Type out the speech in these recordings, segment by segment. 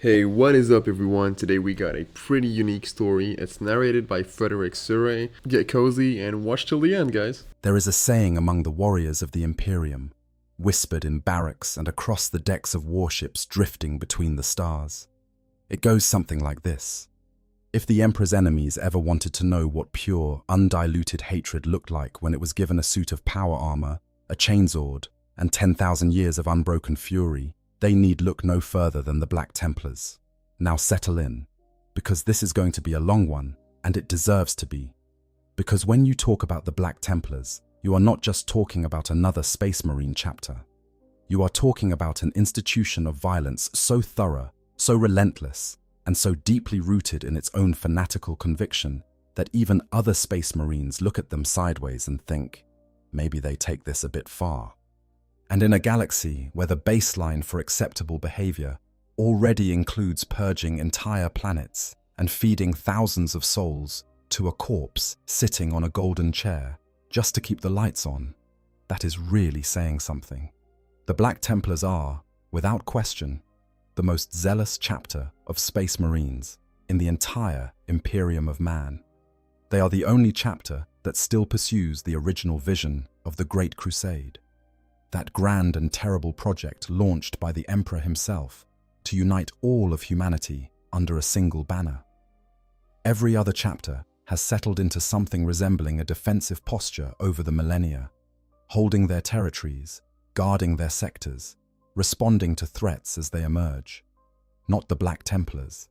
Hey, what is up, everyone? Today we got a pretty unique story. It's narrated by Frederick Surrey. Get cozy and watch till the end, guys. There is a saying among the warriors of the Imperium, whispered in barracks and across the decks of warships drifting between the stars. It goes something like this. If the Emperor's enemies ever wanted to know what pure, undiluted hatred looked like when it was given a suit of power armor, a chainsword, and 10,000 years of unbroken fury, they need look no further than the Black Templars. Now settle in, because this is going to be a long one, and it deserves to be. Because when you talk about the Black Templars, you are not just talking about another Space Marine chapter. You are talking about an institution of violence so thorough, so relentless, and so deeply rooted in its own fanatical conviction that even other Space Marines look at them sideways and think, maybe they take this a bit far. And in a galaxy where the baseline for acceptable behavior already includes purging entire planets and feeding thousands of souls to a corpse sitting on a golden chair just to keep the lights on, that is really saying something. The Black Templars are, without question, the most zealous chapter of Space Marines in the entire Imperium of Man. They are the only chapter that still pursues the original vision of the Great Crusade. That grand and terrible project launched by the Emperor himself to unite all of humanity under a single banner. Every other chapter has settled into something resembling a defensive posture over the millennia, holding their territories, guarding their sectors, responding to threats as they emerge. Not the Black Templars.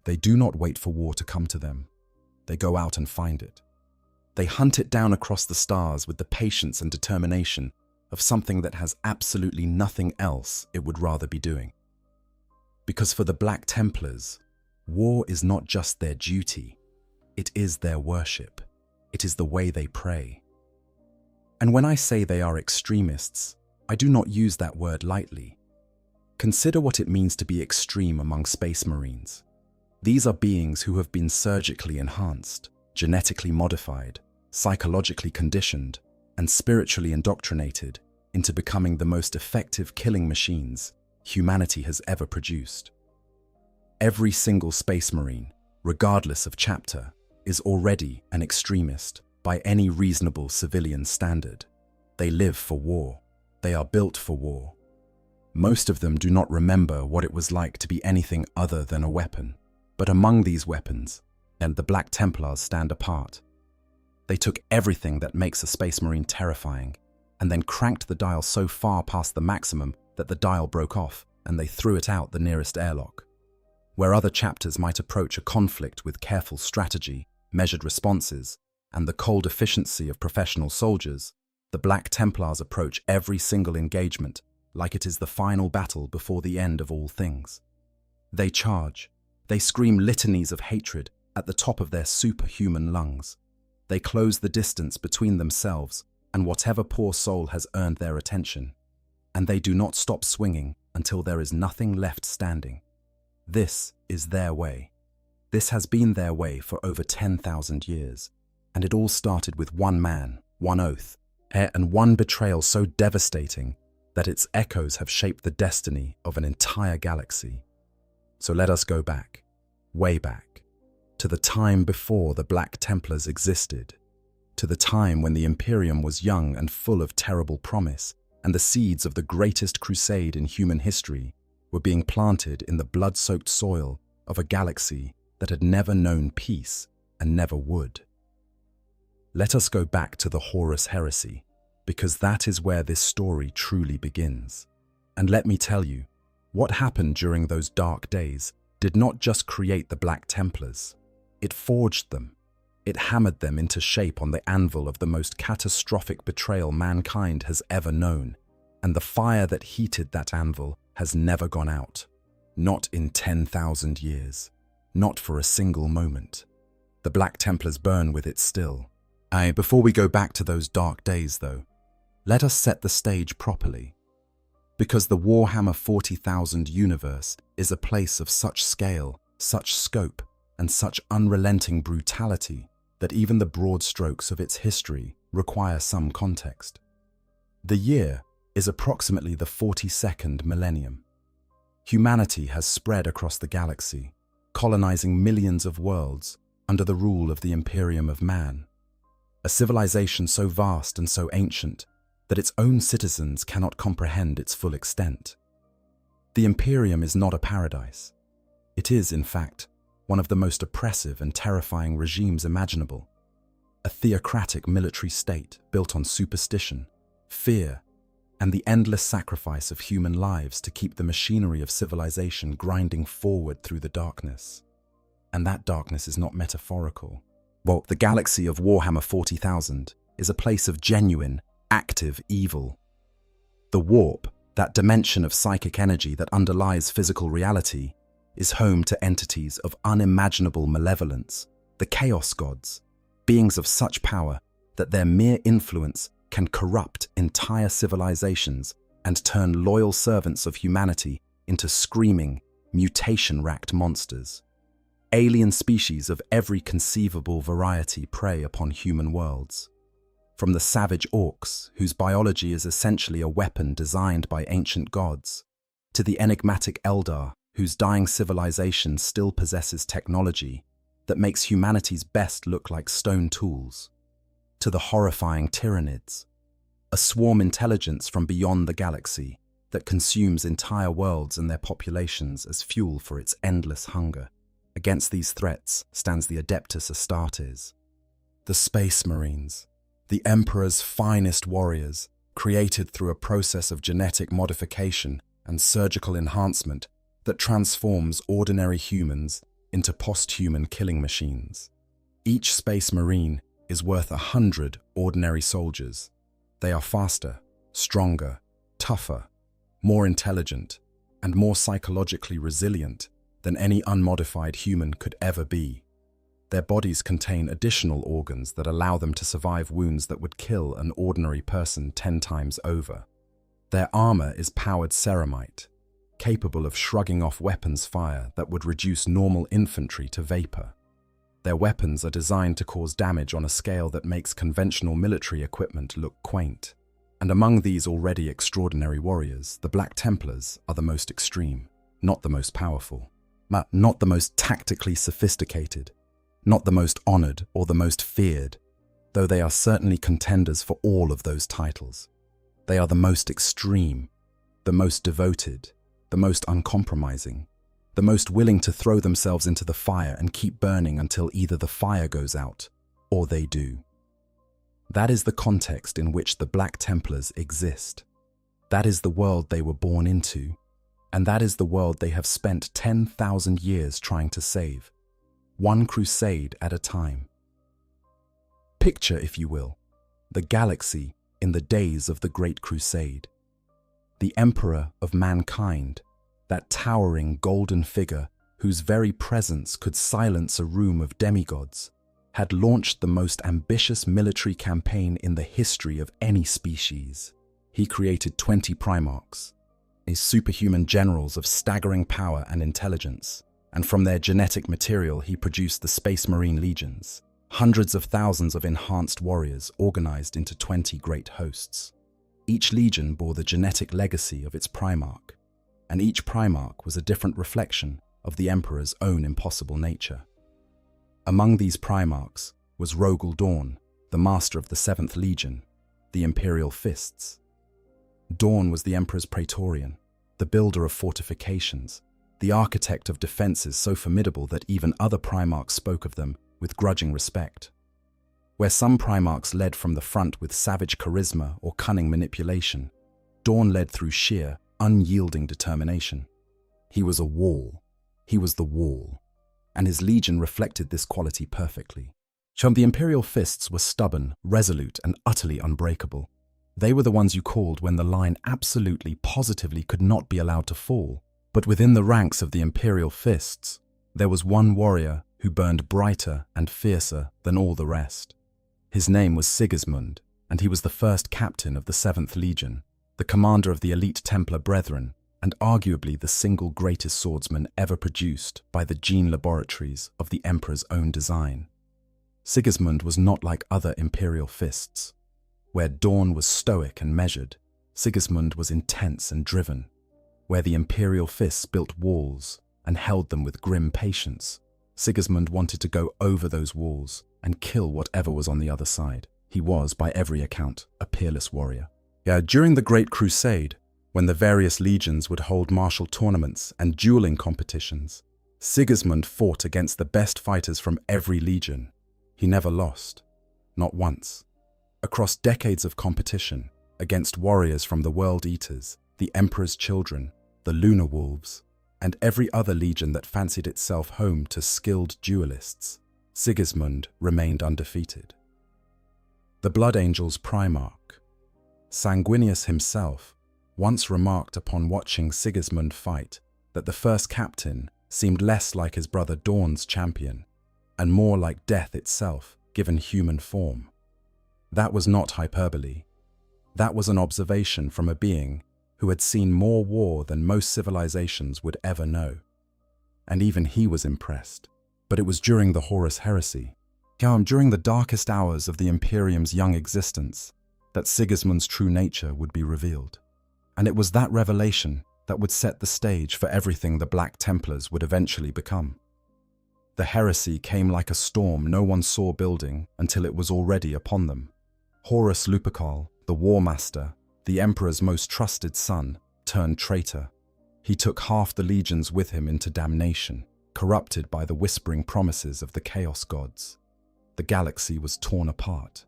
They do not wait for war to come to them. They go out and find it. They hunt it down across the stars with the patience and determination of something that has absolutely nothing else it would rather be doing. Because for the Black Templars, war is not just their duty, it is their worship. It is the way they pray. And when I say they are extremists, I do not use that word lightly. Consider what it means to be extreme among Space Marines. These are beings who have been surgically enhanced, genetically modified, psychologically conditioned, and spiritually indoctrinated into becoming the most effective killing machines humanity has ever produced. Every single Space Marine, regardless of chapter, is already an extremist by any reasonable civilian standard. They live for war. They are built for war. Most of them do not remember what it was like to be anything other than a weapon. But among these weapons, and the Black Templars stand apart. They took everything that makes a Space Marine terrifying and then cranked the dial so far past the maximum that the dial broke off and they threw it out the nearest airlock. Where other chapters might approach a conflict with careful strategy, measured responses, and the cold efficiency of professional soldiers, the Black Templars approach every single engagement like it is the final battle before the end of all things. They charge. They scream litanies of hatred at the top of their superhuman lungs. They close the distance between themselves and whatever poor soul has earned their attention. And they do not stop swinging until there is nothing left standing. This is their way. This has been their way for over 10,000 years. And it all started with one man, one oath, and one betrayal so devastating that its echoes have shaped the destiny of an entire galaxy. So let us go back, way back, to the time before the Black Templars existed, to the time when the Imperium was young and full of terrible promise, and the seeds of the greatest crusade in human history were being planted in the blood-soaked soil of a galaxy that had never known peace and never would. Let us go back to the Horus Heresy, because that is where this story truly begins. And let me tell you, what happened during those dark days did not just create the Black Templars. It forged them. It hammered them into shape on the anvil of the most catastrophic betrayal mankind has ever known. And the fire that heated that anvil has never gone out. Not in 10,000 years. Not for a single moment. The Black Templars burn with it still. Before we go back to those dark days, though, let us set the stage properly. Because the Warhammer 40,000 universe is a place of such scale, such scope, and such unrelenting brutality that even the broad strokes of its history require some context. The year is approximately the 42nd millennium. humanity has spread across the galaxy, colonizing millions of worlds under the rule of the Imperium of Man. A civilization so vast and so ancient that its own citizens cannot comprehend its full extent. The Imperium is not a paradise. It is, in fact, one of the most oppressive and terrifying regimes imaginable. A theocratic military state built on superstition, fear, and the endless sacrifice of human lives to keep the machinery of civilization grinding forward through the darkness. And that darkness is not metaphorical. Well, the galaxy of Warhammer 40,000 is a place of genuine, active evil. The warp, that dimension of psychic energy that underlies physical reality, is home to entities of unimaginable malevolence, the Chaos Gods, beings of such power that their mere influence can corrupt entire civilizations and turn loyal servants of humanity into screaming, mutation-racked monsters. Alien species of every conceivable variety prey upon human worlds. From the savage orcs, whose biology is essentially a weapon designed by ancient gods, to the enigmatic Eldar, whose dying civilization still possesses technology that makes humanity's best look like stone tools, to the horrifying Tyranids, a swarm intelligence from beyond the galaxy that consumes entire worlds and their populations as fuel for its endless hunger. Against these threats stands the Adeptus Astartes, the Space Marines, the Emperor's finest warriors, created through a process of genetic modification and surgical enhancement that transforms ordinary humans into post-human killing machines. Each Space Marine is worth 100 ordinary soldiers. They are faster, stronger, tougher, more intelligent, and more psychologically resilient than any unmodified human could ever be. Their bodies contain additional organs that allow them to survive wounds that would kill an ordinary person 10 times over. Their armor is powered ceramite, capable of shrugging off weapons fire that would reduce normal infantry to vapor. Their weapons are designed to cause damage on a scale that makes conventional military equipment look quaint. And among these already extraordinary warriors, the Black Templars are the most extreme, not the most powerful, not the most tactically sophisticated, not the most honored or the most feared, though they are certainly contenders for all of those titles. They are the most extreme, the most devoted, the most uncompromising, the most willing to throw themselves into the fire and keep burning until either the fire goes out or they do. That is the context in which the Black Templars exist. That is the world they were born into, and that is the world they have spent 10,000 years trying to save, one crusade at a time. Picture, if you will, the galaxy in the days of the Great Crusade. The Emperor of mankind, that towering golden figure whose very presence could silence a room of demigods, had launched the most ambitious military campaign in the history of any species. He created 20 Primarchs, these superhuman generals of staggering power and intelligence, and from their genetic material he produced the Space Marine legions, hundreds of thousands of enhanced warriors organized into 20 great hosts. Each legion bore the genetic legacy of its Primarch, and each Primarch was a different reflection of the Emperor's own impossible nature. Among these Primarchs was Rogel Dawn, the master of the 7th Legion, the Imperial Fists. Dawn was the Emperor's Praetorian, the builder of fortifications, the architect of defenses so formidable that even other Primarchs spoke of them with grudging respect. Where some Primarchs led from the front with savage charisma or cunning manipulation, Dawn led through sheer, unyielding determination. He was a wall. He was the wall. And his legion reflected this quality perfectly. The Imperial Fists were stubborn, resolute, and utterly unbreakable. They were the ones you called when the line absolutely, positively could not be allowed to fall. But within the ranks of the Imperial Fists, there was one warrior who burned brighter and fiercer than all the rest. His name was Sigismund, and he was the first captain of the 7th Legion, the commander of the elite Templar Brethren, and arguably the single greatest swordsman ever produced by the gene laboratories of the Emperor's own design. Sigismund was not like other Imperial Fists. Where Dawn was stoic and measured, Sigismund was intense and driven. where the imperial fists built walls and held them with grim patience. Sigismund wanted to go over those walls and kill whatever was on the other side. He was, by every account, a peerless warrior. During the Great Crusade, when the various legions would hold martial tournaments and dueling competitions, Sigismund fought against the best fighters from every legion. He never lost, not once. Across decades of competition, against warriors from the World Eaters, the Emperor's Children, the Lunar Wolves, and every other legion that fancied itself home to skilled duelists, Sigismund remained undefeated. The Blood Angel's Primarch, Sanguinius himself, once remarked upon watching Sigismund fight that the first captain seemed less like his brother Dawn's champion and more like death itself given human form. That was not hyperbole. That was an observation from a being who had seen more war than most civilizations would ever know. And even he was impressed. But it was during the Horus Heresy, during the darkest hours of the Imperium's young existence, that Sigismund's true nature would be revealed. And it was that revelation that would set the stage for everything the Black Templars would eventually become. The heresy came like a storm no one saw building until it was already upon them. Horus Lupercal, the War Master, the Emperor's most trusted son, turned traitor. He took half the legions with him into damnation, corrupted by the whispering promises of the Chaos Gods. The galaxy was torn apart.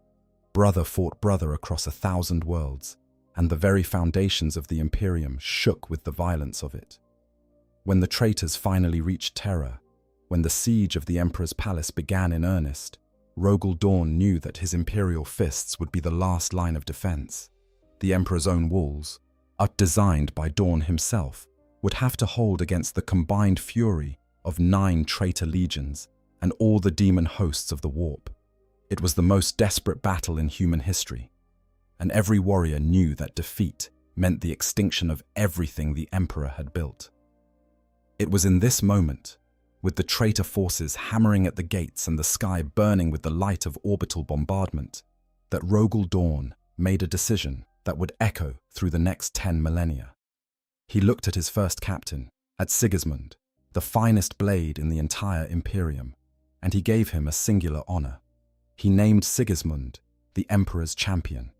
Brother fought brother across 1,000 worlds, and the very foundations of the Imperium shook with the violence of it. When the traitors finally reached Terra, when the siege of the Emperor's palace began in earnest, Rogel Dawn knew that his imperial fists would be the last line of defense. The Emperor's own walls, designed by Dawn himself, would have to hold against the combined fury of 9 traitor legions and all the demon hosts of the warp. It was the most desperate battle in human history, and every warrior knew that defeat meant the extinction of everything the Emperor had built. It was in this moment, with the traitor forces hammering at the gates and the sky burning with the light of orbital bombardment, that Rogel Dawn made a decision that would echo through the next 10 millennia. He looked at his first captain, at Sigismund, the finest blade in the entire Imperium, and he gave him a singular honor. He named Sigismund the Emperor's Champion.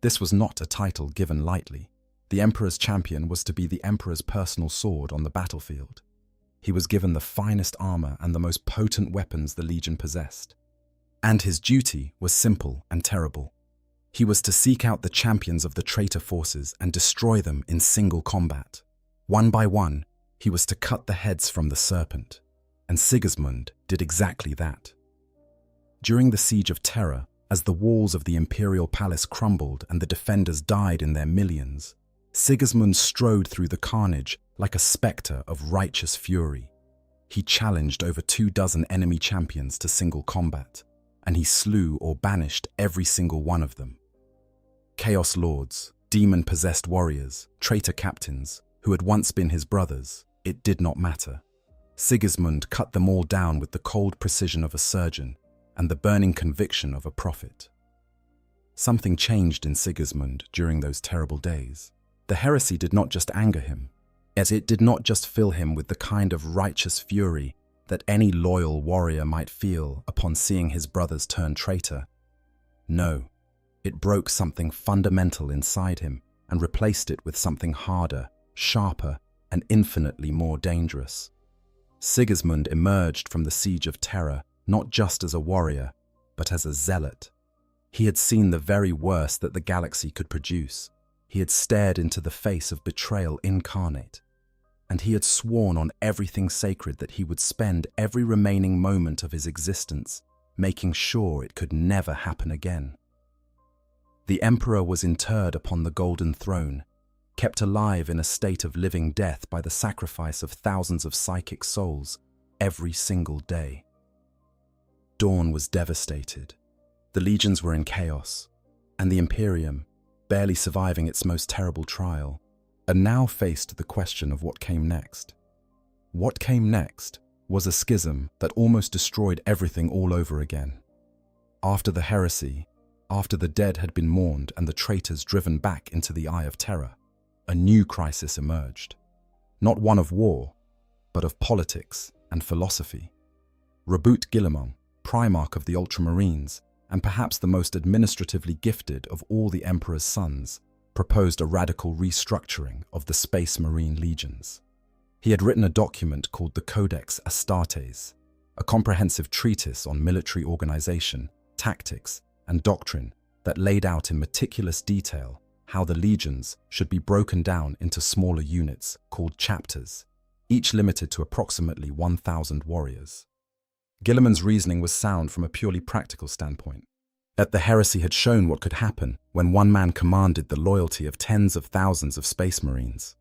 This was not a title given lightly. The Emperor's Champion was to be the Emperor's personal sword on the battlefield. He was given the finest armor and the most potent weapons the Legion possessed. And his duty was simple and terrible. He was to seek out the champions of the traitor forces and destroy them in single combat. One by one, he was to cut the heads from the serpent. And Sigismund did exactly that. During the siege of Terra, as the walls of the imperial palace crumbled and the defenders died in their millions, Sigismund strode through the carnage like a spectre of righteous fury. He challenged over 24 enemy champions to single combat, and he slew or banished every single one of them. Chaos lords, demon-possessed warriors, traitor captains, who had once been his brothers, it did not matter. Sigismund cut them all down with the cold precision of a surgeon and the burning conviction of a prophet. Something changed in Sigismund during those terrible days. The heresy did not just anger him, as it did not just fill him with the kind of righteous fury that any loyal warrior might feel upon seeing his brothers turn traitor. No, it broke something fundamental inside him and replaced it with something harder, sharper, and infinitely more dangerous. Sigismund emerged from the siege of Terra not just as a warrior, but as a zealot. He had seen the very worst that the galaxy could produce. He had stared into the face of betrayal incarnate, and he had sworn on everything sacred that he would spend every remaining moment of his existence making sure it could never happen again. The Emperor was interred upon the golden throne, kept alive in a state of living death by the sacrifice of thousands of psychic souls every single day. Dawn was devastated. The legions were in chaos, and the Imperium, barely surviving its most terrible trial, and now faced the question of what came next. What came next was a schism that almost destroyed everything all over again. After the heresy, after the dead had been mourned and the traitors driven back into the Eye of Terror, a new crisis emerged. not one of war, but of politics and philosophy. Reboot Guillemot, Primarch of the Ultramarines, and perhaps the most administratively gifted of all the Emperor's sons, proposed a radical restructuring of the Space Marine legions. He had written a document called the Codex Astartes, a comprehensive treatise on military organization, tactics, and doctrine that laid out in meticulous detail how the legions should be broken down into smaller units called chapters, each limited to approximately 1,000 warriors. Guillemot's reasoning was sound from a purely practical standpoint. Yet the heresy had shown what could happen when one man commanded the loyalty of tens of thousands of Space Marines.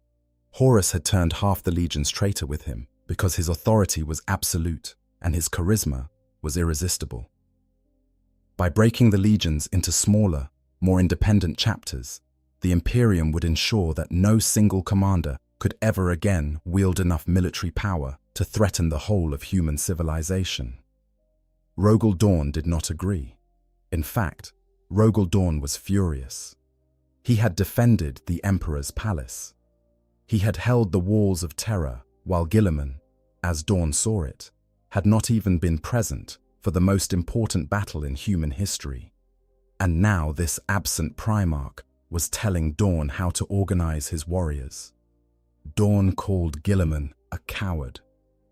Horus had turned half the legion's traitor with him because his authority was absolute and his charisma was irresistible. By breaking the legions into smaller, more independent chapters, the Imperium would ensure that no single commander could ever again wield enough military power to threaten the whole of human civilization. Rogal Dorn did not agree. In fact, Rogal Dorn was furious. He had defended the Emperor's palace. He had held the walls of terror while Guillemot, as Dorn saw it, had not even been present for the most important battle in human history. And now this absent Primarch was telling Dorn how to organize his warriors. Dorn called Guillemot a coward.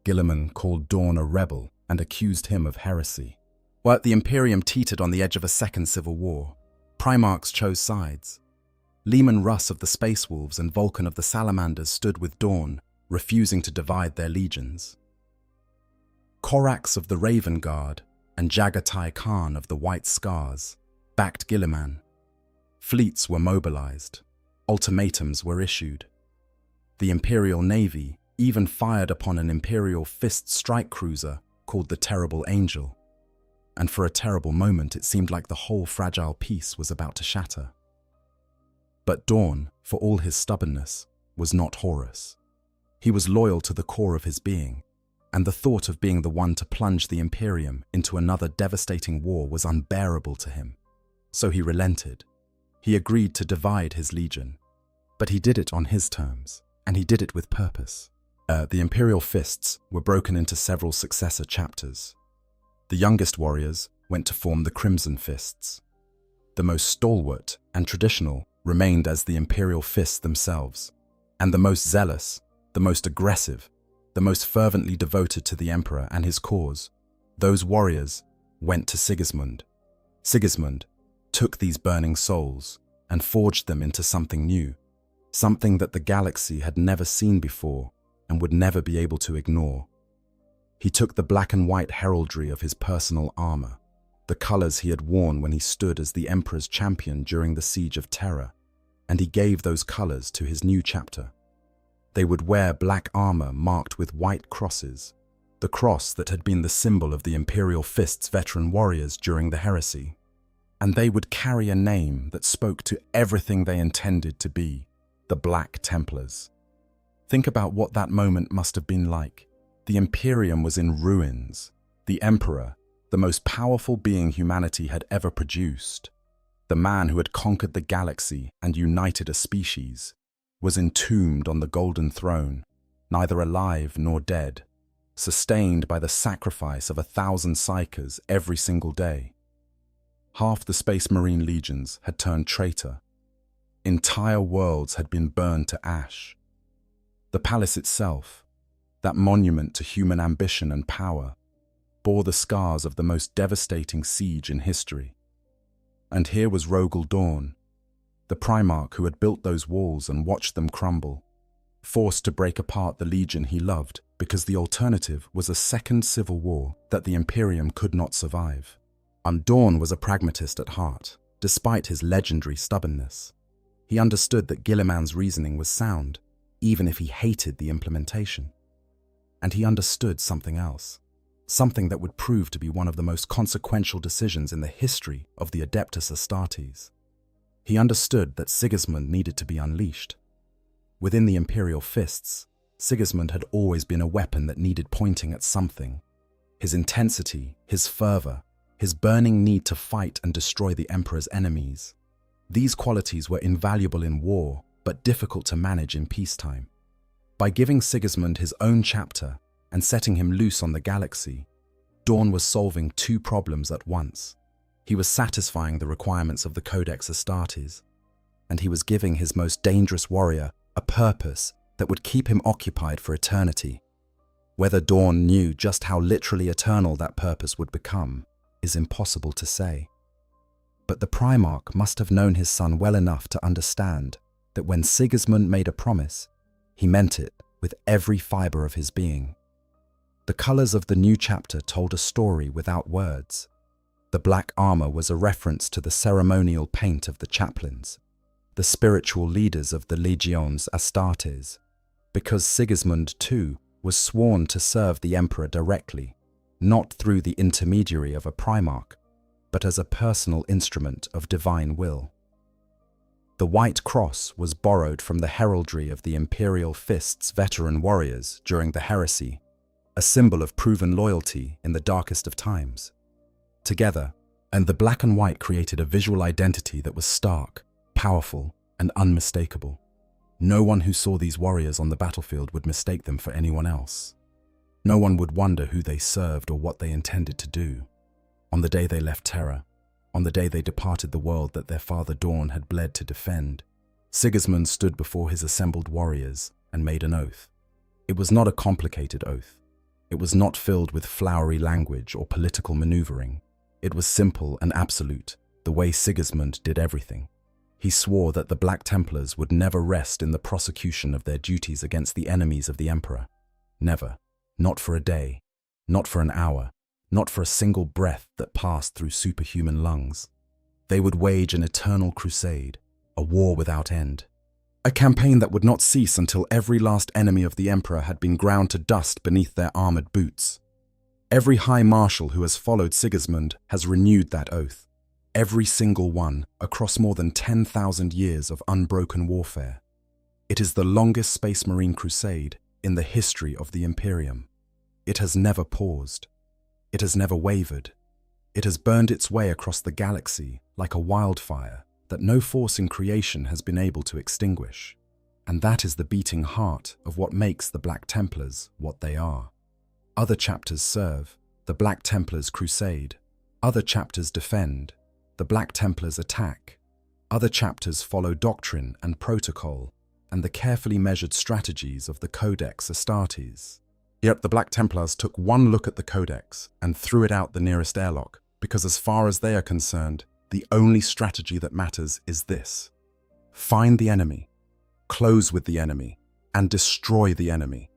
Guillemot called Dorn a rebel and accused him of heresy. While the Imperium teetered on the edge of a second civil war, Primarchs chose sides. Leman Russ of the Space Wolves and Vulcan of the Salamanders stood with Dorn, refusing to divide their legions. Korax of the Raven Guard and Jagatai Khan of the White Scars backed Guillemot. Fleets were mobilized. Ultimatums were issued. The Imperial Navy even fired upon an Imperial Fist strike cruiser called the Terrible Angel. And for a terrible moment it seemed like the whole fragile peace was about to shatter. But Dorn, for all his stubbornness, was not Horus. He was loyal to the core of his being, and the thought of being the one to plunge the Imperium into another devastating war was unbearable to him. So he relented. He agreed to divide his legion, but he did it on his terms, and he did it with purpose. The Imperial Fists were broken into several successor chapters. The youngest warriors went to form the Crimson Fists. The most stalwart and traditional remained as the Imperial Fists themselves, and the most zealous, the most aggressive, the most fervently devoted to the Emperor and his cause, those warriors went to Sigismund. Sigismund took these burning souls and forged them into something new, something that the galaxy had never seen before and would never be able to ignore. He took the black and white heraldry of his personal armor, the colors he had worn when he stood as the Emperor's champion during the Siege of Terror, and he gave those colors to his new chapter. They would wear black armor marked with white crosses, the cross that had been the symbol of the Imperial Fist's veteran warriors during the heresy. And they would carry a name that spoke to everything they intended to be, the Black Templars. Think about what that moment must have been like. The Imperium was in ruins. The Emperor, the most powerful being humanity had ever produced, the man who had conquered the galaxy and united a species, was entombed on the Golden Throne, neither alive nor dead, sustained by the sacrifice of 1,000 psychers every single day. Half the Space Marine legions had turned traitor. Entire worlds had been burned to ash. The palace itself, that monument to human ambition and power, bore the scars of the most devastating siege in history. And here was Rogal Dorn, the Primarch who had built those walls and watched them crumble, forced to break apart the legion he loved because the alternative was a second civil war that the Imperium could not survive. Dorn was a pragmatist at heart, despite his legendary stubbornness. He understood that Guillemot's reasoning was sound, even if he hated the implementation. And he understood something else, something that would prove to be one of the most consequential decisions in the history of the Adeptus Astartes. He understood that Sigismund needed to be unleashed. Within the Imperial Fists, Sigismund had always been a weapon that needed pointing at something. His intensity, his fervor, his burning need to fight and destroy the Emperor's enemies. These qualities were invaluable in war, but difficult to manage in peacetime. By giving Sigismund his own chapter and setting him loose on the galaxy, Dawn was solving two problems at once. He was satisfying the requirements of the Codex Astartes, and he was giving his most dangerous warrior a purpose that would keep him occupied for eternity. Whether Dawn knew just how literally eternal that purpose would become is impossible to say. But the Primarch must have known his son well enough to understand that when Sigismund made a promise, he meant it with every fibre of his being. The colours of the new chapter told a story without words. The black armour was a reference to the ceremonial paint of the chaplains, the spiritual leaders of the Legions Astartes, because Sigismund, too, was sworn to serve the Emperor directly, not through the intermediary of a Primarch, but as a personal instrument of divine will. The White Cross was borrowed from the heraldry of the Imperial Fist's veteran warriors during the heresy, a symbol of proven loyalty in the darkest of times. Together, and the black and white created a visual identity that was stark, powerful, and unmistakable. No one who saw these warriors on the battlefield would mistake them for anyone else. No one would wonder who they served or what they intended to do. On the day they left Terra, on the day they departed the world that their father Dawn had bled to defend, Sigismund stood before his assembled warriors and made an oath. It was not a complicated oath. It was not filled with flowery language or political maneuvering. It was simple and absolute, the way Sigismund did everything. He swore that the Black Templars would never rest in the prosecution of their duties against the enemies of the Emperor. Never. Not for a day. Not for an hour. Not for a single breath that passed through superhuman lungs. They would wage an eternal crusade, a war without end. A campaign that would not cease until every last enemy of the Emperor had been ground to dust beneath their armored boots. Every High Marshal who has followed Sigismund has renewed that oath. Every single one, across more than 10,000 years of unbroken warfare. It is the longest Space Marine crusade in the history of the Imperium. It has never paused. It has never wavered. It has burned its way across the galaxy like a wildfire that no force in creation has been able to extinguish. And that is the beating heart of what makes the Black Templars what they are. Other chapters serve, the Black Templars crusade. Other chapters defend, the Black Templars attack. Other chapters follow doctrine and protocol and the carefully measured strategies of the Codex Astartes. Yet the Black Templars took one look at the Codex and threw it out the nearest airlock, because as far as they are concerned, the only strategy that matters is this: find the enemy, close with the enemy, and destroy the enemy,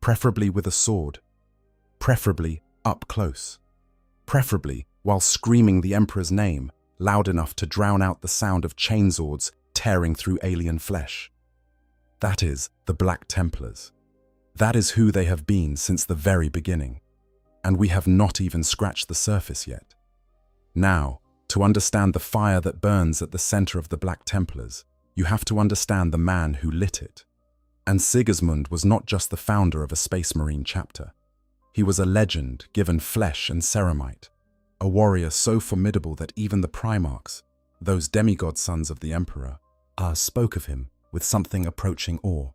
preferably with a sword, preferably up close, preferably while screaming the Emperor's name loud enough to drown out the sound of chainswords tearing through alien flesh. That is the Black Templars. That is who they have been since the very beginning, and we have not even scratched the surface yet. Now, to understand the fire that burns at the center of the Black Templars, you have to understand the man who lit it. And Sigismund was not just the founder of a Space Marine chapter. He was a legend given flesh and ceramite, a warrior so formidable that even the Primarchs, those demigod sons of the Emperor, spoke of him with something approaching awe.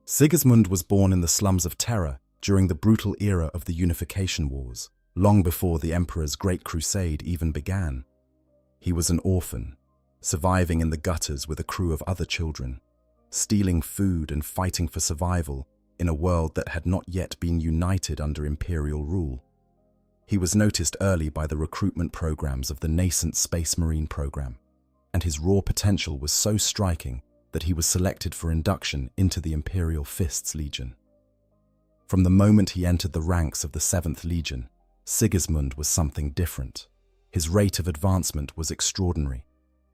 Sigismund was born in the slums of Terra during the brutal era of the Unification Wars, long before the Emperor's Great Crusade even began. He was an orphan, surviving in the gutters with a crew of other children, stealing food and fighting for survival in a world that had not yet been united under Imperial rule. He was noticed early by the recruitment programs of the nascent Space Marine program, and his raw potential was so striking that he was selected for induction into the Imperial Fist's Legion. From the moment he entered the ranks of the 7th Legion, Sigismund was something different. His rate of advancement was extraordinary.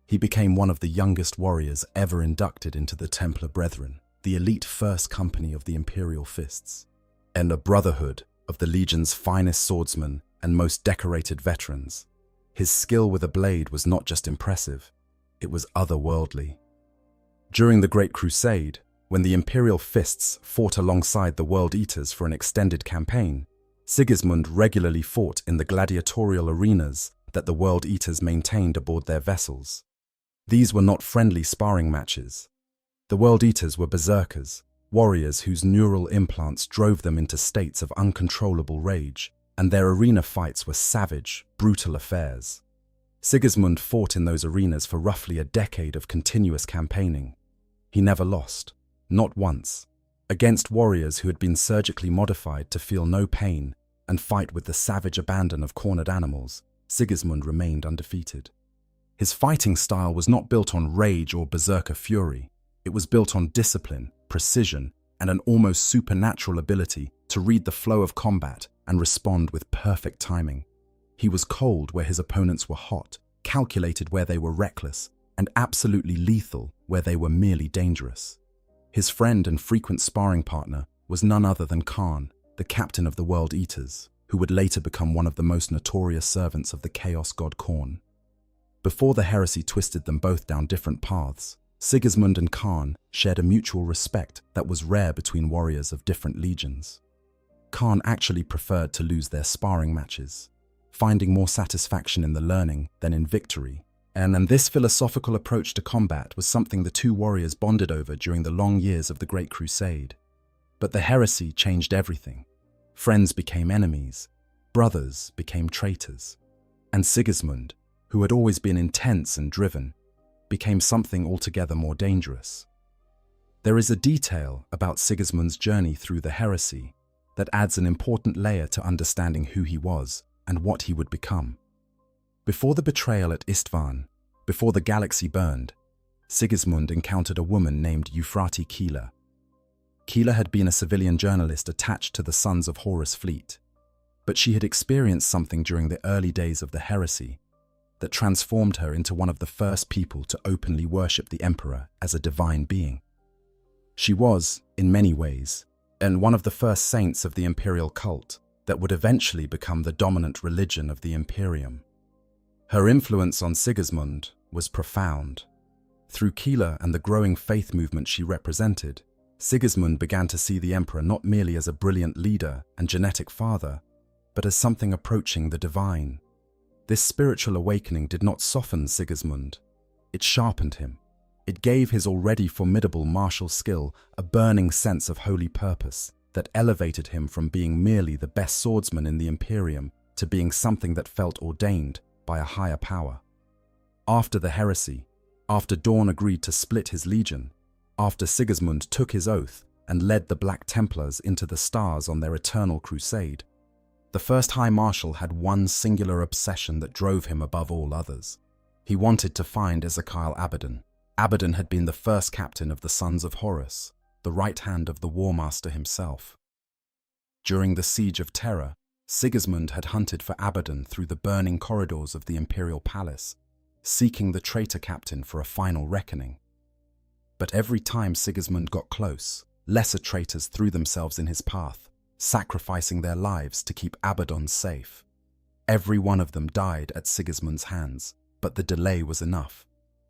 He became one of the youngest warriors ever inducted into the Templar Brethren, the elite first company of the Imperial Fists, and a brotherhood of the Legion's finest swordsmen and most decorated veterans. His skill with a blade was not just impressive, it was otherworldly. During the Great Crusade, when the Imperial Fists fought alongside the World Eaters for an extended campaign, Sigismund regularly fought in the gladiatorial arenas that the World Eaters maintained aboard their vessels. These were not friendly sparring matches. The World Eaters were berserkers, warriors whose neural implants drove them into states of uncontrollable rage, and their arena fights were savage, brutal affairs. Sigismund fought in those arenas for roughly a decade of continuous campaigning. He never lost, not once, against warriors who had been surgically modified to feel no pain and fight with the savage abandon of cornered animals. Sigismund remained undefeated. His fighting style was not built on rage or berserker fury. It was built on discipline, precision, and an almost supernatural ability to read the flow of combat and respond with perfect timing. He was cold where his opponents were hot, calculated where they were reckless, and absolutely lethal where they were merely dangerous. His friend and frequent sparring partner was none other than Khan, the captain of the World Eaters, who would later become one of the most notorious servants of the Chaos god Khorne. Before the heresy twisted them both down different paths, Sigismund and Khan shared a mutual respect that was rare between warriors of different legions. Khan actually preferred to lose their sparring matches, finding more satisfaction in the learning than in victory. And this philosophical approach to combat was something the two warriors bonded over during the long years of the Great Crusade. But the heresy changed everything. Friends became enemies, brothers became traitors, and Sigismund, who had always been intense and driven, became something altogether more dangerous. There is a detail about Sigismund's journey through the heresy that adds an important layer to understanding who he was and what he would become. Before the betrayal at Istvan, before the galaxy burned, Sigismund encountered a woman named Euphrati Keeler. Keeler had been a civilian journalist attached to the Sons of Horus fleet, but she had experienced something during the early days of the heresy that transformed her into one of the first people to openly worship the Emperor as a divine being. She was, in many ways, one of the first saints of the imperial cult that would eventually become the dominant religion of the Imperium. Her influence on Sigismund was profound. Through Keeler and the growing faith movement she represented, Sigismund began to see the Emperor not merely as a brilliant leader and genetic father, but as something approaching the divine. This spiritual awakening did not soften Sigismund. It sharpened him. It gave his already formidable martial skill a burning sense of holy purpose that elevated him from being merely the best swordsman in the Imperium to being something that felt ordained by a higher power. After the heresy, after Dawn agreed to split his legion, after Sigismund took his oath and led the Black Templars into the stars on their eternal crusade, the first High Marshal had one singular obsession that drove him above all others. He wanted to find Ezekiel Abaddon. Abaddon had been the first captain of the Sons of Horus, the right hand of the War Master himself. During the Siege of Terra, Sigismund had hunted for Abaddon through the burning corridors of the Imperial Palace, seeking the traitor captain for a final reckoning. But every time Sigismund got close, lesser traitors threw themselves in his path, sacrificing their lives to keep Abaddon safe. Every one of them died at Sigismund's hands, but the delay was enough.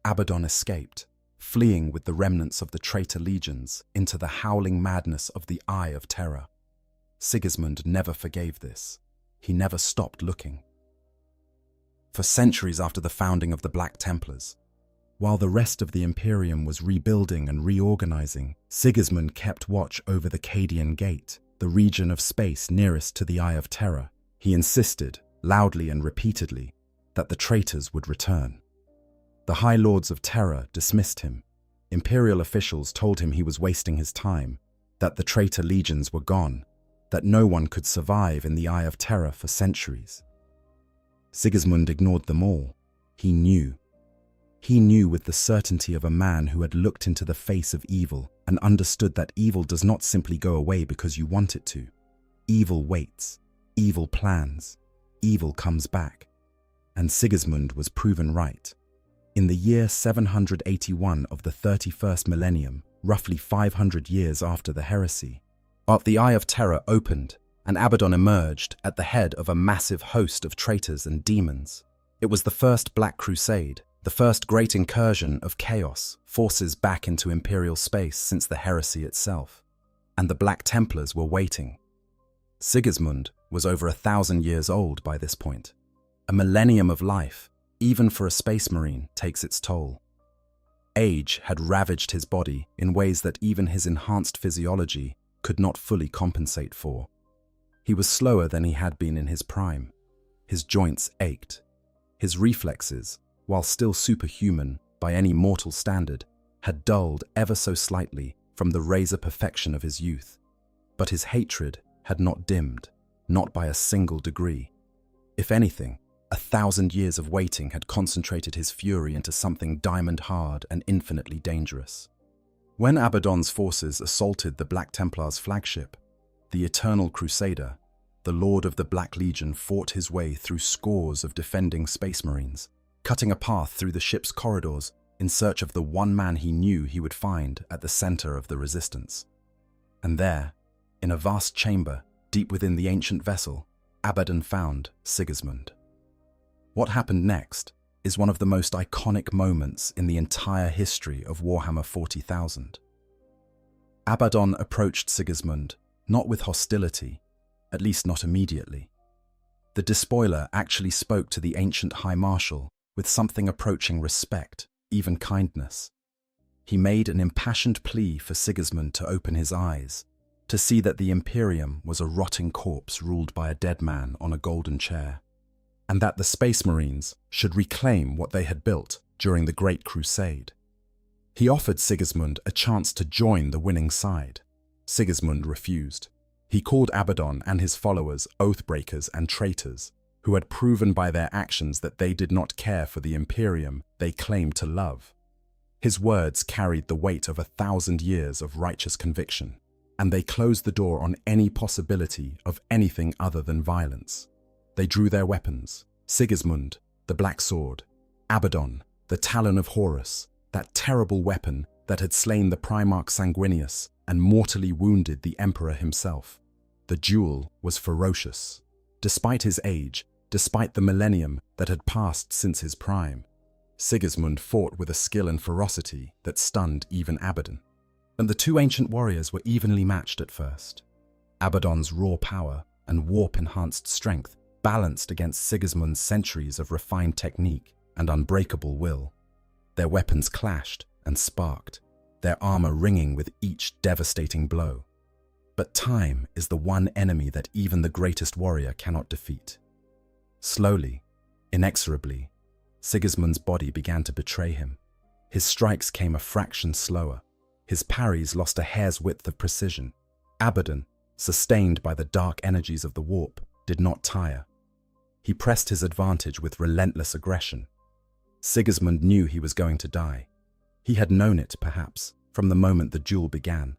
Abaddon escaped, fleeing with the remnants of the traitor legions into the howling madness of the Eye of Terror. Sigismund never forgave this. He never stopped looking. For centuries after the founding of the Black Templars, while the rest of the Imperium was rebuilding and reorganizing, Sigismund kept watch over the Cadian Gate, the region of space nearest to the Eye of Terror. He insisted, loudly and repeatedly, that the traitors would return. The High Lords of Terror dismissed him. Imperial officials told him he was wasting his time, that the traitor legions were gone, that no one could survive in the Eye of Terror for centuries. Sigismund ignored them all. He knew. He knew with the certainty of a man who had looked into the face of evil and understood that evil does not simply go away because you want it to. Evil waits. Evil plans. Evil comes back. And Sigismund was proven right. In the year 781 of the 31st millennium, roughly 500 years after the heresy, the Eye of Terror opened, and Abaddon emerged at the head of a massive host of traitors and demons. It was the first Black Crusade, the first great incursion of chaos, forces back into imperial space since the heresy itself. And the Black Templars were waiting. Sigismund was over 1,000 years old by this point. A millennium of life, even for a space marine, takes its toll. Age had ravaged his body in ways that even his enhanced physiology could not fully compensate for. He was slower than he had been in his prime. His joints ached. His reflexes, while still superhuman by any mortal standard, had dulled ever so slightly from the razor perfection of his youth. But his hatred had not dimmed, not by a single degree. If anything, 1,000 years of waiting had concentrated his fury into something diamond-hard and infinitely dangerous. When Abaddon's forces assaulted the Black Templars' flagship, the Eternal Crusader, the Lord of the Black Legion fought his way through scores of defending Space Marines, cutting a path through the ship's corridors in search of the one man he knew he would find at the center of the resistance. And there, in a vast chamber deep within the ancient vessel, Abaddon found Sigismund. What happened next is one of the most iconic moments in the entire history of Warhammer 40,000. Abaddon approached Sigismund not with hostility, at least not immediately. The despoiler actually spoke to the ancient High Marshal with something approaching respect, even kindness. He made an impassioned plea for Sigismund to open his eyes, to see that the Imperium was a rotting corpse ruled by a dead man on a golden chair, and that the Space Marines should reclaim what they had built during the Great Crusade. He offered Sigismund a chance to join the winning side. Sigismund refused. He called Abaddon and his followers oath-breakers and traitors, who had proven by their actions that they did not care for the Imperium they claimed to love. His words carried the weight of 1,000 years of righteous conviction, and they closed the door on any possibility of anything other than violence. They drew their weapons: Sigismund, the Black Sword; Abaddon, the Talon of Horus, that terrible weapon that had slain the Primarch Sanguinius and mortally wounded the Emperor himself. The duel was ferocious. Despite his age, despite the millennium that had passed since his prime, Sigismund fought with a skill and ferocity that stunned even Abaddon. And the two ancient warriors were evenly matched at first. Abaddon's raw power and warp-enhanced strength balanced against Sigismund's centuries of refined technique and unbreakable will. Their weapons clashed and sparked, their armor ringing with each devastating blow. But time is the one enemy that even the greatest warrior cannot defeat. Slowly, inexorably, Sigismund's body began to betray him. His strikes came a fraction slower. His parries lost a hair's width of precision. Abaddon, sustained by the dark energies of the warp, did not tire. He pressed his advantage with relentless aggression. Sigismund knew he was going to die. He had known it, perhaps, from the moment the duel began.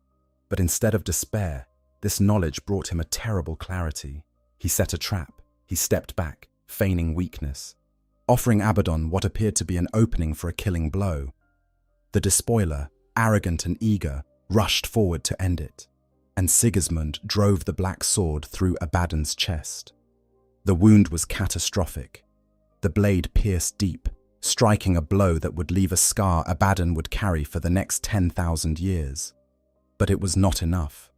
But instead of despair, this knowledge brought him a terrible clarity. He set a trap. He stepped back, feigning weakness, offering Abaddon what appeared to be an opening for a killing blow. The despoiler, arrogant and eager, rushed forward to end it, and Sigismund drove the black sword through Abaddon's chest. The wound was catastrophic. The blade pierced deep, striking a blow that would leave a scar Abaddon would carry for the next 10,000 years. But it was not enough.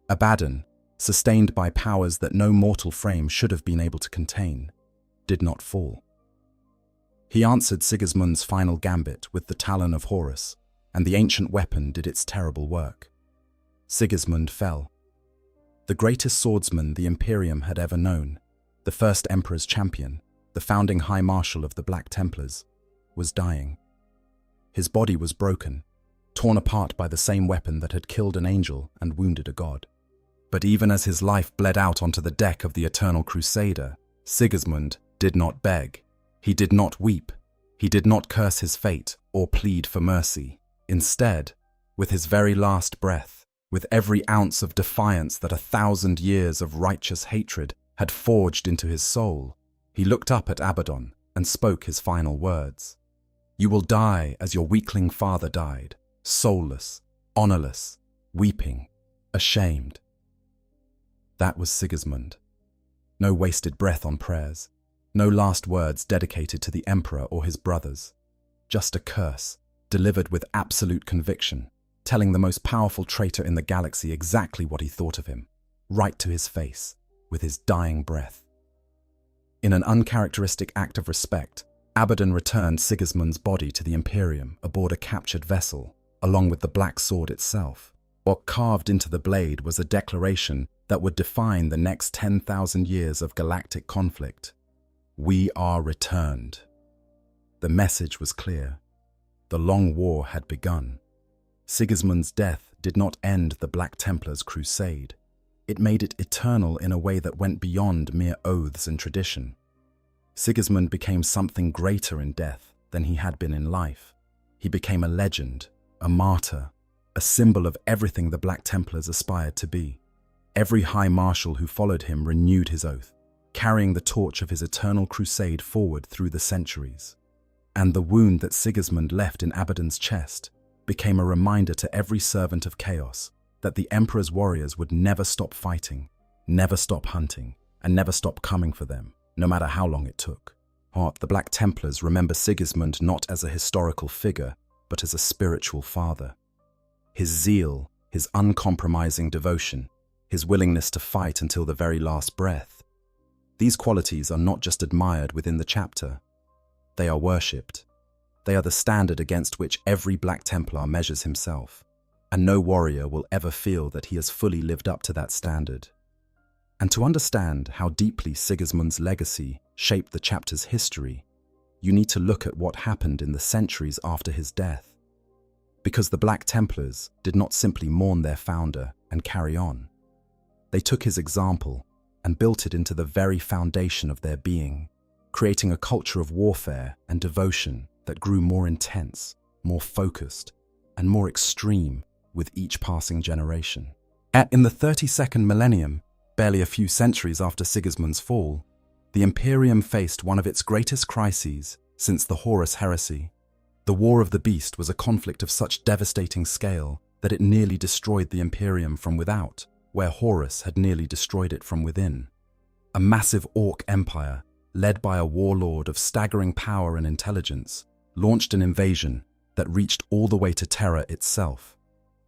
Abaddon, sustained by powers that no mortal frame should have been able to contain, did not fall. He answered Sigismund's final gambit with the Talon of Horus, and the ancient weapon did its terrible work. Sigismund fell. The greatest swordsman the Imperium had ever known, the first Emperor's champion, the founding High Marshal of the Black Templars, was dying. His body was broken, torn apart by the same weapon that had killed an angel and wounded a god. But even as his life bled out onto the deck of the Eternal Crusader, Sigismund did not beg. He did not weep. He did not curse his fate or plead for mercy. Instead, with his very last breath, with every ounce of defiance that 1,000 years of righteous hatred had forged into his soul, he looked up at Abaddon and spoke his final words. "You will die as your weakling father died, soulless, honorless, weeping, ashamed." That was Sigismund. No wasted breath on prayers, no last words dedicated to the Emperor or his brothers. Just a curse, delivered with absolute conviction, telling the most powerful traitor in the galaxy exactly what he thought of him, right to his face, with his dying breath. In an uncharacteristic act of respect, Abaddon returned Sigismund's body to the Imperium aboard a captured vessel, along with the black sword itself. What carved into the blade was a declaration that would define the next 10,000 years of galactic conflict. We are returned. The message was clear. The long war had begun. Sigismund's death did not end the Black Templars' crusade. It made it eternal in a way that went beyond mere oaths and tradition. Sigismund became something greater in death than he had been in life. He became a legend, a martyr, a symbol of everything the Black Templars aspired to be. Every High Marshal who followed him renewed his oath, carrying the torch of his eternal crusade forward through the centuries. And the wound that Sigismund left in Abaddon's chest became a reminder to every servant of chaos that the Emperor's warriors would never stop fighting, never stop hunting, and never stop coming for them, no matter how long it took. The Black Templars remember Sigismund not as a historical figure, but as a spiritual father. His zeal, his uncompromising devotion, his willingness to fight until the very last breath. These qualities are not just admired within the chapter, they are worshipped. They are the standard against which every Black Templar measures himself, and no warrior will ever feel that he has fully lived up to that standard. And to understand how deeply Sigismund's legacy shaped the chapter's history, you need to look at what happened in the centuries after his death. Because the Black Templars did not simply mourn their founder and carry on. They took his example and built it into the very foundation of their being, creating a culture of warfare and devotion that grew more intense, more focused, and more extreme with each passing generation. In the 32nd millennium, barely a few centuries after Sigismund's fall, the Imperium faced one of its greatest crises since the Horus heresy. The War of the Beast was a conflict of such devastating scale that it nearly destroyed the Imperium from without, where Horus had nearly destroyed it from within. A massive orc empire, led by a warlord of staggering power and intelligence, launched an invasion that reached all the way to Terra itself.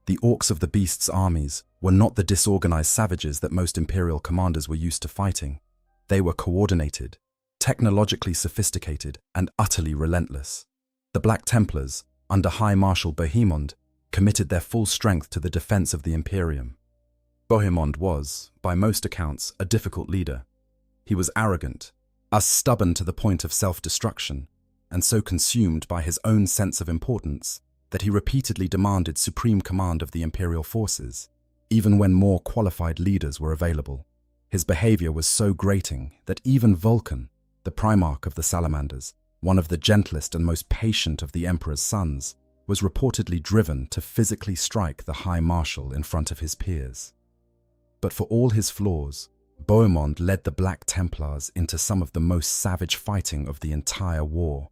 The orcs of the Beast's armies were not the disorganized savages that most Imperial commanders were used to fighting. They were coordinated, technologically sophisticated, and utterly relentless. The Black Templars, under High Marshal Bohemond, committed their full strength to the defense of the Imperium. Bohemond was, by most accounts, a difficult leader. He was arrogant, stubborn to the point of self-destruction, and so consumed by his own sense of importance that he repeatedly demanded supreme command of the Imperial forces, even when more qualified leaders were available. His behavior was so grating that even Vulcan, the Primarch of the Salamanders, one of the gentlest and most patient of the Emperor's sons, was reportedly driven to physically strike the High Marshal in front of his peers. But for all his flaws, Bohemond led the Black Templars into some of the most savage fighting of the entire war.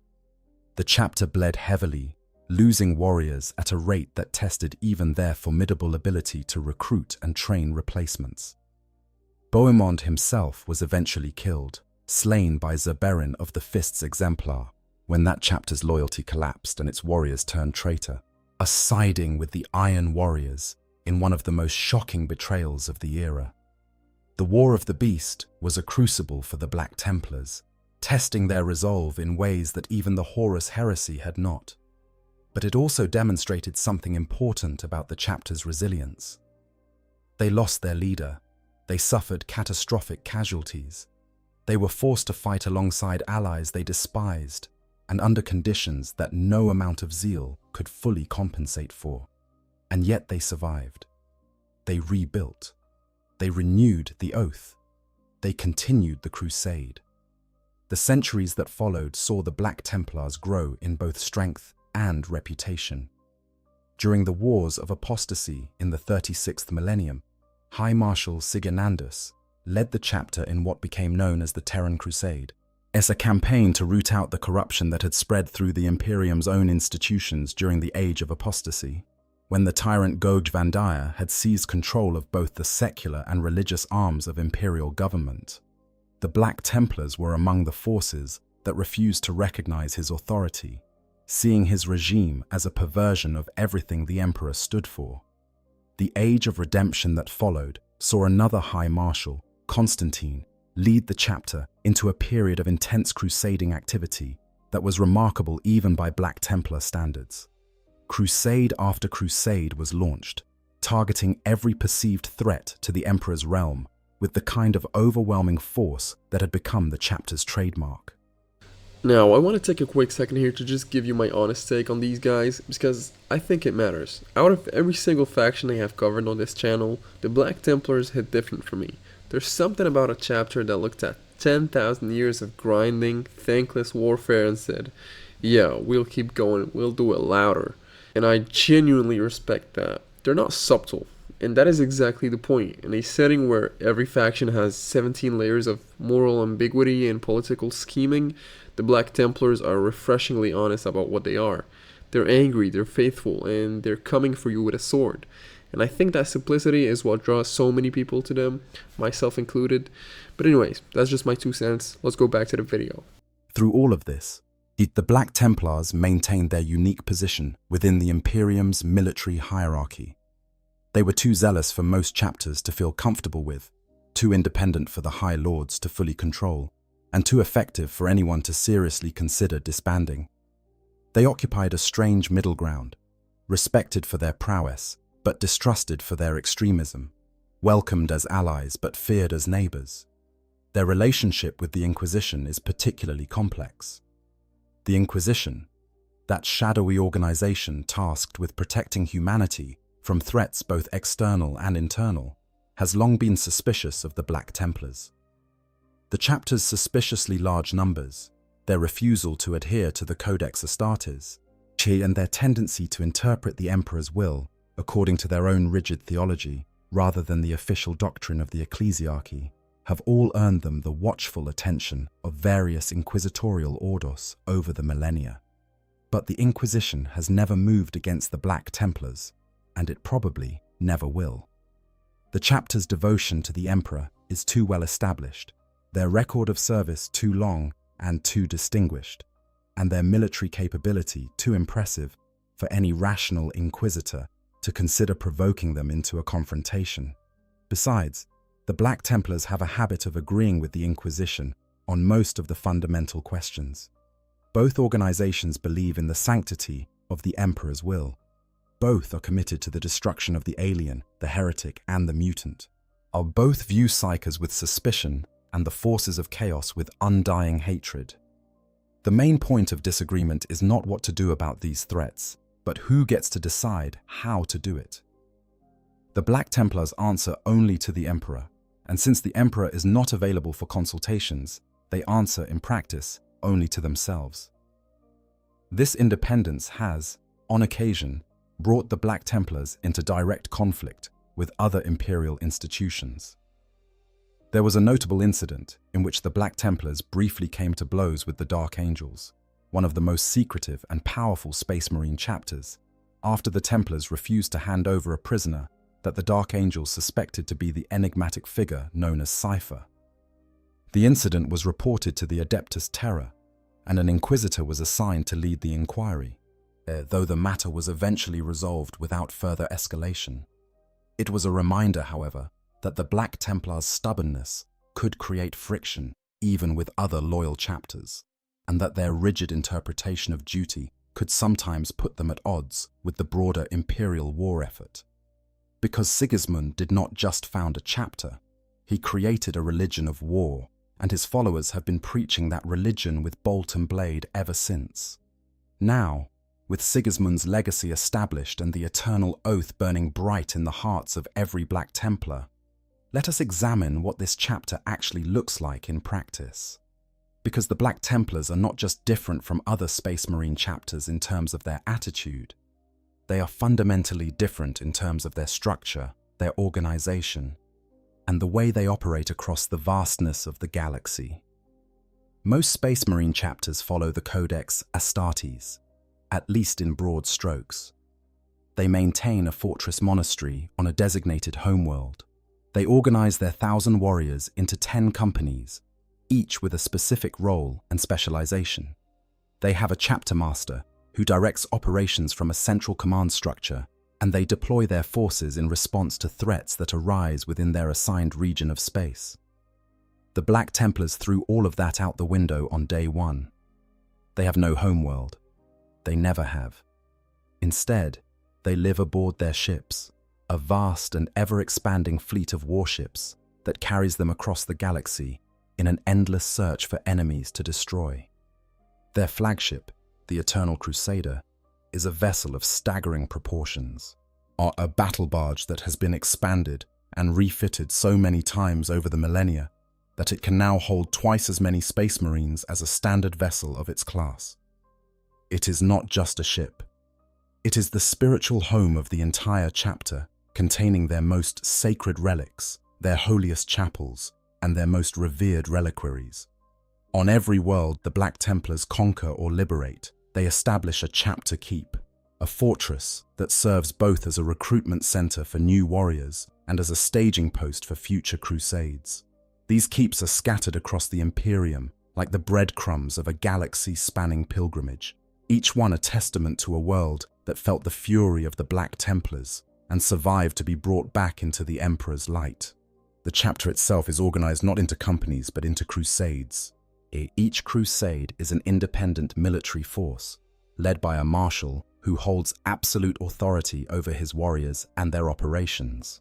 The chapter bled heavily, losing warriors at a rate that tested even their formidable ability to recruit and train replacements. Bohemond himself was eventually killed, slain by Zerberin of the Fist's Exemplar, when that chapter's loyalty collapsed and its warriors turned traitor, siding with the Iron Warriors in one of the most shocking betrayals of the era. The War of the Beast was a crucible for the Black Templars, testing their resolve in ways that even the Horus heresy had not. But it also demonstrated something important about the chapter's resilience. They lost their leader. They suffered catastrophic casualties. They were forced to fight alongside allies they despised, and under conditions that no amount of zeal could fully compensate for. And yet they survived. They rebuilt. They renewed the oath. They continued the crusade. The centuries that followed saw the Black Templars grow in both strength and reputation. During the Wars of Apostasy in the 36th millennium, High Marshal Sigenandus led the chapter in what became known as the Terran Crusade, as a campaign to root out the corruption that had spread through the Imperium's own institutions during the Age of Apostasy, when the tyrant Goj Vandaya had seized control of both the secular and religious arms of imperial government. The Black Templars were among the forces that refused to recognize his authority, seeing his regime as a perversion of everything the Emperor stood for. The Age of Redemption that followed saw another High Marshal, Constantine, lead the chapter into a period of intense crusading activity that was remarkable even by Black Templar standards. Crusade after crusade was launched, targeting every perceived threat to the Emperor's realm with the kind of overwhelming force that had become the chapter's trademark. Now, I want to take a quick second here to just give you my honest take on these guys, because I think it matters. Out of every single faction I have covered on this channel, the Black Templars hit different for me. There's something about a chapter that looked at 10,000 years of grinding, thankless warfare and said, yeah, we'll keep going, we'll do it louder. And I genuinely respect that. They're not subtle, and that is exactly the point. In a setting where every faction has 17 layers of moral ambiguity and political scheming, the Black Templars are refreshingly honest about what they are. They're angry, they're faithful, and they're coming for you with a sword. And I think that simplicity is what draws so many people to them, myself included. But anyways, that's just my 2 cents. Let's go back to the video. Through all of this, the Black Templars maintained their unique position within the Imperium's military hierarchy. They were too zealous for most chapters to feel comfortable with, too independent for the High Lords to fully control, and too effective for anyone to seriously consider disbanding. They occupied a strange middle ground, respected for their prowess, but distrusted for their extremism, welcomed as allies but feared as neighbors. Their relationship with the Inquisition is particularly complex. The Inquisition, that shadowy organization tasked with protecting humanity from threats both external and internal, has long been suspicious of the Black Templars. The chapter's suspiciously large numbers, their refusal to adhere to the Codex Astartes, and their tendency to interpret the Emperor's will according to their own rigid theology rather than the official doctrine of the ecclesiarchy, have all earned them the watchful attention of various inquisitorial orders over the millennia. But the Inquisition has never moved against the Black Templars, and it probably never will. The chapter's devotion to the Emperor is too well established, their record of service too long and too distinguished, and their military capability too impressive for any rational inquisitor to consider provoking them into a confrontation. Besides, the Black Templars have a habit of agreeing with the Inquisition on most of the fundamental questions. Both organizations believe in the sanctity of the Emperor's will. Both are committed to the destruction of the alien, the heretic, and the mutant. Both view psychers with suspicion and the forces of chaos with undying hatred. The main point of disagreement is not what to do about these threats, but who gets to decide how to do it. The Black Templars answer only to the Emperor, and since the Emperor is not available for consultations, they answer in practice only to themselves. This independence has, on occasion, brought the Black Templars into direct conflict with other imperial institutions. There was a notable incident in which the Black Templars briefly came to blows with the Dark Angels, one of the most secretive and powerful Space Marine chapters, after the Templars refused to hand over a prisoner that the Dark Angels suspected to be the enigmatic figure known as Cypher. The incident was reported to the Adeptus Terra, and an Inquisitor was assigned to lead the inquiry, though the matter was eventually resolved without further escalation. It was a reminder, however, that the Black Templars' stubbornness could create friction even with other loyal chapters, and that their rigid interpretation of duty could sometimes put them at odds with the broader imperial war effort. Because Sigismund did not just found a chapter, he created a religion of war, and his followers have been preaching that religion with bolt and blade ever since. Now, with Sigismund's legacy established and the eternal oath burning bright in the hearts of every Black Templar, let us examine what this chapter actually looks like in practice. Because the Black Templars are not just different from other Space Marine chapters in terms of their attitude, they are fundamentally different in terms of their structure, their organization, and the way they operate across the vastness of the galaxy. Most Space Marine chapters follow the Codex Astartes, at least in broad strokes. They maintain a fortress monastery on a designated homeworld. They organize their 1,000 warriors into 10 companies, each with a specific role and specialization. They have a chapter master who directs operations from a central command structure, and they deploy their forces in response to threats that arise within their assigned region of space. The Black Templars threw all of that out the window on day one. They have no homeworld. They never have. Instead, they live aboard their ships, a vast and ever-expanding fleet of warships that carries them across the galaxy in an endless search for enemies to destroy. Their flagship, the Eternal Crusader, is a vessel of staggering proportions, a battle barge that has been expanded and refitted so many times over the millennia that it can now hold twice as many Space Marines as a standard vessel of its class. It is not just a ship. It is the spiritual home of the entire chapter, containing their most sacred relics, their holiest chapels, and their most revered reliquaries. On every world the Black Templars conquer or liberate, they establish a chapter keep, a fortress that serves both as a recruitment center for new warriors and as a staging post for future crusades. These keeps are scattered across the Imperium like the breadcrumbs of a galaxy-spanning pilgrimage, each one a testament to a world that felt the fury of the Black Templars and survived to be brought back into the Emperor's light. The chapter itself is organized not into companies but into crusades. Each crusade is an independent military force, led by a marshal who holds absolute authority over his warriors and their operations.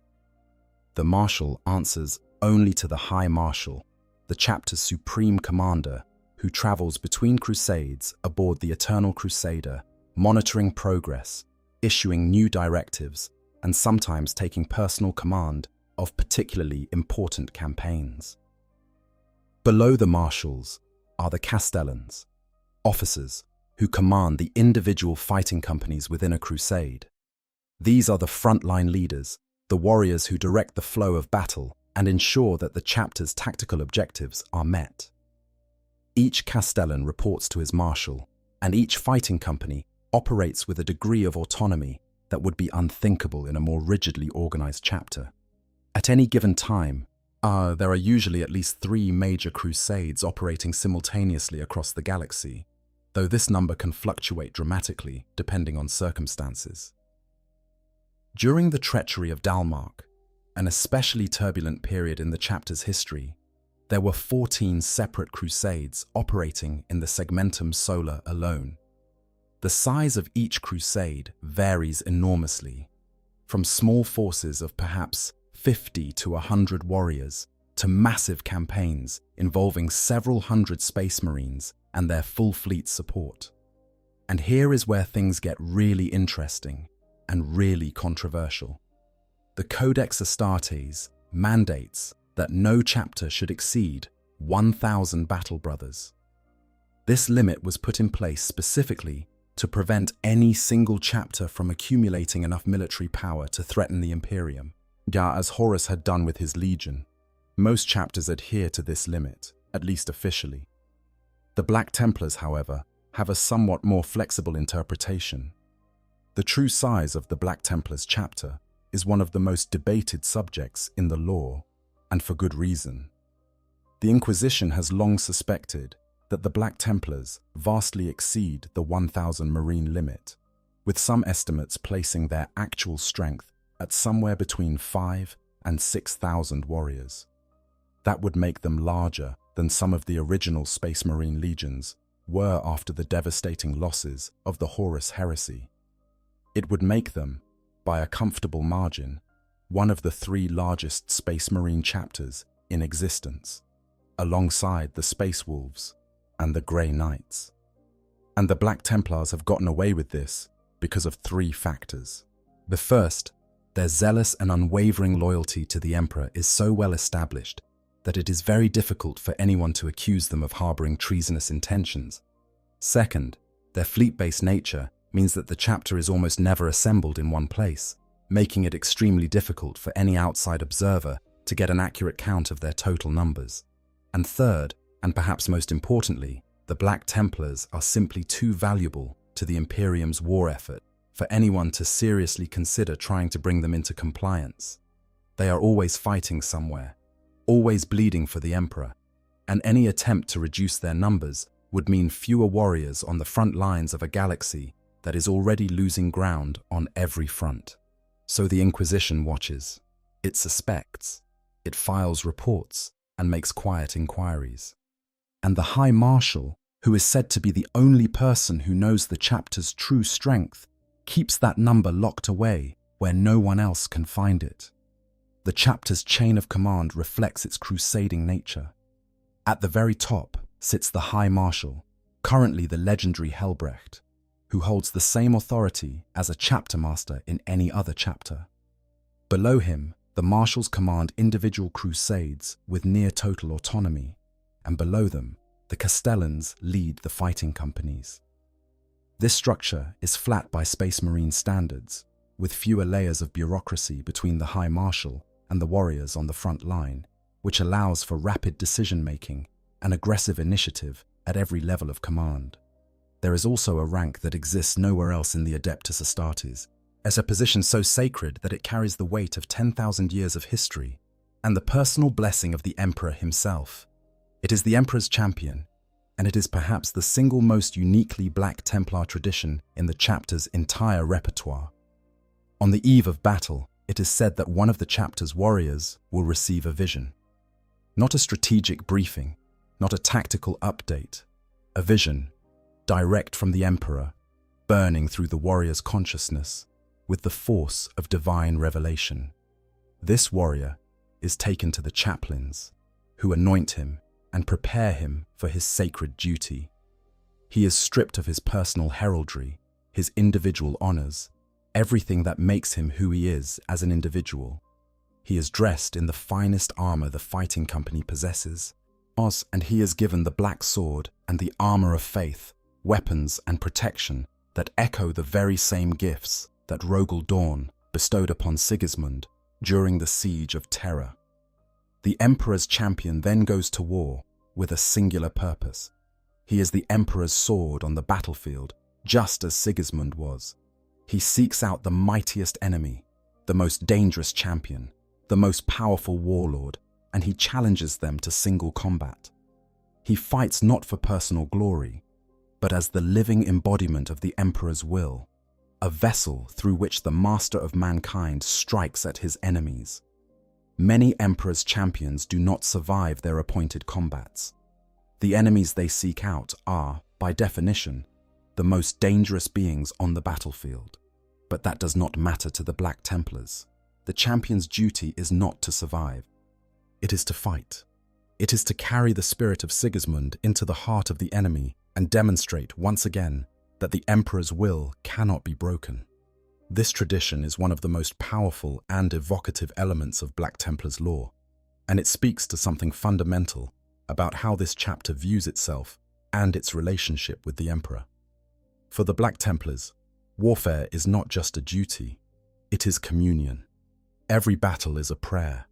The marshal answers only to the High Marshal, the chapter's supreme commander, who travels between crusades aboard the Eternal Crusader, monitoring progress, issuing new directives, and sometimes taking personal command of particularly important campaigns. Below the marshals are the castellans, officers who command the individual fighting companies within a crusade. These are the frontline leaders, the warriors who direct the flow of battle and ensure that the chapter's tactical objectives are met. Each castellan reports to his marshal, and each fighting company operates with a degree of autonomy that would be unthinkable in a more rigidly organized chapter. At any given time, there are usually at least 3 major crusades operating simultaneously across the galaxy, though this number can fluctuate dramatically depending on circumstances. During the treachery of Dalmark, an especially turbulent period in the chapter's history, there were 14 separate crusades operating in the Segmentum Solar alone. The size of each crusade varies enormously, from small forces of perhaps 50 to 100 warriors to massive campaigns involving several hundred Space Marines and their full fleet support. And here is where things get really interesting and really controversial. The Codex Astartes mandates that no chapter should exceed 1,000 battle brothers. This limit was put in place specifically to prevent any single chapter from accumulating enough military power to threaten the Imperium, as Horus had done with his legion. Most chapters adhere to this limit, at least officially. The Black Templars, however, have a somewhat more flexible interpretation. The true size of the Black Templars chapter is one of the most debated subjects in the lore, and for good reason. The Inquisition has long suspected that the Black Templars vastly exceed the 1,000 Marine limit, with some estimates placing their actual strength at somewhere between 5,000 and 6,000 warriors. That would make them larger than some of the original Space Marine legions were after the devastating losses of the Horus heresy. It would make them, by a comfortable margin, one of the 3 largest Space Marine chapters in existence, alongside the Space Wolves and the Grey Knights. And the Black Templars have gotten away with this because of 3 factors. The first, their zealous and unwavering loyalty to the Emperor is so well established that it is very difficult for anyone to accuse them of harboring treasonous intentions. Second, their fleet-based nature means that the chapter is almost never assembled in one place, making it extremely difficult for any outside observer to get an accurate count of their total numbers. And third, and perhaps most importantly, the Black Templars are simply too valuable to the Imperium's war effort for anyone to seriously consider trying to bring them into compliance. They are always fighting somewhere, always bleeding for the Emperor, and any attempt to reduce their numbers would mean fewer warriors on the front lines of a galaxy that is already losing ground on every front. So the Inquisition watches. It suspects. It files reports and makes quiet inquiries. And the High Marshal, who is said to be the only person who knows the chapter's true strength, keeps that number locked away where no one else can find it. The chapter's chain of command reflects its crusading nature. At the very top sits the High Marshal, currently the legendary Helbrecht, who holds the same authority as a chapter master in any other chapter. Below him, the marshals command individual crusades with near-total autonomy, and below them, the Castellans lead the fighting companies. This structure is flat by Space Marine standards, with fewer layers of bureaucracy between the High Marshal and the warriors on the front line, which allows for rapid decision-making and aggressive initiative at every level of command. There is also a rank that exists nowhere else in the Adeptus Astartes, as a position so sacred that it carries the weight of 10,000 years of history and the personal blessing of the Emperor himself. It is the Emperor's champion, and it is perhaps the single most uniquely Black Templar tradition in the chapter's entire repertoire. On the eve of battle, it is said that one of the chapter's warriors will receive a vision. Not a strategic briefing, not a tactical update, a vision, direct from the Emperor, burning through the warrior's consciousness with the force of divine revelation. This warrior is taken to the chaplains, who anoint him and prepare him for his sacred duty. He is stripped of his personal heraldry, his individual honors, everything that makes him who he is as an individual. He is dressed in the finest armor the fighting company possesses, and he is given the black sword and the armor of faith, weapons and protection that echo the very same gifts that Rogel Dawn bestowed upon Sigismund during the Siege of Terror. The Emperor's champion then goes to war with a singular purpose. He is the Emperor's sword on the battlefield, just as Sigismund was. He seeks out the mightiest enemy, the most dangerous champion, the most powerful warlord, and he challenges them to single combat. He fights not for personal glory, but as the living embodiment of the Emperor's will, a vessel through which the master of mankind strikes at his enemies. Many Emperor's champions do not survive their appointed combats. The enemies they seek out are, by definition, the most dangerous beings on the battlefield. But that does not matter to the Black Templars. The champion's duty is not to survive. It is to fight. It is to carry the spirit of Sigismund into the heart of the enemy and demonstrate once again that the Emperor's will cannot be broken. This tradition is one of the most powerful and evocative elements of Black Templars lore, and it speaks to something fundamental about how this chapter views itself and its relationship with the Emperor. For the Black Templars, warfare is not just a duty, it is communion. Every battle is a prayer,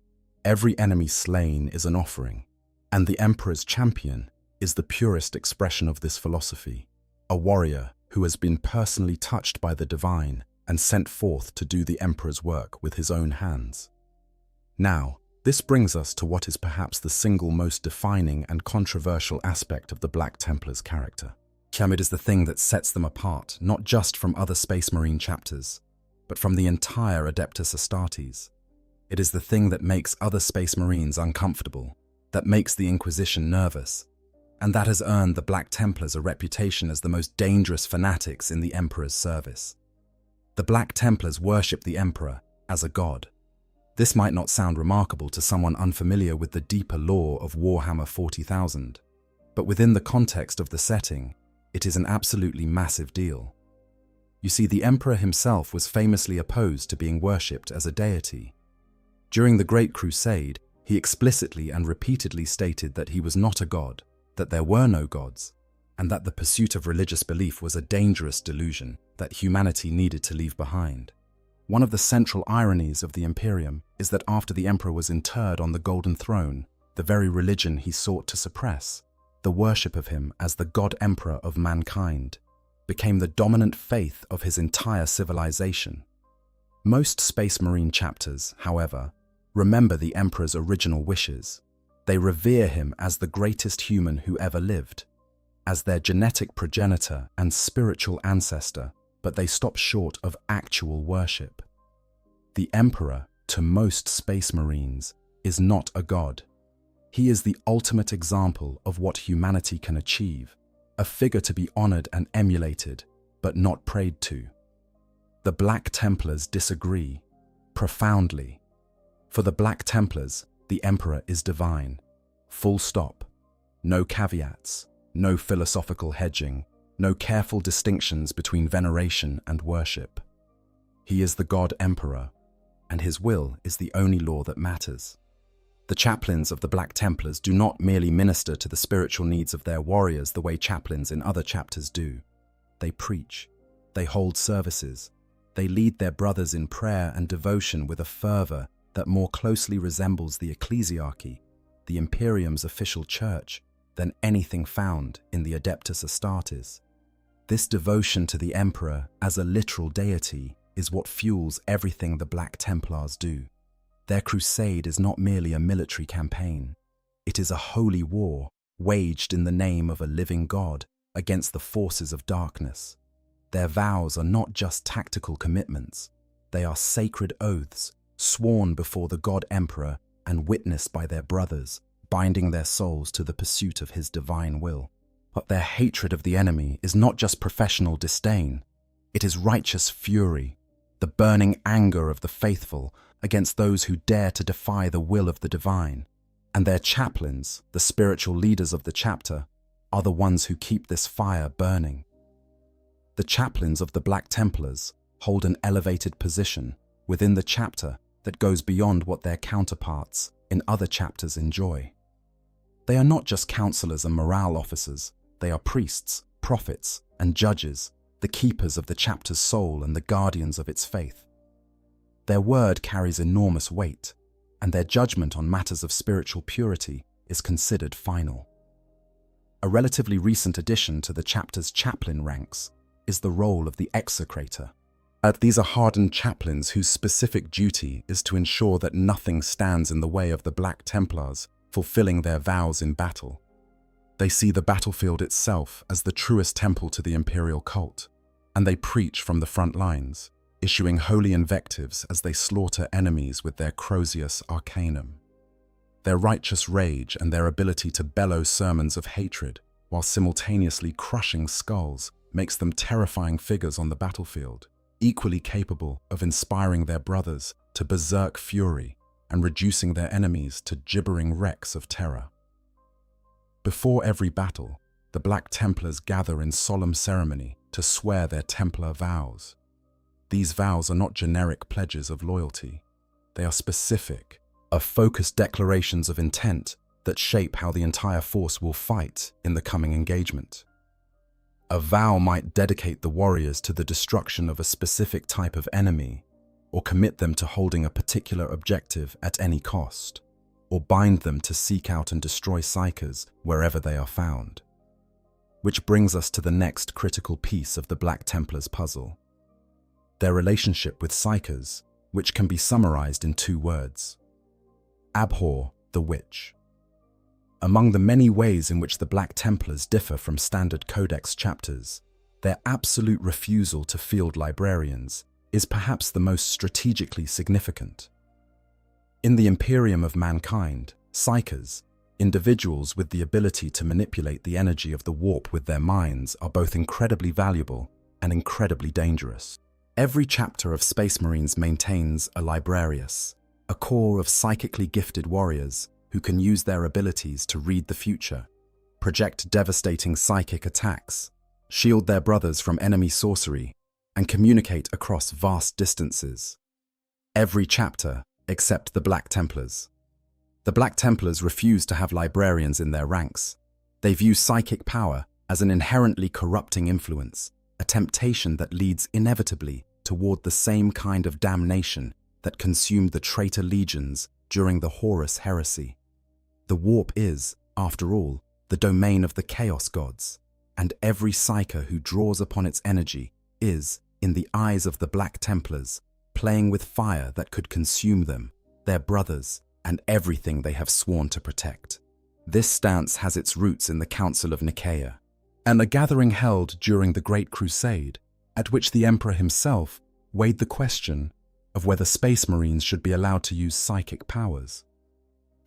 every enemy slain is an offering, and the Emperor's champion is the purest expression of this philosophy, a warrior who has been personally touched by the divine and sent forth to do the Emperor's work with his own hands. Now, this brings us to what is perhaps the single most defining and controversial aspect of the Black Templars' character. It is the thing that sets them apart, not just from other Space Marine chapters, but from the entire Adeptus Astartes. It is the thing that makes other Space Marines uncomfortable, that makes the Inquisition nervous, and that has earned the Black Templars a reputation as the most dangerous fanatics in the Emperor's service. The Black Templars worship the Emperor as a god. This might not sound remarkable to someone unfamiliar with the deeper lore of Warhammer 40,000, but within the context of the setting, it is an absolutely massive deal. You see, the Emperor himself was famously opposed to being worshipped as a deity. During the Great Crusade, he explicitly and repeatedly stated that he was not a god, that there were no gods, and that the pursuit of religious belief was a dangerous delusion that humanity needed to leave behind. One of the central ironies of the Imperium is that after the Emperor was interred on the Golden Throne, the very religion he sought to suppress, the worship of him as the God Emperor of mankind, became the dominant faith of his entire civilization. Most Space Marine chapters, however, remember the Emperor's original wishes. They revere him as the greatest human who ever lived, as their genetic progenitor and spiritual ancestor, but they stop short of actual worship. The Emperor, to most Space Marines, is not a god. He is the ultimate example of what humanity can achieve, a figure to be honored and emulated, but not prayed to. The Black Templars disagree, profoundly. For the Black Templars, the Emperor is divine. Full stop. No caveats, no philosophical hedging, no careful distinctions between veneration and worship. He is the God Emperor, and his will is the only law that matters. The chaplains of the Black Templars do not merely minister to the spiritual needs of their warriors the way chaplains in other chapters do. They preach, they hold services, they lead their brothers in prayer and devotion with a fervor that more closely resembles the ecclesiarchy, the Imperium's official church, than anything found in the Adeptus Astartes. This devotion to the Emperor as a literal deity is what fuels everything the Black Templars do. Their crusade is not merely a military campaign. It is a holy war waged in the name of a living God against the forces of darkness. Their vows are not just tactical commitments. They are sacred oaths sworn before the God Emperor and witnessed by their brothers, binding their souls to the pursuit of his divine will. But their hatred of the enemy is not just professional disdain. It is righteous fury, the burning anger of the faithful against those who dare to defy the will of the divine. And their chaplains, the spiritual leaders of the chapter, are the ones who keep this fire burning. The chaplains of the Black Templars hold an elevated position within the chapter that goes beyond what their counterparts in other chapters enjoy. They are not just counselors and morale officers, they are priests, prophets, and judges, the keepers of the chapter's soul and the guardians of its faith. Their word carries enormous weight, and their judgment on matters of spiritual purity is considered final. A relatively recent addition to the chapter's chaplain ranks is the role of the execrator. These are hardened chaplains whose specific duty is to ensure that nothing stands in the way of the Black Templars fulfilling their vows in battle. They see the battlefield itself as the truest temple to the imperial cult, and they preach from the front lines, issuing holy invectives as they slaughter enemies with their Crozius Arcanum. Their righteous rage and their ability to bellow sermons of hatred while simultaneously crushing skulls makes them terrifying figures on the battlefield, equally capable of inspiring their brothers to berserk fury and reducing their enemies to gibbering wrecks of terror. Before every battle, the Black Templars gather in solemn ceremony to swear their Templar vows. These vows are not generic pledges of loyalty. They are specific, focused declarations of intent that shape how the entire force will fight in the coming engagement. A vow might dedicate the warriors to the destruction of a specific type of enemy, or commit them to holding a particular objective at any cost, or bind them to seek out and destroy psykers wherever they are found. Which brings us to the next critical piece of the Black Templars' puzzle: their relationship with psykers, which can be summarized in 2 words: abhor the witch. Among the many ways in which the Black Templars differ from standard Codex chapters, their absolute refusal to field librarians is perhaps the most strategically significant. In the Imperium of mankind, psykers, individuals with the ability to manipulate the energy of the warp with their minds, are both incredibly valuable and incredibly dangerous. Every chapter of Space Marines maintains a librarius, a core of psychically gifted warriors who can use their abilities to read the future, project devastating psychic attacks, shield their brothers from enemy sorcery, and communicate across vast distances. Every chapter except the Black Templars. The Black Templars refuse to have librarians in their ranks. They view psychic power as an inherently corrupting influence, a temptation that leads inevitably toward the same kind of damnation that consumed the traitor legions during the Horus heresy. The warp is, after all, the domain of the Chaos Gods, and every psyker who draws upon its energy is, in the eyes of the Black Templars, playing with fire that could consume them, their brothers, and everything they have sworn to protect. This stance has its roots in the Council of Nicaea, and a gathering held during the Great Crusade, at which the Emperor himself weighed the question of whether Space Marines should be allowed to use psychic powers.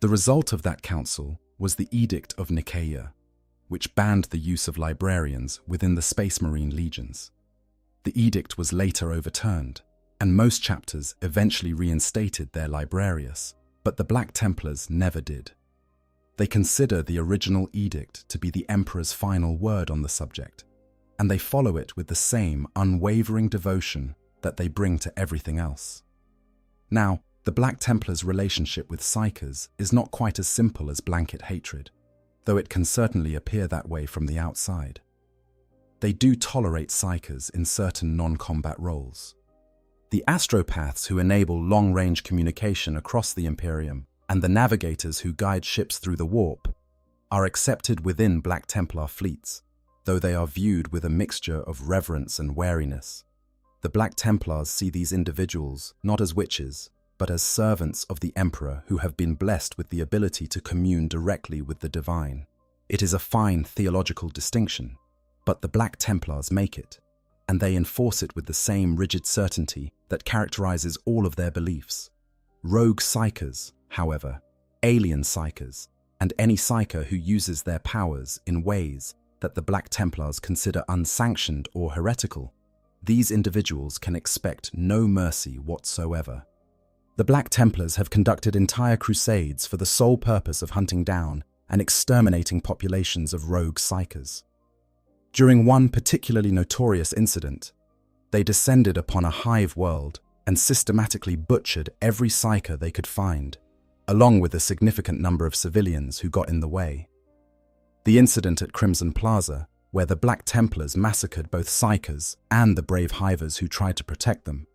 The result of that council was the Edict of Nicaea, which banned the use of librarians within the Space Marine legions. The edict was later overturned, and most chapters eventually reinstated their librarius, but the Black Templars never did. They consider the original edict to be the Emperor's final word on the subject, and they follow it with the same unwavering devotion that they bring to everything else. Now, the Black Templars' relationship with Psykers is not quite as simple as blanket hatred, though it can certainly appear that way from the outside. They do tolerate Psykers in certain non-combat roles. The astropaths who enable long-range communication across the Imperium and the navigators who guide ships through the warp are accepted within Black Templar fleets, though they are viewed with a mixture of reverence and wariness. The Black Templars see these individuals not as witches, but as servants of the Emperor who have been blessed with the ability to commune directly with the divine. It is a fine theological distinction, but the Black Templars make it, and they enforce it with the same rigid certainty that characterizes all of their beliefs. Rogue Psykers, however, alien Psykers, and any Psyker who uses their powers in ways that the Black Templars consider unsanctioned or heretical, these individuals can expect no mercy whatsoever. The Black Templars have conducted entire crusades for the sole purpose of hunting down and exterminating populations of rogue Psykers. During one particularly notorious incident, they descended upon a hive world and systematically butchered every Psyker they could find, along with a significant number of civilians who got in the way. The incident at Crimson Plaza, where the Black Templars massacred both Psykers and the brave hivers who tried to protect them,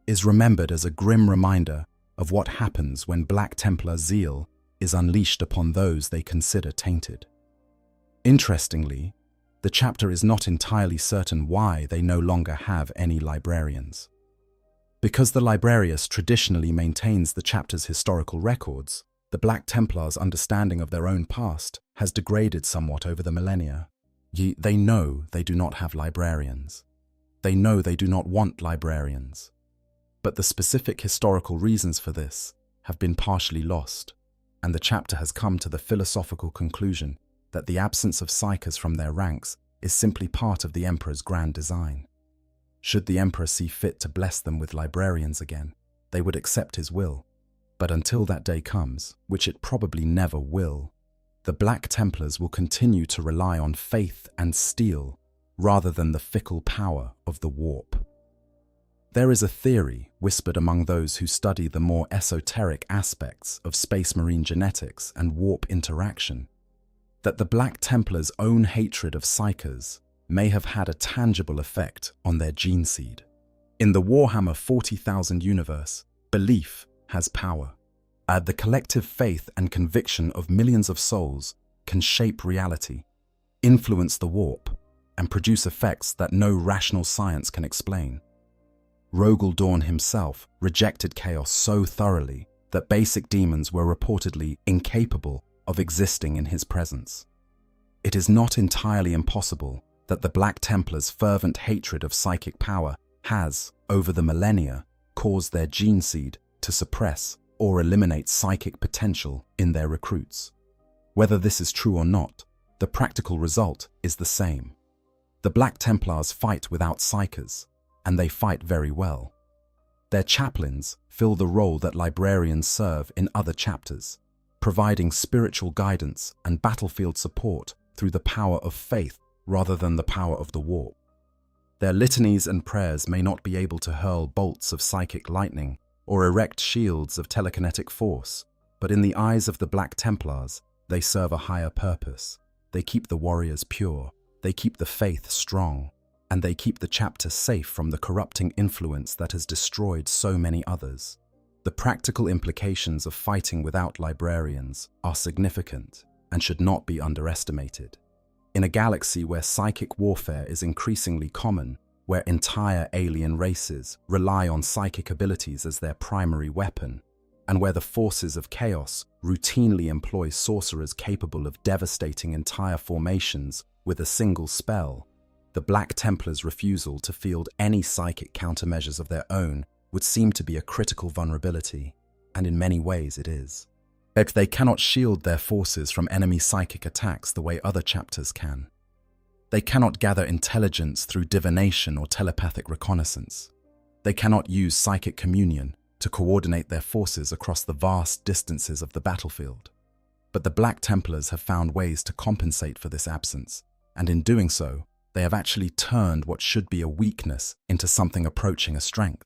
is remembered as a grim reminder of what happens when Black Templar zeal is unleashed upon those they consider tainted. Interestingly, the chapter is not entirely certain why they no longer have any librarians. Because the librarius traditionally maintains the chapter's historical records, the Black Templars' understanding of their own past has degraded somewhat over the millennia. They know they do not have librarians. They know they do not want librarians. But the specific historical reasons for this have been partially lost, and the chapter has come to the philosophical conclusion that the absence of Psykers from their ranks is simply part of the Emperor's grand design. Should the Emperor see fit to bless them with librarians again, they would accept his will. But until that day comes, which it probably never will, the Black Templars will continue to rely on faith and steel rather than the fickle power of the warp. There is a theory whispered among those who study the more esoteric aspects of Space Marine genetics and warp interaction that the Black Templars' own hatred of Psykers may have had a tangible effect on their gene seed. In the Warhammer 40,000 universe, belief has power. The collective faith and conviction of millions of souls can shape reality, influence the warp, and produce effects that no rational science can explain. Rogel Dawn himself rejected chaos so thoroughly that basic demons were reportedly incapable of existing in his presence. It is not entirely impossible that the Black Templars' fervent hatred of psychic power has, over the millennia, caused their gene seed to suppress or eliminate psychic potential in their recruits. Whether this is true or not, the practical result is the same. The Black Templars fight without Psykers, and they fight very well. Their chaplains fill the role that librarians serve in other chapters, providing spiritual guidance and battlefield support through the power of faith rather than the power of the warp. Their litanies and prayers may not be able to hurl bolts of psychic lightning or erect shields of telekinetic force, but in the eyes of the Black Templars, they serve a higher purpose. They keep the warriors pure, they keep the faith strong, and they keep the chapter safe from the corrupting influence that has destroyed so many others. The practical implications of fighting without librarians are significant and should not be underestimated. In a galaxy where psychic warfare is increasingly common, where entire alien races rely on psychic abilities as their primary weapon, and where the forces of chaos routinely employ sorcerers capable of devastating entire formations with a single spell, the Black Templars' refusal to field any psychic countermeasures of their own would seem to be a critical vulnerability, and in many ways it is. Yet they cannot shield their forces from enemy psychic attacks the way other chapters can. They cannot gather intelligence through divination or telepathic reconnaissance. They cannot use psychic communion to coordinate their forces across the vast distances of the battlefield. But the Black Templars have found ways to compensate for this absence, and in doing so, they have actually turned what should be a weakness into something approaching a strength.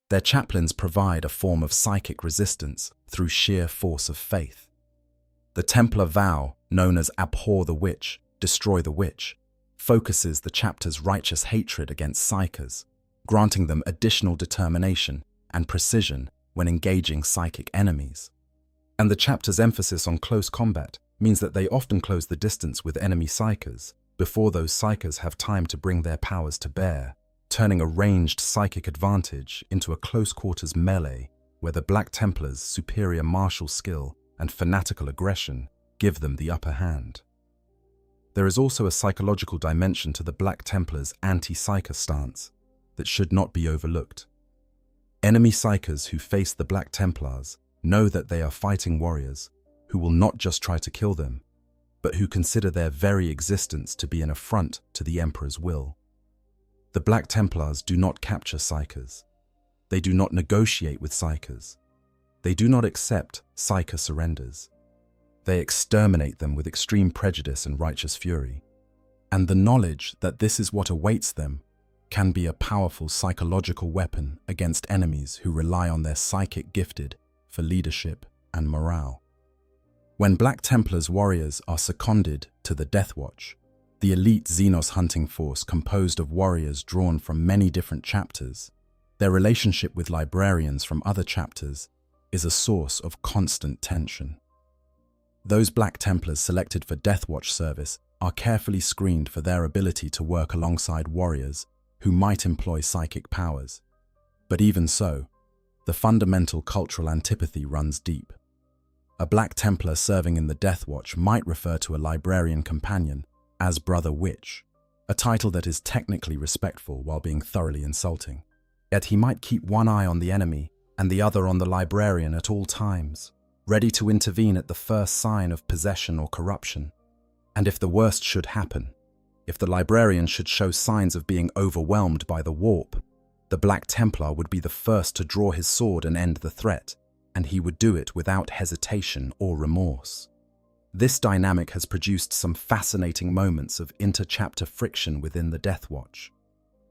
Their chaplains provide a form of psychic resistance through sheer force of faith. The Templar vow, known as Abhor the Witch, Destroy the Witch, focuses the chapter's righteous hatred against psychers, granting them additional determination and precision when engaging psychic enemies. And the chapter's emphasis on close combat means that they often close the distance with enemy psychers before those psychers have time to bring their powers to bear, turning a ranged psychic advantage into a close-quarters melee where the Black Templars' superior martial skill and fanatical aggression give them the upper hand. There is also a psychological dimension to the Black Templars' anti-psyker stance that should not be overlooked. Enemy psychers who face the Black Templars know that they are fighting warriors who will not just try to kill them, but who consider their very existence to be an affront to the Emperor's will. The Black Templars do not capture psychers. They do not negotiate with psychers. They do not accept psyker surrenders. They exterminate them with extreme prejudice and righteous fury. And the knowledge that this is what awaits them can be a powerful psychological weapon against enemies who rely on their psychic gifted for leadership and morale. When Black Templars warriors are seconded to the Death Watch, the elite Xenos hunting force composed of warriors drawn from many different chapters, their relationship with librarians from other chapters is a source of constant tension. Those Black Templars selected for Death Watch service are carefully screened for their ability to work alongside warriors who might employ psychic powers. But even so, the fundamental cultural antipathy runs deep. A Black Templar serving in the Death Watch might refer to a librarian companion as Brother Witch, a title that is technically respectful while being thoroughly insulting. Yet he might keep one eye on the enemy and the other on the librarian at all times, ready to intervene at the first sign of possession or corruption. And if the worst should happen, if the librarian should show signs of being overwhelmed by the warp, the Black Templar would be the first to draw his sword and end the threat, and he would do it without hesitation or remorse. This dynamic has produced some fascinating moments of inter-chapter friction within the Death Watch,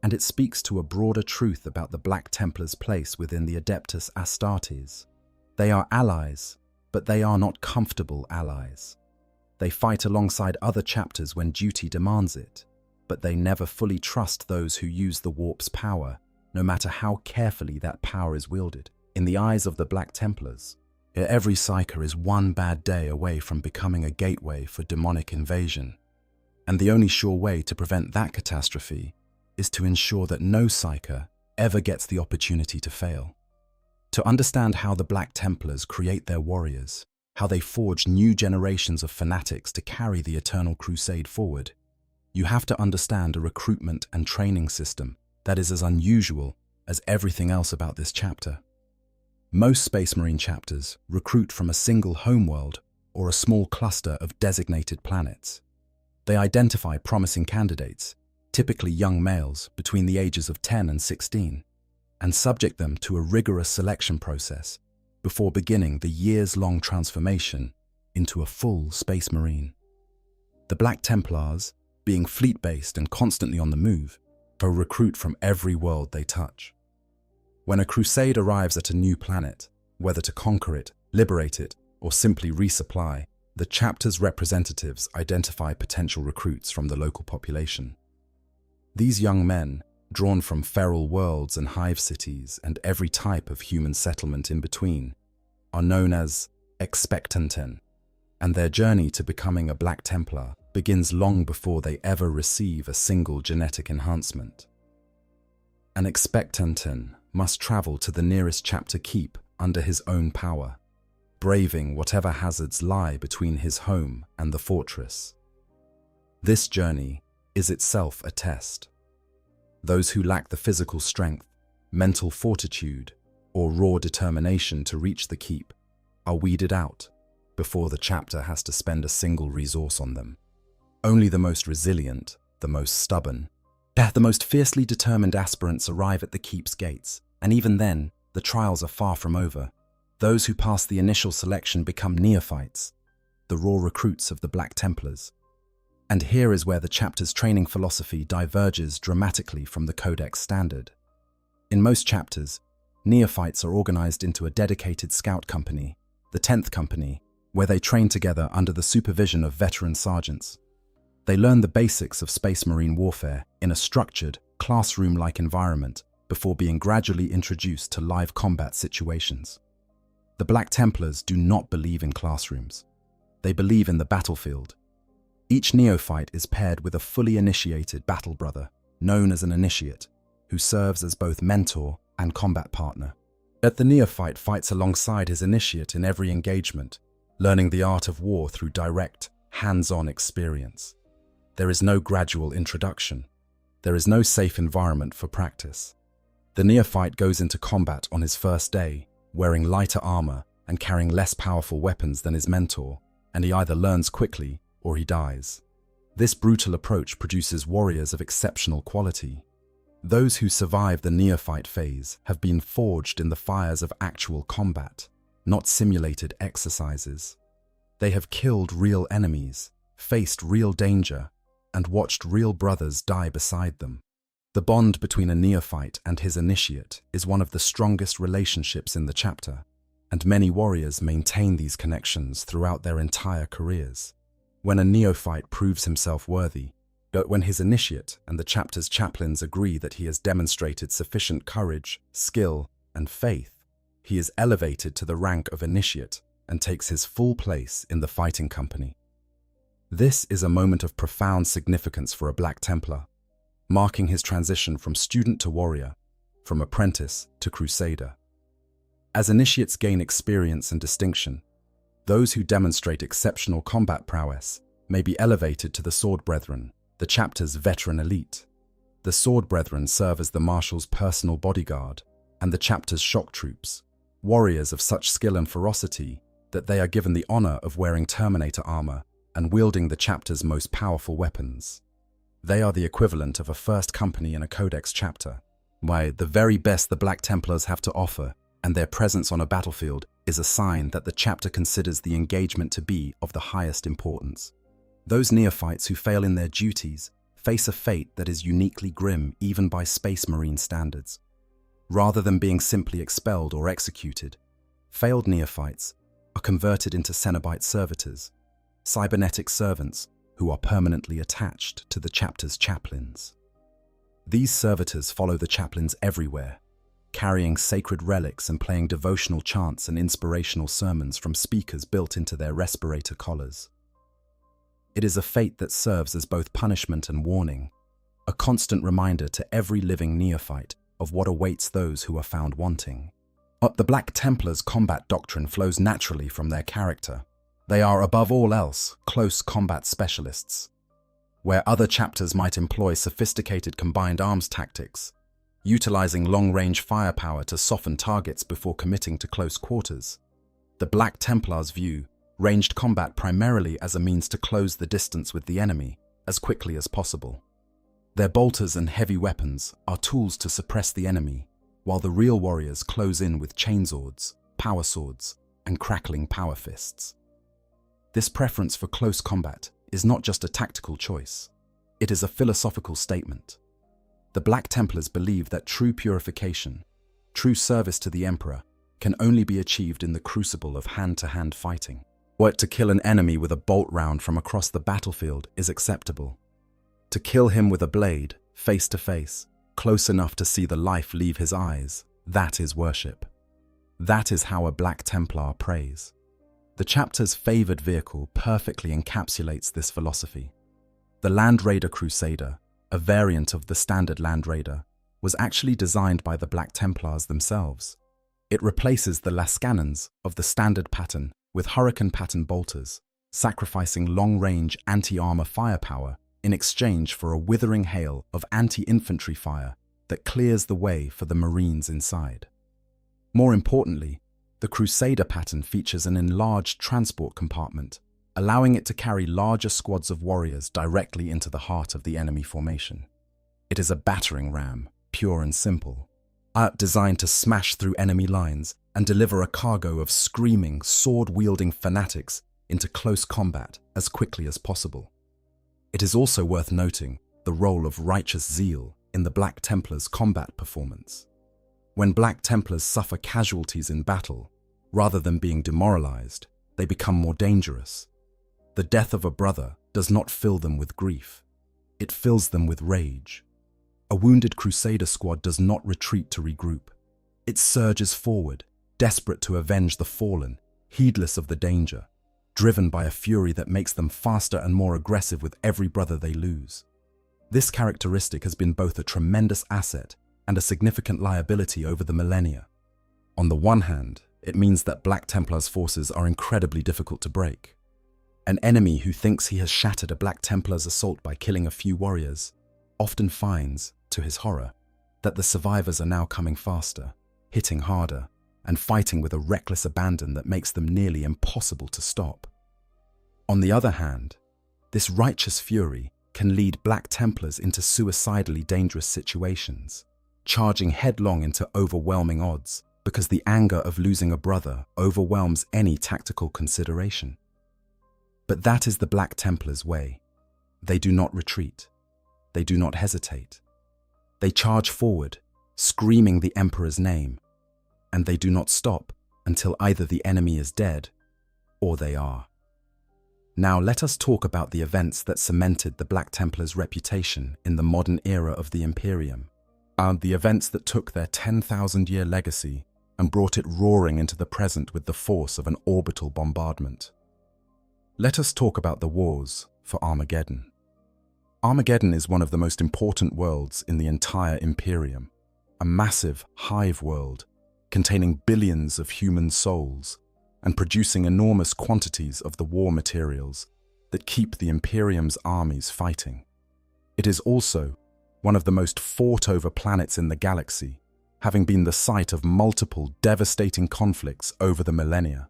and it speaks to a broader truth about the Black Templars' place within the Adeptus Astartes. They are allies, but they are not comfortable allies. They fight alongside other chapters when duty demands it, but they never fully trust those who use the warp's power, no matter how carefully that power is wielded. In the eyes of the Black Templars, every psyker is one bad day away from becoming a gateway for demonic invasion, and the only sure way to prevent that catastrophe is to ensure that no psyker ever gets the opportunity to fail. To understand how the Black Templars create their warriors, how they forge new generations of fanatics to carry the Eternal Crusade forward, you have to understand a recruitment and training system that is as unusual as everything else about this chapter. Most Space Marine chapters recruit from a single homeworld or a small cluster of designated planets. They identify promising candidates, typically young males between the ages of 10 and 16, and subject them to a rigorous selection process before beginning the years-long transformation into a full Space Marine. The Black Templars, being fleet-based and constantly on the move, recruit from every world they touch. When a crusade arrives at a new planet, whether to conquer it, liberate it, or simply resupply, the chapter's representatives identify potential recruits from the local population. These young men, drawn from feral worlds and hive cities and every type of human settlement in between, are known as expectanten, and their journey to becoming a Black Templar begins long before they ever receive a single genetic enhancement. An expectanten must travel to the nearest chapter keep under his own power, braving whatever hazards lie between his home and the fortress. This journey is itself a test. Those who lack the physical strength, mental fortitude, or raw determination to reach the keep are weeded out before the chapter has to spend a single resource on them. Only the most resilient, the most stubborn, the most fiercely determined aspirants arrive at the keep's gates, and even then, the trials are far from over. Those who pass the initial selection become neophytes, the raw recruits of the Black Templars. And here is where the chapter's training philosophy diverges dramatically from the Codex standard. In most chapters, neophytes are organized into a dedicated scout company, the 10th Company, where they train together under the supervision of veteran sergeants. They learn the basics of space marine warfare in a structured, classroom-like environment before being gradually introduced to live combat situations. The Black Templars do not believe in classrooms. They believe in the battlefield. Each neophyte is paired with a fully initiated battle brother, known as an initiate, who serves as both mentor and combat partner. Yet the neophyte fights alongside his initiate in every engagement, learning the art of war through direct, hands-on experience. There is no gradual introduction. There is no safe environment for practice. The neophyte goes into combat on his first day, wearing lighter armor and carrying less powerful weapons than his mentor, and he either learns quickly or he dies. This brutal approach produces warriors of exceptional quality. Those who survive the neophyte phase have been forged in the fires of actual combat, not simulated exercises. They have killed real enemies, faced real danger, and watched real brothers die beside them. The bond between a neophyte and his initiate is one of the strongest relationships in the chapter, and many warriors maintain these connections throughout their entire careers. When a neophyte proves himself worthy, but when his initiate and the chapter's chaplains agree that he has demonstrated sufficient courage, skill, and faith, he is elevated to the rank of initiate and takes his full place in the fighting company. This is a moment of profound significance for a Black Templar, marking his transition from student to warrior, from apprentice to crusader. As initiates gain experience and distinction, those who demonstrate exceptional combat prowess may be elevated to the Sword Brethren, the chapter's veteran elite. The Sword Brethren serve as the marshal's personal bodyguard and the chapter's shock troops, warriors of such skill and ferocity that they are given the honor of wearing Terminator armor and wielding the chapter's most powerful weapons. They are the equivalent of a first company in a Codex chapter, why the very best the Black Templars have to offer, and their presence on a battlefield is a sign that the chapter considers the engagement to be of the highest importance. Those neophytes who fail in their duties face a fate that is uniquely grim even by Space Marine standards. Rather than being simply expelled or executed, failed neophytes are converted into Cenobite servitors, cybernetic servants who are permanently attached to the chapter's chaplains. These servitors follow the chaplains everywhere, carrying sacred relics and playing devotional chants and inspirational sermons from speakers built into their respirator collars. It is a fate that serves as both punishment and warning, a constant reminder to every living neophyte of what awaits those who are found wanting. But the Black Templars' combat doctrine flows naturally from their character. They are, above all else, close combat specialists. Where other chapters might employ sophisticated combined arms tactics, utilizing long-range firepower to soften targets before committing to close quarters, the Black Templars view ranged combat primarily as a means to close the distance with the enemy as quickly as possible. Their bolters and heavy weapons are tools to suppress the enemy, while the real warriors close in with chainswords, power swords, and crackling power fists. This preference for close combat is not just a tactical choice, it is a philosophical statement. The Black Templars believe that true purification, true service to the Emperor, can only be achieved in the crucible of hand-to-hand fighting. Where to kill an enemy with a bolt round from across the battlefield is acceptable. To kill him with a blade, face to face, close enough to see the life leave his eyes, that is worship. That is how a Black Templar prays. The chapter's favored vehicle perfectly encapsulates this philosophy. The Land Raider Crusader, a variant of the standard Land Raider, was actually designed by the Black Templars themselves. It replaces the lascannons of the standard pattern with hurricane pattern bolters, sacrificing long-range anti-armor firepower in exchange for a withering hail of anti-infantry fire that clears the way for the Marines inside. More importantly, The Crusader pattern features an enlarged transport compartment, allowing it to carry larger squads of warriors directly into the heart of the enemy formation. It is a battering ram, pure and simple, designed to smash through enemy lines and deliver a cargo of screaming, sword-wielding fanatics into close combat as quickly as possible. It is also worth noting the role of righteous zeal in the Black Templars' combat performance. When Black Templars suffer casualties in battle, rather than being demoralized, they become more dangerous. The death of a brother does not fill them with grief. It fills them with rage. A wounded Crusader squad does not retreat to regroup. It surges forward, desperate to avenge the fallen, heedless of the danger, driven by a fury that makes them faster and more aggressive with every brother they lose. This characteristic has been both a tremendous asset and a significant liability over the millennia. On the one hand, it means that Black Templars' forces are incredibly difficult to break. An enemy who thinks he has shattered a Black Templar's assault by killing a few warriors often finds, to his horror, that the survivors are now coming faster, hitting harder, and fighting with a reckless abandon that makes them nearly impossible to stop. On the other hand, this righteous fury can lead Black Templars into suicidally dangerous situations, charging headlong into overwhelming odds because the anger of losing a brother overwhelms any tactical consideration. But that is the Black Templars' way. They do not retreat. They do not hesitate. They charge forward, screaming the Emperor's name, and they do not stop until either the enemy is dead or they are. Now let us talk about the events that cemented the Black Templars' reputation in the modern era of the Imperium, and the events that took their 10,000-year legacy and brought it roaring into the present with the force of an orbital bombardment. Let us talk about the wars for Armageddon. Armageddon is one of the most important worlds in the entire Imperium, a massive hive world containing billions of human souls and producing enormous quantities of the war materials that keep the Imperium's armies fighting. It is also one of the most fought-over planets in the galaxy, having been the site of multiple devastating conflicts over the millennia.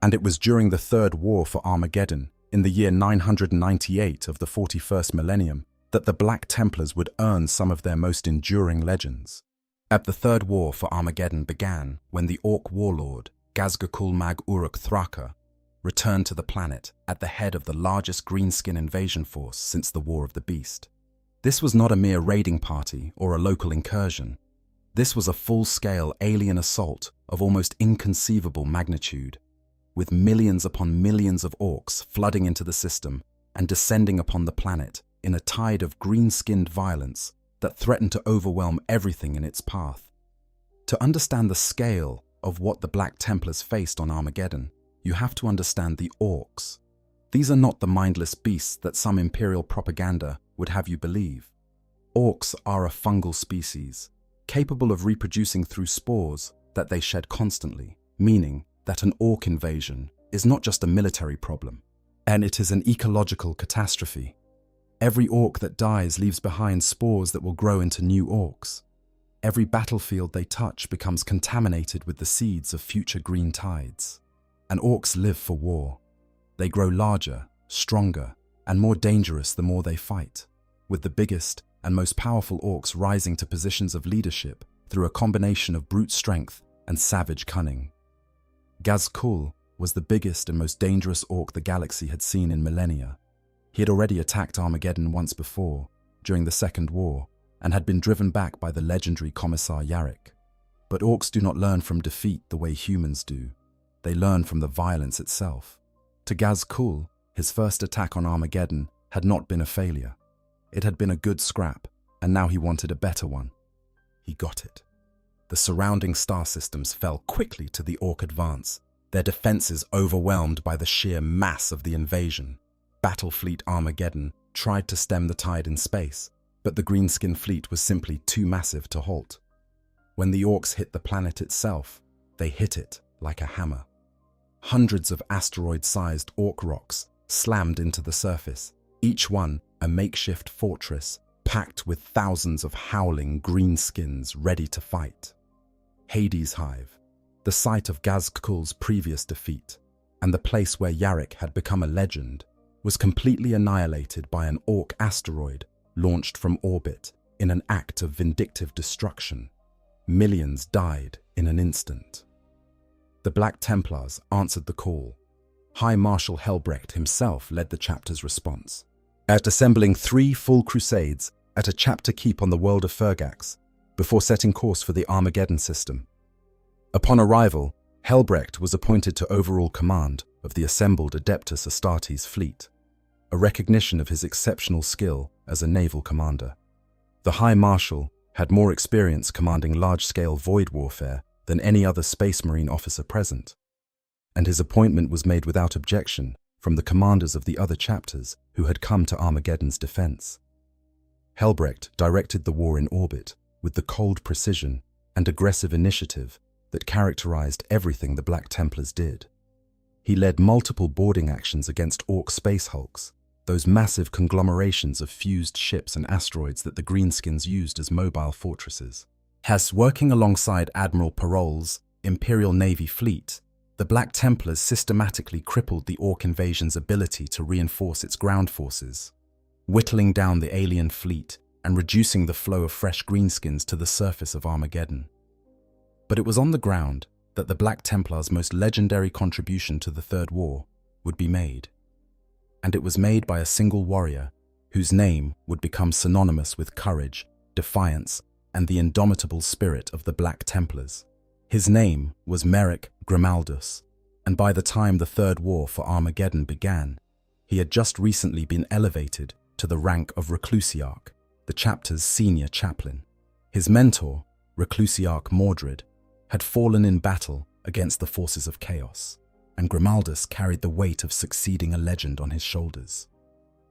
And it was during the Third War for Armageddon, in the year 998 of the 41st millennium, that the Black Templars would earn some of their most enduring legends. The Third War for Armageddon began when the Orc warlord, Gazgakul Mag Uruk Thraka, returned to the planet at the head of the largest greenskin invasion force since the War of the Beast. This was not a mere raiding party or a local incursion. This was a full-scale alien assault of almost inconceivable magnitude, with millions upon millions of orcs flooding into the system and descending upon the planet in a tide of green-skinned violence that threatened to overwhelm everything in its path. To understand the scale of what the Black Templars faced on Armageddon, you have to understand the orcs. These are not the mindless beasts that some imperial propaganda would have you believe. Orcs are a fungal species, capable of reproducing through spores that they shed constantly, meaning that an orc invasion is not just a military problem, and it is an ecological catastrophe. Every orc that dies leaves behind spores that will grow into new orcs. Every battlefield they touch becomes contaminated with the seeds of future green tides. And orcs live for war. They grow larger, stronger, and more dangerous the more they fight, with the biggest and most powerful orcs rising to positions of leadership through a combination of brute strength and savage cunning. Gazkul was the biggest and most dangerous orc the galaxy had seen in millennia. He had already attacked Armageddon once before, during the Second War, and had been driven back by the legendary Commissar Yarrick. But orcs do not learn from defeat the way humans do. They learn from the violence itself. To Gazkul, his first attack on Armageddon had not been a failure. It had been a good scrap, and now he wanted a better one. He got it. The surrounding star systems fell quickly to the orc advance, their defenses overwhelmed by the sheer mass of the invasion. Battle Fleet Armageddon tried to stem the tide in space, but the Greenskin fleet was simply too massive to halt. When the orcs hit the planet itself, they hit it like a hammer. Hundreds of asteroid-sized orc rocks slammed into the surface, each one a makeshift fortress packed with thousands of howling greenskins ready to fight. Hades Hive, the the site of Gazgkul's previous defeat, and the place where Yarrick had become a legend, was completely annihilated by an Orc asteroid launched from orbit in an act of vindictive destruction. Millions died in an instant. The Black Templars answered the call. High Marshal Helbrecht himself led the chapter's response. At assembling 3 full crusades at a chapter keep on the world of Fergax, before setting course for the Armageddon system. Upon arrival, Helbrecht was appointed to overall command of the assembled Adeptus Astartes fleet, a recognition of his exceptional skill as a naval commander. The High Marshal had more experience commanding large-scale void warfare than any other Space Marine officer present, and his appointment was made without objection from the commanders of the other chapters who had come to Armageddon's defense. Helbrecht directed the war in orbit with the cold precision and aggressive initiative that characterized everything the Black Templars did. He led multiple boarding actions against Orc space hulks, those massive conglomerations of fused ships and asteroids that the Greenskins used as mobile fortresses. Hess, working alongside Admiral Parol's Imperial Navy fleet, the Black Templars systematically crippled the Orc invasion's ability to reinforce its ground forces, whittling down the alien fleet and reducing the flow of fresh Greenskins to the surface of Armageddon. But it was on the ground that the Black Templars' most legendary contribution to the Third War would be made. And it was made by a single warrior whose name would become synonymous with courage, defiance, and the indomitable spirit of the Black Templars. His name was Merrick Grimaldus, and by the time the Third War for Armageddon began, he had just recently been elevated to the rank of Reclusiarch, the chapter's senior chaplain. His mentor, Reclusiarch Mordred, had fallen in battle against the forces of chaos, and Grimaldus carried the weight of succeeding a legend on his shoulders.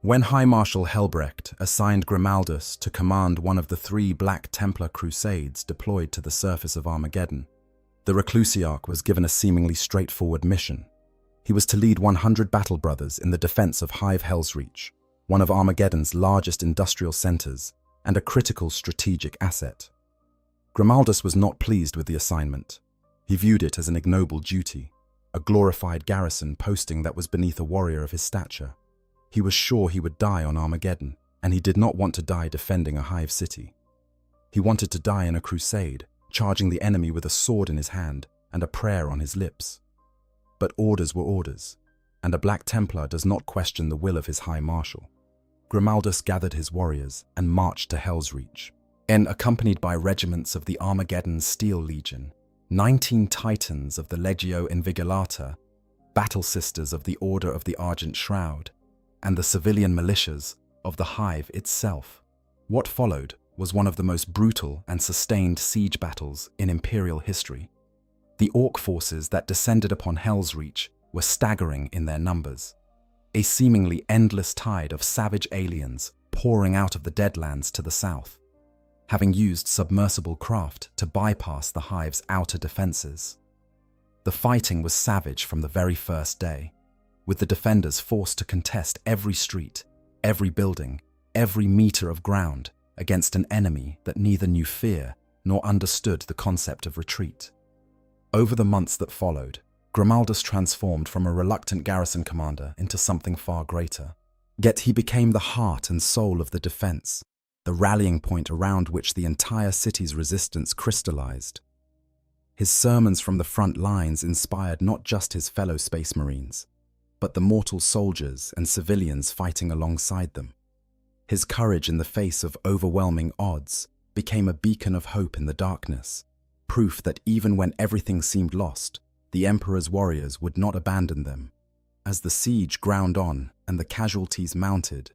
When High Marshal Helbrecht assigned Grimaldus to command one of the 3 Black Templar crusades deployed to the surface of Armageddon, the Reclusiarch was given a seemingly straightforward mission. He was to lead 100 battle brothers in the defense of Hive Hellsreach, one of Armageddon's largest industrial centers and a critical strategic asset. Grimaldus was not pleased with the assignment. He viewed it as an ignoble duty, a glorified garrison posting that was beneath a warrior of his stature. He was sure he would die on Armageddon, and he did not want to die defending a hive city. He wanted to die in a crusade, charging the enemy with a sword in his hand and a prayer on his lips. But orders were orders, and a Black Templar does not question the will of his High Marshal. Grimaldus gathered his warriors and marched to Hellsreach. Accompanied by regiments of the Armageddon Steel Legion, 19 Titans of the Legio Invigilata, Battle Sisters of the Order of the Argent Shroud, and the civilian militias of the Hive itself. What followed was one of the most brutal and sustained siege battles in Imperial history. The Orc forces that descended upon Hellsreach were staggering in their numbers, a seemingly endless tide of savage aliens pouring out of the Deadlands to the south, having used submersible craft to bypass the Hive's outer defenses. The fighting was savage from the very first day, with the defenders forced to contest every street, every building, every meter of ground against an enemy that neither knew fear nor understood the concept of retreat. Over the months that followed, Grimaldus transformed from a reluctant garrison commander into something far greater. Yet he became the heart and soul of the defense, the rallying point around which the entire city's resistance crystallized. His sermons from the front lines inspired not just his fellow Space Marines, but the mortal soldiers and civilians fighting alongside them. His courage in the face of overwhelming odds became a beacon of hope in the darkness, proof that even when everything seemed lost, the Emperor's warriors would not abandon them. As the siege ground on and the casualties mounted,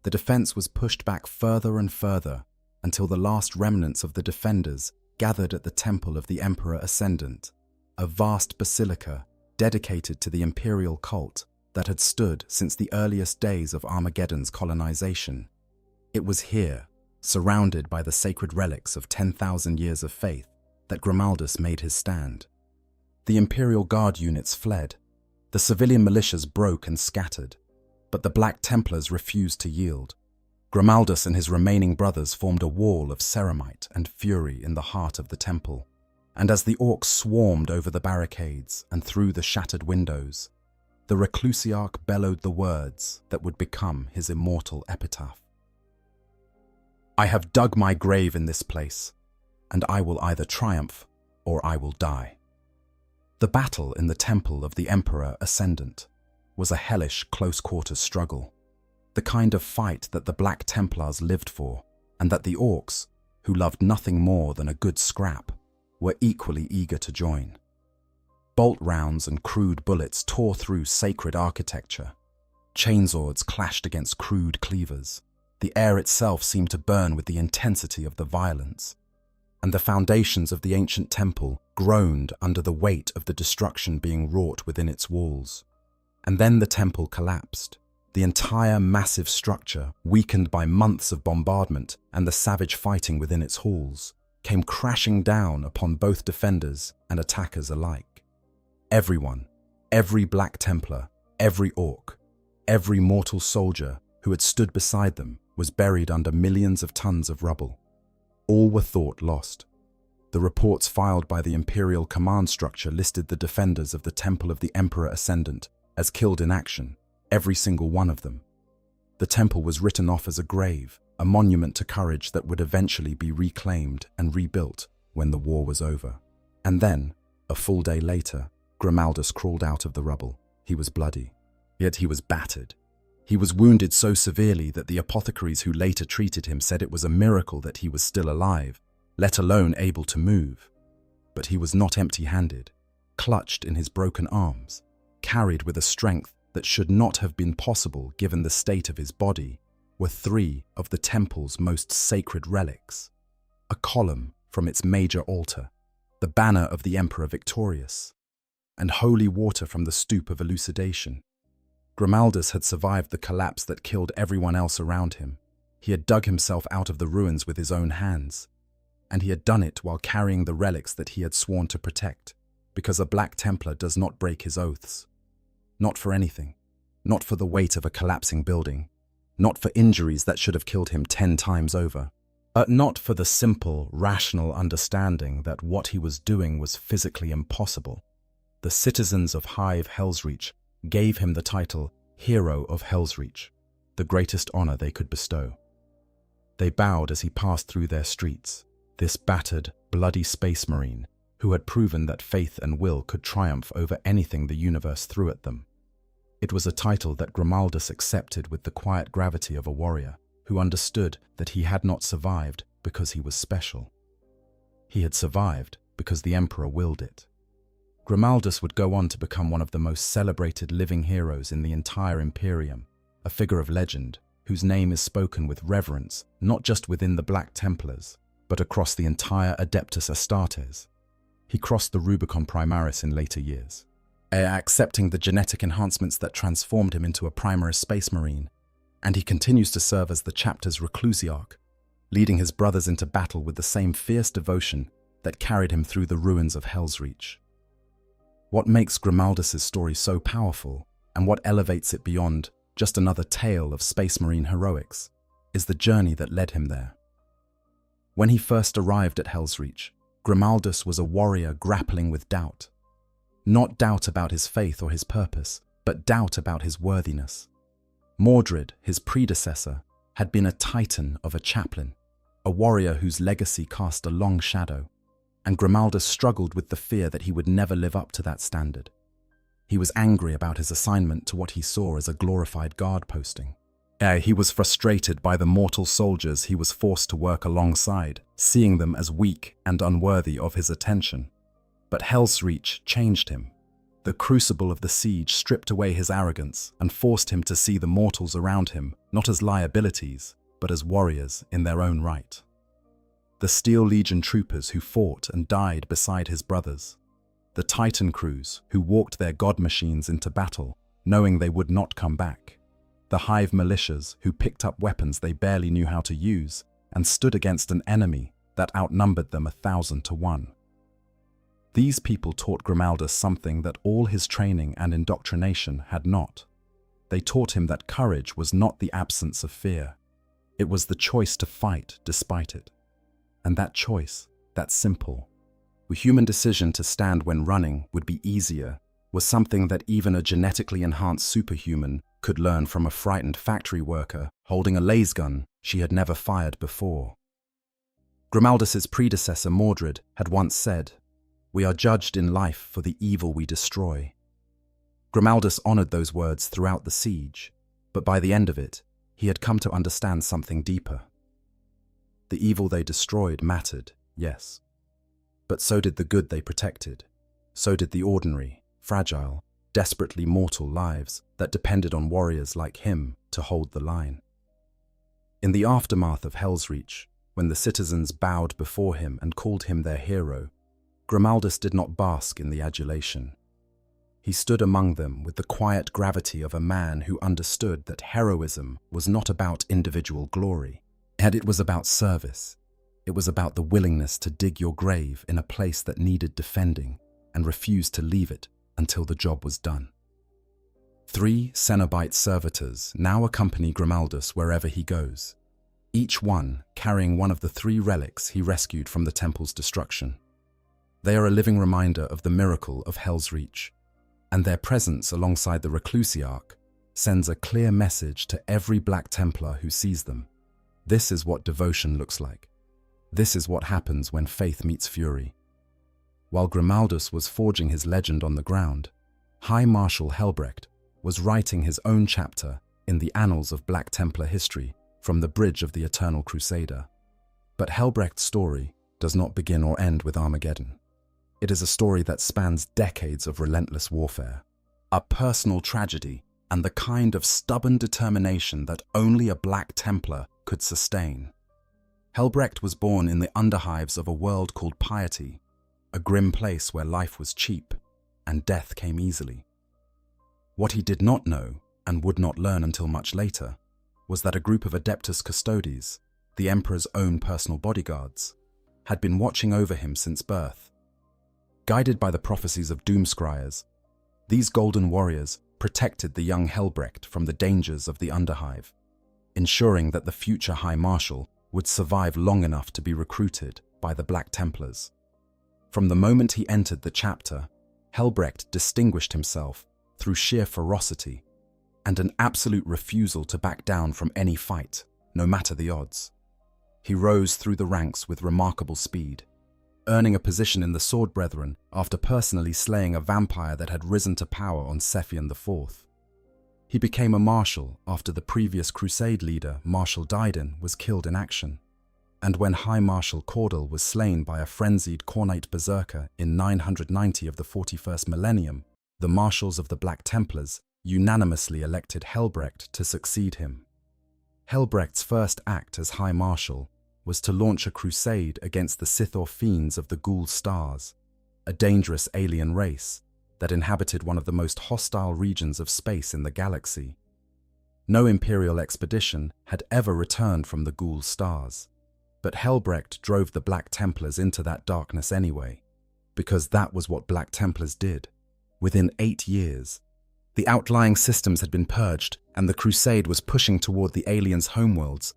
the defense was pushed back further and further until the last remnants of the defenders gathered at the Temple of the Emperor Ascendant, a vast basilica dedicated to the imperial cult that had stood since the earliest days of Armageddon's colonization. It was here, surrounded by the sacred relics of 10,000 years of faith, that Grimaldus made his stand. The Imperial Guard units fled, the civilian militias broke and scattered, but the Black Templars refused to yield. Grimaldus and his remaining brothers formed a wall of ceramite and fury in the heart of the temple, and as the orcs swarmed over the barricades and through the shattered windows, the reclusiarch bellowed the words that would become his immortal epitaph. "I have dug my grave in this place, and I will either triumph or I will die." The battle in the temple of the Emperor Ascendant was a hellish close-quarters struggle, the kind of fight that the Black Templars lived for, and that the orcs, who loved nothing more than a good scrap, were equally eager to join. Bolt rounds and crude bullets tore through sacred architecture. Chainswords clashed against crude cleavers. The air itself seemed to burn with the intensity of the violence, and the foundations of the ancient temple groaned under the weight of the destruction being wrought within its walls. And then the temple collapsed. The entire massive structure, weakened by months of bombardment and the savage fighting within its halls, came crashing down upon both defenders and attackers alike. Everyone, every Black Templar, every orc, every mortal soldier who had stood beside them was buried under millions of tons of rubble. All were thought lost. The reports filed by the Imperial command structure listed the defenders of the Temple of the Emperor Ascendant as killed in action, every single one of them. The temple was written off as a grave, a monument to courage that would eventually be reclaimed and rebuilt when the war was over. And then, a full day later, Grimaldus crawled out of the rubble. He was bloody, yet he was battered. He was wounded so severely that the apothecaries who later treated him said it was a miracle that he was still alive, let alone able to move. But he was not empty-handed. Clutched in his broken arms, carried with a strength that should not have been possible given the state of his body, were 3 of the temple's most sacred relics: a column from its major altar, the banner of the Emperor Victorious, and holy water from the stoop of elucidation. Grimaldus had survived the collapse that killed everyone else around him. He had dug himself out of the ruins with his own hands, and he had done it while carrying the relics that he had sworn to protect, because a Black Templar does not break his oaths. Not for anything. Not for the weight of a collapsing building. Not for injuries that should have killed him 10 times over. Not for the simple, rational understanding that what he was doing was physically impossible. The citizens of Hive Hellsreach gave him the title Hero of Hellsreach, the greatest honor they could bestow. They bowed as he passed through their streets, this battered, bloody space marine who had proven that faith and will could triumph over anything the universe threw at them. It was a title that Grimaldus accepted with the quiet gravity of a warrior who understood that he had not survived because he was special. He had survived because the Emperor willed it. Grimaldus would go on to become one of the most celebrated living heroes in the entire Imperium, a figure of legend whose name is spoken with reverence not just within the Black Templars, but across the entire Adeptus Astartes. He crossed the Rubicon Primaris in later years, accepting the genetic enhancements that transformed him into a Primaris Space Marine, and he continues to serve as the chapter's reclusiarch, leading his brothers into battle with the same fierce devotion that carried him through the ruins of Hellsreach. What makes Grimaldus' story so powerful, and what elevates it beyond just another tale of Space Marine heroics, is the journey that led him there. When he first arrived at Hellsreach, Grimaldus was a warrior grappling with doubt. Not doubt about his faith or his purpose, but doubt about his worthiness. Mordred, his predecessor, had been a titan of a chaplain, a warrior whose legacy cast a long shadow, and Grimaldus struggled with the fear that he would never live up to that standard. He was angry about his assignment to what he saw as a glorified guard posting. He was frustrated by the mortal soldiers he was forced to work alongside, seeing them as weak and unworthy of his attention. But Hellsreach changed him. The crucible of the siege stripped away his arrogance and forced him to see the mortals around him not as liabilities, but as warriors in their own right. The Steel Legion troopers who fought and died beside his brothers. The Titan crews who walked their god machines into battle, knowing they would not come back. The Hive militias who picked up weapons they barely knew how to use and stood against an enemy that outnumbered them 1,000 to 1. These people taught Grimaldus something that all his training and indoctrination had not. They taught him that courage was not the absence of fear. It was the choice to fight despite it. And that choice, that simple, The human decision to stand when running would be easier was something that even a genetically enhanced superhuman could learn from a frightened factory worker holding a laser gun she had never fired before. Grimaldus's predecessor Mordred had once said, "We are judged in life for the evil we destroy." Grimaldus honored those words throughout the siege, but by the end of it, he had come to understand something deeper. The evil they destroyed mattered, yes, but so did the good they protected. So did the ordinary, fragile, desperately mortal lives that depended on warriors like him to hold the line. In the aftermath of Hell's Reach, when the citizens bowed before him and called him their hero, Grimaldus did not bask in the adulation. He stood among them with the quiet gravity of a man who understood that heroism was not about individual glory, and it was about service. It was about the willingness to dig your grave in a place that needed defending and refuse to leave it until the job was done. 3 Cenobite servitors now accompany Grimaldus wherever he goes, each one carrying one of the 3 relics he rescued from the temple's destruction. They are a living reminder of the miracle of Hell's Reach, and their presence alongside the Reclusiarch sends a clear message to every Black Templar who sees them. This is what devotion looks like. This is what happens when faith meets fury. While Grimaldus was forging his legend on the ground, High Marshal Helbrecht was writing his own chapter in the annals of Black Templar history from the bridge of the Eternal Crusader. But Helbrecht's story does not begin or end with Armageddon. It is a story that spans decades of relentless warfare, a personal tragedy, and the kind of stubborn determination that only a Black Templar could sustain. Helbrecht was born in the underhives of a world called Piety, a grim place where life was cheap and death came easily. What he did not know, and would not learn until much later, was that a group of Adeptus Custodes, the Emperor's own personal bodyguards, had been watching over him since birth. Guided by the prophecies of doomscryers, these golden warriors protected the young Helbrecht from the dangers of the underhive, ensuring that the future High Marshal would survive long enough to be recruited by the Black Templars. From the moment he entered the chapter, Helbrecht distinguished himself through sheer ferocity and an absolute refusal to back down from any fight, no matter the odds. He rose through the ranks with remarkable speed, earning a position in the Sword Brethren after personally slaying a vampire that had risen to power on Cephian IV. He became a marshal after the previous crusade leader, Marshal Diden, was killed in action, and when High Marshal Cordell was slain by a frenzied Cornite berserker in 990 of the 41st Millennium, the marshals of the Black Templars unanimously elected Helbrecht to succeed him. Helbrecht's first act as High Marshal was to launch a crusade against the Sithor fiends of the Ghoul Stars, a dangerous alien race that inhabited one of the most hostile regions of space in the galaxy. No Imperial expedition had ever returned from the Ghoul Stars, but Helbrecht drove the Black Templars into that darkness anyway, because that was what Black Templars did. Within 8 years, the outlying systems had been purged and the crusade was pushing toward the aliens' homeworlds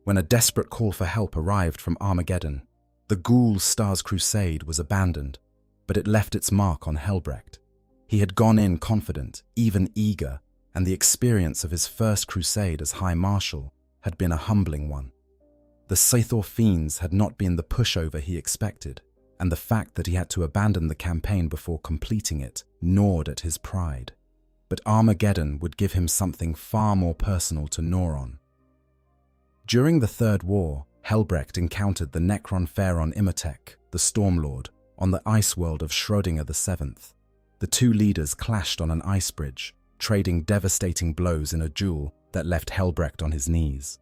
when a desperate call for help arrived from Armageddon. The Ghoul Stars crusade was abandoned, but it left its mark on Helbrecht. He had gone in confident, even eager, and the experience of his first crusade as High Marshal had been a humbling one. The Sithor fiends had not been the pushover he expected, and the fact that he had to abandon the campaign before completing it gnawed at his pride. But Armageddon would give him something far more personal to gnaw on. During the Third War, Helbrecht encountered the Necron Pharaon Imhotep, the Stormlord, on the ice world of Schrödinger VII. The two leaders clashed on an ice bridge, trading devastating blows in a duel that left Helbrecht on his knees.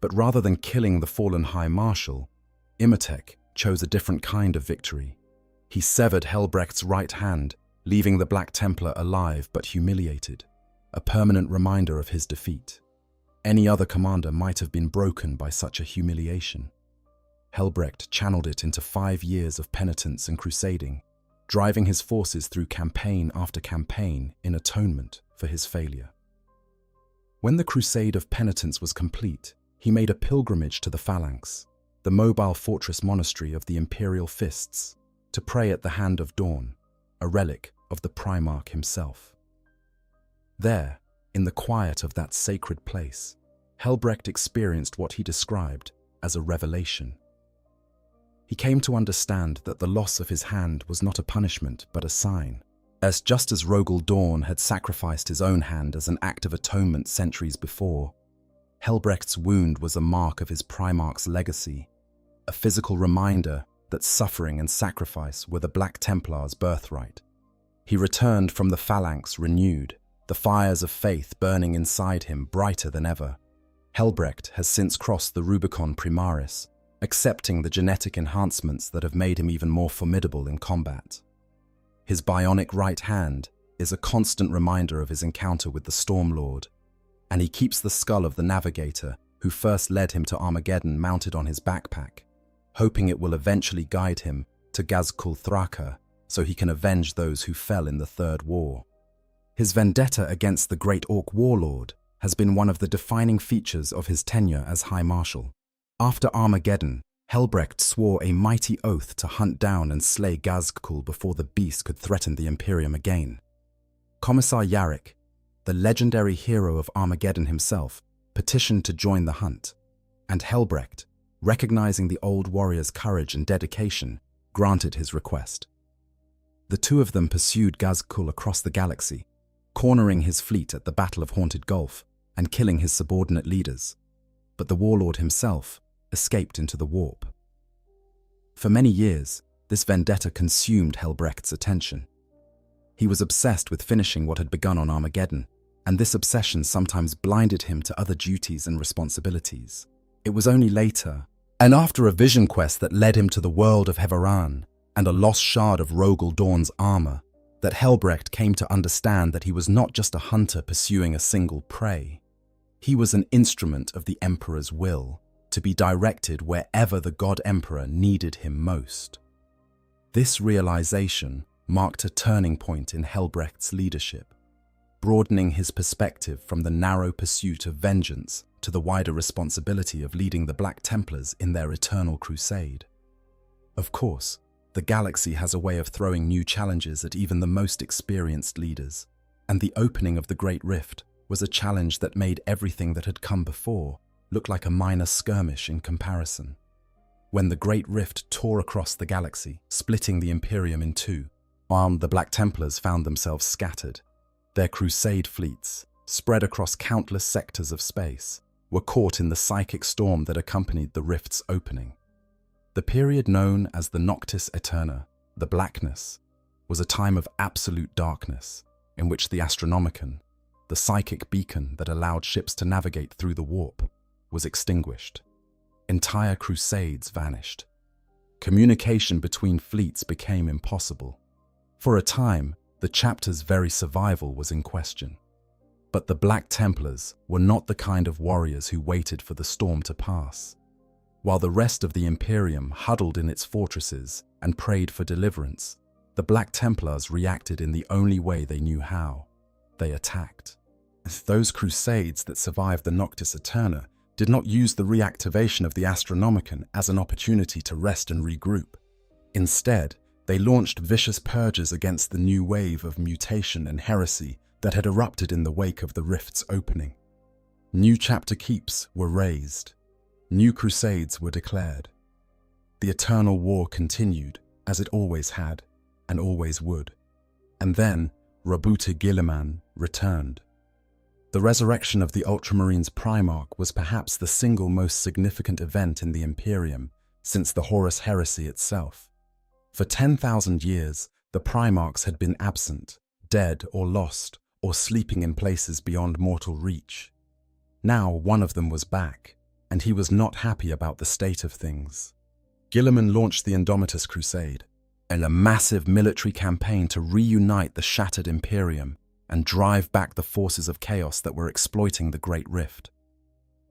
But rather than killing the fallen High Marshal, Imhotep chose a different kind of victory. He severed Helbrecht's right hand, leaving the Black Templar alive but humiliated, a permanent reminder of his defeat. Any other commander might have been broken by such a humiliation. Helbrecht channeled it into 5 years of penitence and crusading, driving his forces through campaign after campaign in atonement for his failure. When the Crusade of Penitence was complete, he made a pilgrimage to the Phalanx, the mobile fortress monastery of the Imperial Fists, to pray at the Hand of Dawn, a relic of the Primarch himself. There, in the quiet of that sacred place, Helbrecht experienced what he described as a revelation. He came to understand that the loss of his hand was not a punishment but a sign, as just as Rogel Dawn had sacrificed his own hand as an act of atonement centuries before, Helbrecht's wound was a mark of his Primarch's legacy, a physical reminder that suffering and sacrifice were the Black Templars' birthright. He returned from the phalanx renewed, the fires of faith burning inside him brighter than ever. Helbrecht has since crossed the Rubicon Primaris, accepting the genetic enhancements that have made him even more formidable in combat. His bionic right hand is a constant reminder of his encounter with the Stormlord, and he keeps the skull of the navigator who first led him to Armageddon mounted on his backpack, hoping it will eventually guide him to Gazkul Thraka so he can avenge those who fell in the Third War. His vendetta against the Great Orc Warlord has been one of the defining features of his tenure as High Marshal. After Armageddon, Helbrecht swore a mighty oath to hunt down and slay Gazkul before the beast could threaten the Imperium again. Commissar Yarrick, the legendary hero of Armageddon himself, petitioned to join the hunt, and Helbrecht, recognizing the old warrior's courage and dedication, granted his request. The two of them pursued Gazkul across the galaxy, cornering his fleet at the Battle of Haunted Gulf and killing his subordinate leaders, but the warlord himself escaped into the warp. For many years, this vendetta consumed Helbrecht's attention. He was obsessed with finishing what had begun on Armageddon, and this obsession sometimes blinded him to other duties and responsibilities. It was only later, and after a vision quest that led him to the world of Heveran and a lost shard of Rogel Dawn's armor, that Helbrecht came to understand that he was not just a hunter pursuing a single prey. He was an instrument of the Emperor's will, to be directed wherever the God Emperor needed him most. This realization marked a turning point in Helbrecht's leadership, broadening his perspective from the narrow pursuit of vengeance to the wider responsibility of leading the Black Templars in their eternal crusade. Of course, the galaxy has a way of throwing new challenges at even the most experienced leaders, and the opening of the Great Rift was a challenge that made everything that had come before look like a minor skirmish in comparison. When the Great Rift tore across the galaxy, splitting the Imperium in two, the Black Templars found themselves scattered. Their crusade fleets, spread across countless sectors of space, were caught in the psychic storm that accompanied the rift's opening. The period known as the Noctis Aeterna, the Blackness, was a time of absolute darkness in which the Astronomicon, the psychic beacon that allowed ships to navigate through the warp, was extinguished. Entire crusades vanished. Communication between fleets became impossible. For a time, the chapter's very survival was in question. But the Black Templars were not the kind of warriors who waited for the storm to pass. While the rest of the Imperium huddled in its fortresses and prayed for deliverance, the Black Templars reacted in the only way they knew how. They attacked. Those crusades that survived the Noctis Aeterna did not use the reactivation of the Astronomicon as an opportunity to rest and regroup. Instead, they launched vicious purges against the new wave of mutation and heresy that had erupted in the wake of the Rift's opening. New chapter keeps were raised. New crusades were declared. The eternal war continued, as it always had, and always would. And then, Rabuta Guilliman returned. The resurrection of the Ultramarines Primarch was perhaps the single most significant event in the Imperium since the Horus Heresy itself. For 10,000 years, the Primarchs had been absent, dead or lost, or sleeping in places beyond mortal reach. Now one of them was back, and he was not happy about the state of things. Guilliman launched the Indomitus Crusade, a massive military campaign to reunite the shattered Imperium and drive back the forces of chaos that were exploiting the Great Rift.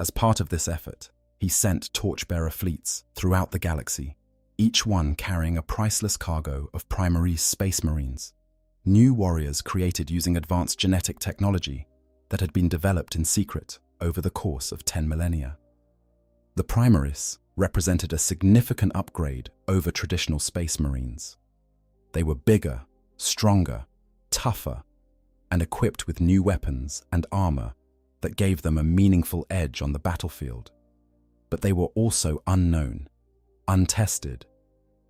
As part of this effort, he sent torchbearer fleets throughout the galaxy, each one carrying a priceless cargo of Primaris space marines, new warriors created using advanced genetic technology that had been developed in secret over the course of 10 millennia. The Primaris represented a significant upgrade over traditional space marines. They were bigger, stronger, tougher, and equipped with new weapons and armor that gave them a meaningful edge on the battlefield. But they were also unknown, untested,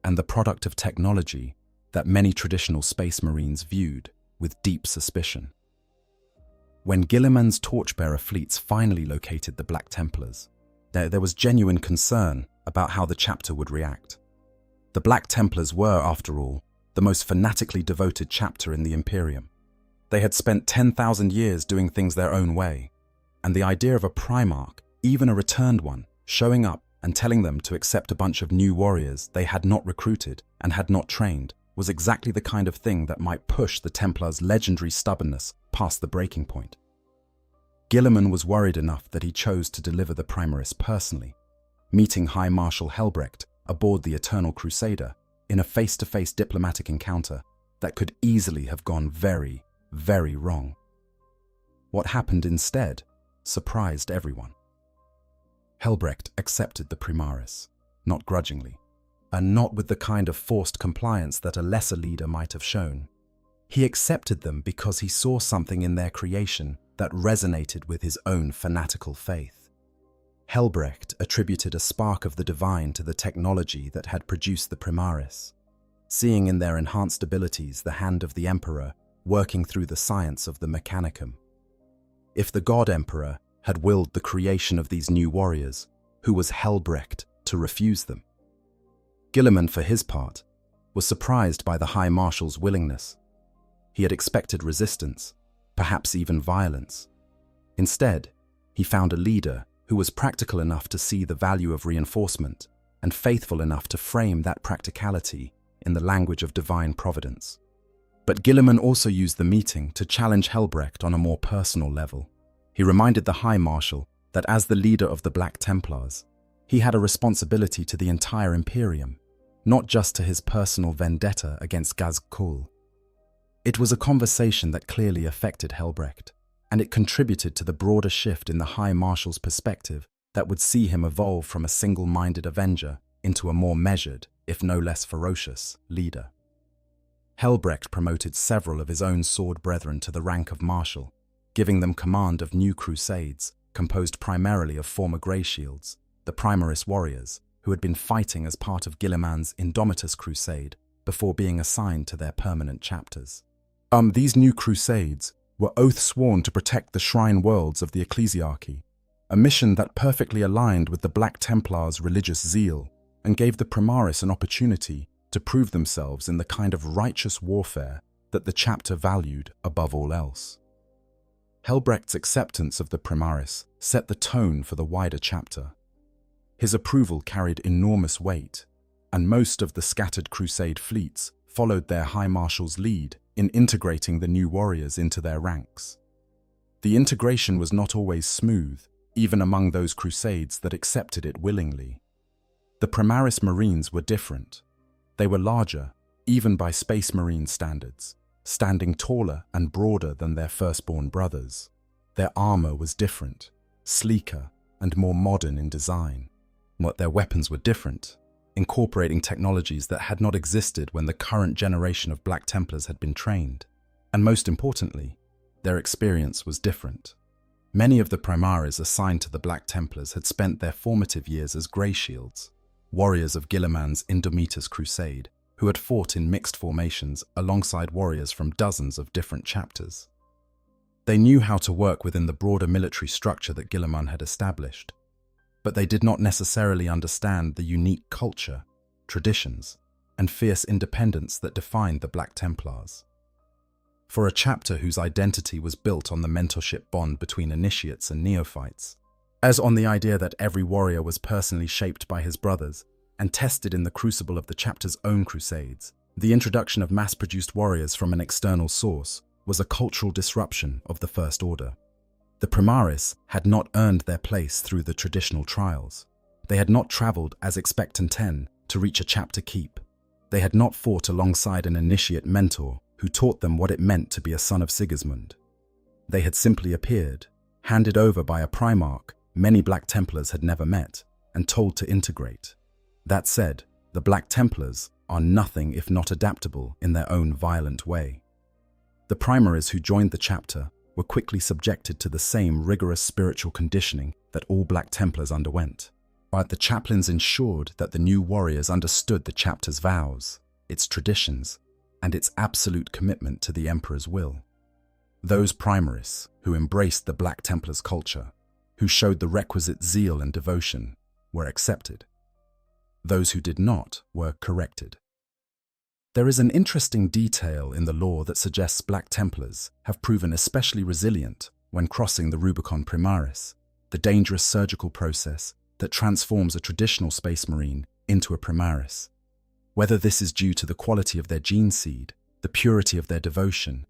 and the product of technology that many traditional space marines viewed with deep suspicion. When Guilliman's torchbearer fleets finally located the Black Templars, there was genuine concern about how the chapter would react. The Black Templars were, after all, the most fanatically devoted chapter in the Imperium. They had spent 10,000 years doing things their own way, and the idea of a Primarch, even a returned one, showing up and telling them to accept a bunch of new warriors they had not recruited and had not trained was exactly the kind of thing that might push the Templars' legendary stubbornness past the breaking point. Guilliman was worried enough that he chose to deliver the Primaris personally, meeting High Marshal Helbrecht aboard the Eternal Crusader in a face-to-face diplomatic encounter that could easily have gone very, very wrong. What happened instead surprised everyone. Helbrecht accepted the Primaris, not grudgingly, and not with the kind of forced compliance that a lesser leader might have shown. He accepted them because he saw something in their creation that resonated with his own fanatical faith. Helbrecht attributed a spark of the divine to the technology that had produced the Primaris, seeing in their enhanced abilities the hand of the Emperor working through the science of the Mechanicum. If the God Emperor had willed the creation of these new warriors, who was Helbrecht to refuse them? Guilliman, for his part, was surprised by the High Marshal's willingness. He had expected resistance, perhaps even violence. Instead, he found a leader who was practical enough to see the value of reinforcement and faithful enough to frame that practicality in the language of divine providence. But Guilliman also used the meeting to challenge Helbrecht on a more personal level. He reminded the High Marshal that as the leader of the Black Templars, he had a responsibility to the entire Imperium, not just to his personal vendetta against Gazkul. It was a conversation that clearly affected Helbrecht, and it contributed to the broader shift in the High Marshal's perspective that would see him evolve from a single-minded avenger into a more measured, if no less ferocious, leader. Helbrecht promoted several of his own sword brethren to the rank of Marshal, giving them command of new crusades composed primarily of former Grey Shields, the Primaris warriors, who had been fighting as part of Guilliman's Indomitus Crusade before being assigned to their permanent chapters. These new crusades were oath-sworn to protect the shrine worlds of the Ecclesiarchy, a mission that perfectly aligned with the Black Templars' religious zeal and gave the Primaris an opportunity to prove themselves in the kind of righteous warfare that the chapter valued above all else. Helbrecht's acceptance of the Primaris set the tone for the wider chapter. His approval carried enormous weight, and most of the scattered crusade fleets followed their High Marshal's lead in integrating the new warriors into their ranks. The integration was not always smooth, even among those crusades that accepted it willingly. The Primaris Marines were different. They were larger, even by Space Marine standards, standing taller and broader than their firstborn brothers. Their armor was different, sleeker and more modern in design. But their weapons were different, incorporating technologies that had not existed when the current generation of Black Templars had been trained. And most importantly, their experience was different. Many of the Primaris assigned to the Black Templars had spent their formative years as Grey Shields, warriors of Guilliman's Indomitus Crusade, who had fought in mixed formations alongside warriors from dozens of different chapters. They knew how to work within the broader military structure that Guilliman had established, but they did not necessarily understand the unique culture, traditions, and fierce independence that defined the Black Templars. For a chapter whose identity was built on the mentorship bond between initiates and neophytes, as on the idea that every warrior was personally shaped by his brothers and tested in the crucible of the chapter's own crusades, the introduction of mass-produced warriors from an external source was a cultural disruption of the First Order. The Primaris had not earned their place through the traditional trials. They had not travelled as expectant 10 to reach a chapter keep. They had not fought alongside an initiate mentor who taught them what it meant to be a son of Sigismund. They had simply appeared, handed over by a Primarch many Black Templars had never met, and told to integrate. That said, the Black Templars are nothing if not adaptable in their own violent way. The primaries who joined the chapter were quickly subjected to the same rigorous spiritual conditioning that all Black Templars underwent. But the chaplains ensured that the new warriors understood the chapter's vows, its traditions, and its absolute commitment to the Emperor's will. Those primaries who embraced the Black Templars' culture, who showed the requisite zeal and devotion, were accepted. Those who did not were corrected. There is an interesting detail in the lore that suggests Black Templars have proven especially resilient when crossing the Rubicon Primaris, the dangerous surgical process that transforms a traditional Space Marine into a Primaris. Whether this is due to the quality of their gene seed, the purity of their devotion,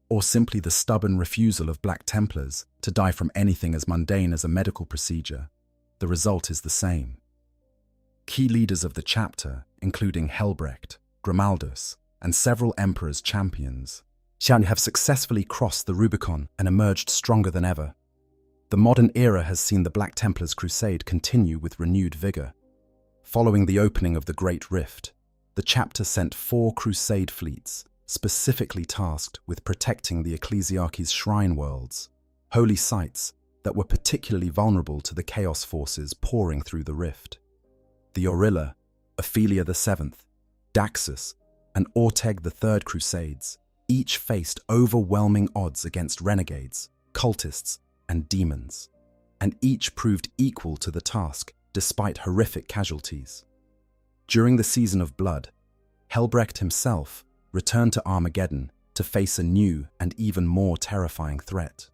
or simply the stubborn refusal of Black Templars to die from anything as mundane as a medical procedure, the result is the same. Key leaders of the chapter, including Helbrecht, Grimaldus, and several Emperor's champions, have successfully crossed the Rubicon and emerged stronger than ever. The modern era has seen the Black Templars' crusade continue with renewed vigor. Following the opening of the Great Rift, the chapter sent 4 crusade fleets, specifically tasked with protecting the Ecclesiarchy's shrine worlds, holy sites that were particularly vulnerable to the chaos forces pouring through the rift. The Aurilla, Ophelia VII, Daxus, and Orteg III Crusades each faced overwhelming odds against renegades, cultists, and demons, and each proved equal to the task despite horrific casualties. During the Season of Blood, Helbrecht himself returned to Armageddon to face a new and even more terrifying threat.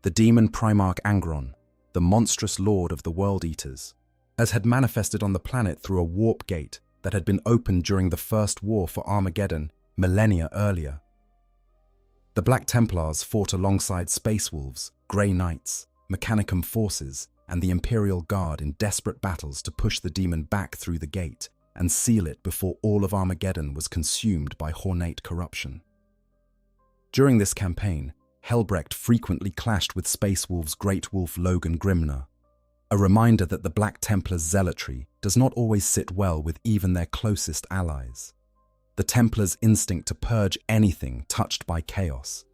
The demon Primarch Angron, the monstrous lord of the World Eaters, as had manifested on the planet through a warp gate that had been opened during the First War for Armageddon millennia earlier. The Black Templars fought alongside Space Wolves, Grey Knights, Mechanicum forces, and the Imperial Guard in desperate battles to push the demon back through the gate and seal it before all of Armageddon was consumed by Hornate corruption. During this campaign, Helbrecht frequently clashed with Space Wolves' Great Wolf Logan Grimnar, a reminder that the Black Templars' zealotry does not always sit well with even their closest allies. The Templars' instinct to purge anything touched by chaos,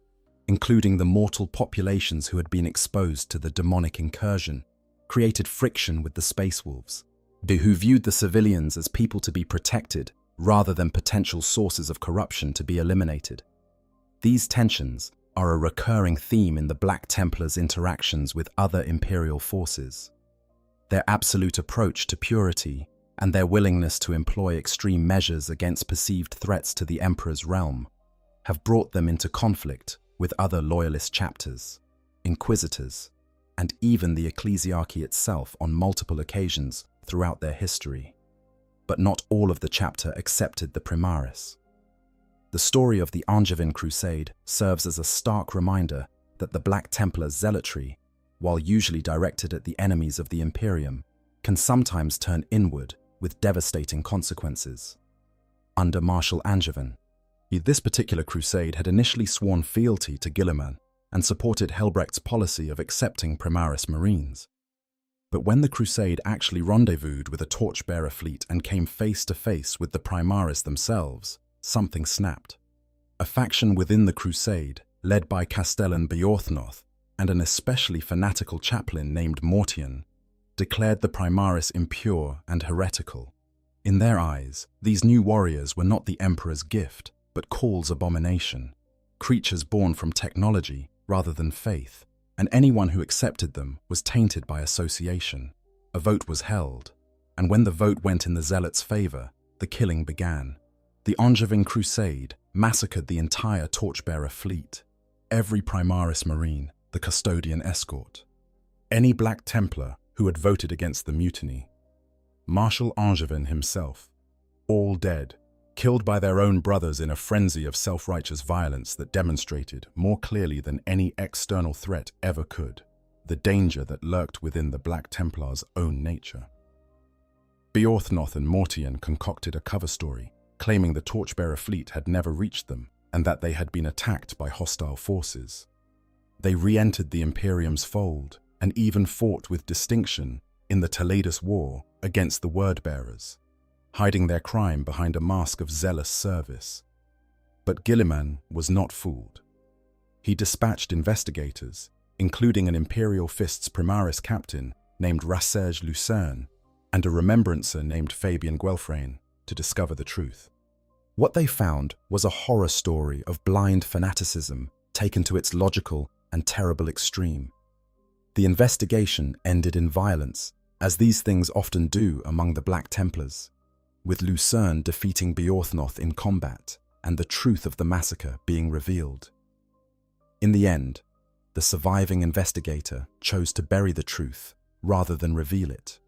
including the mortal populations who had been exposed to the demonic incursion, created friction with the Space Wolves, who viewed the civilians as people to be protected rather than potential sources of corruption to be eliminated. These tensions are a recurring theme in the Black Templars' interactions with other Imperial forces. Their absolute approach to purity and their willingness to employ extreme measures against perceived threats to the Emperor's realm have brought them into conflict with other loyalist chapters, inquisitors, and even the Ecclesiarchy itself on multiple occasions throughout their history. But not all of the chapter accepted the Primaris. The story of the Angevin Crusade serves as a stark reminder that the Black Templar's zealotry, while usually directed at the enemies of the Imperium, can sometimes turn inward with devastating consequences. Under Marshal Angevin, this particular crusade had initially sworn fealty to Guilliman and supported Helbrecht's policy of accepting Primaris Marines. But when the crusade actually rendezvoused with a torchbearer fleet and came face to face with the Primaris themselves, something snapped. A faction within the crusade, led by Castellan Beorthnoth and an especially fanatical chaplain named Mortian, declared the Primaris impure and heretical. In their eyes, these new warriors were not the Emperor's gift, but Call's abomination, creatures born from technology rather than faith, and anyone who accepted them was tainted by association. A vote was held, and when the vote went in the zealots' favor, the killing began. The Angevin Crusade massacred the entire Torchbearer fleet, every Primaris Marine, the custodian escort, any Black Templar who had voted against the mutiny, Marshal Angevin himself, all dead, killed by their own brothers in a frenzy of self-righteous violence that demonstrated more clearly than any external threat ever could the danger that lurked within the Black Templars' own nature. Beorthnoth and Mortian concocted a cover story, claiming the Torchbearer fleet had never reached them and that they had been attacked by hostile forces. They re-entered the Imperium's fold and even fought with distinction in the Toledus War against the Wordbearers. hiding their crime behind a mask of zealous service. But Guilliman was not fooled. He dispatched investigators, including an Imperial Fist's Primaris captain named Rasserge Lucerne and a remembrancer named Fabian Guelfrain, to discover the truth. What they found was a horror story of blind fanaticism taken to its logical and terrible extreme. The investigation ended in violence, as these things often do among the Black Templars, with Lucerne defeating Beorthnoth in combat and the truth of the massacre being revealed. In the end, the surviving investigator chose to bury the truth rather than reveal it.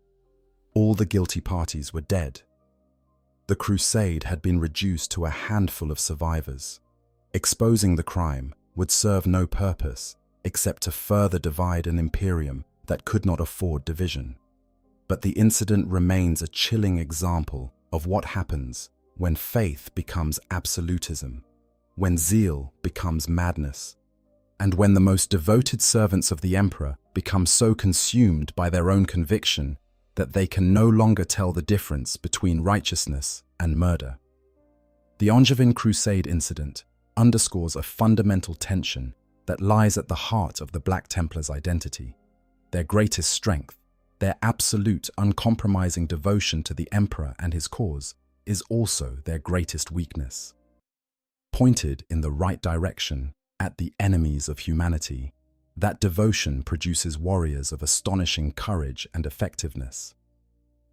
All the guilty parties were dead. The crusade had been reduced to a handful of survivors. Exposing the crime would serve no purpose except to further divide an Imperium that could not afford division. But the incident remains a chilling example of what happens when faith becomes absolutism, when zeal becomes madness, and when the most devoted servants of the Emperor become so consumed by their own conviction that they can no longer tell the difference between righteousness and murder. The Angevin Crusade incident underscores a fundamental tension that lies at the heart of the Black Templars' identity. Their greatest strength, their absolute, uncompromising devotion to the Emperor and his cause, is also their greatest weakness. Pointed in the right direction at the enemies of humanity, that devotion produces warriors of astonishing courage and effectiveness.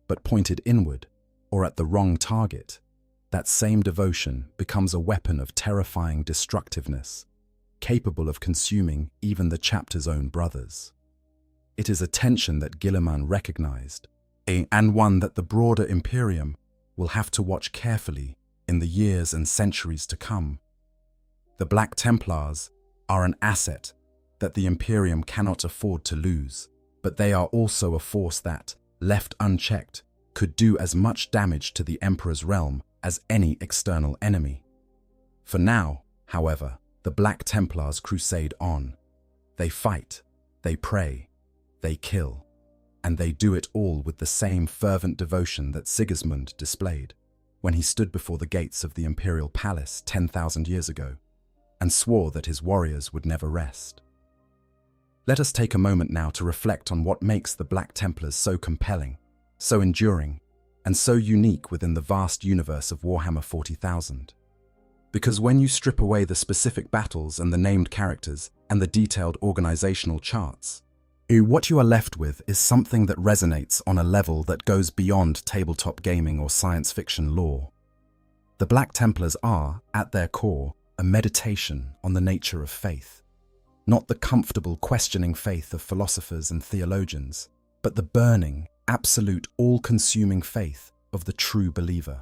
But pointed inward, or at the wrong target, that same devotion becomes a weapon of terrifying destructiveness, capable of consuming even the chapter's own brothers. It is a tension that Guilliman recognized, and one that the broader Imperium will have to watch carefully in the years and centuries to come. The Black Templars are an asset that the Imperium cannot afford to lose, but they are also a force that, left unchecked, could do as much damage to the Emperor's realm as any external enemy. For now, however, the Black Templars crusade on. They fight, they pray, they kill, and they do it all with the same fervent devotion that Sigismund displayed when he stood before the gates of the Imperial Palace 10,000 years ago and swore that his warriors would never rest. Let us take a moment now to reflect on what makes the Black Templars so compelling, so enduring, and so unique within the vast universe of Warhammer 40,000. Because when you strip away the specific battles and the named characters and the detailed organizational charts, what you are left with is something that resonates on a level that goes beyond tabletop gaming or science fiction lore. The Black Templars are, at their core, a meditation on the nature of faith. Not the comfortable questioning faith of philosophers and theologians, but the burning, absolute, all-consuming faith of the true believer.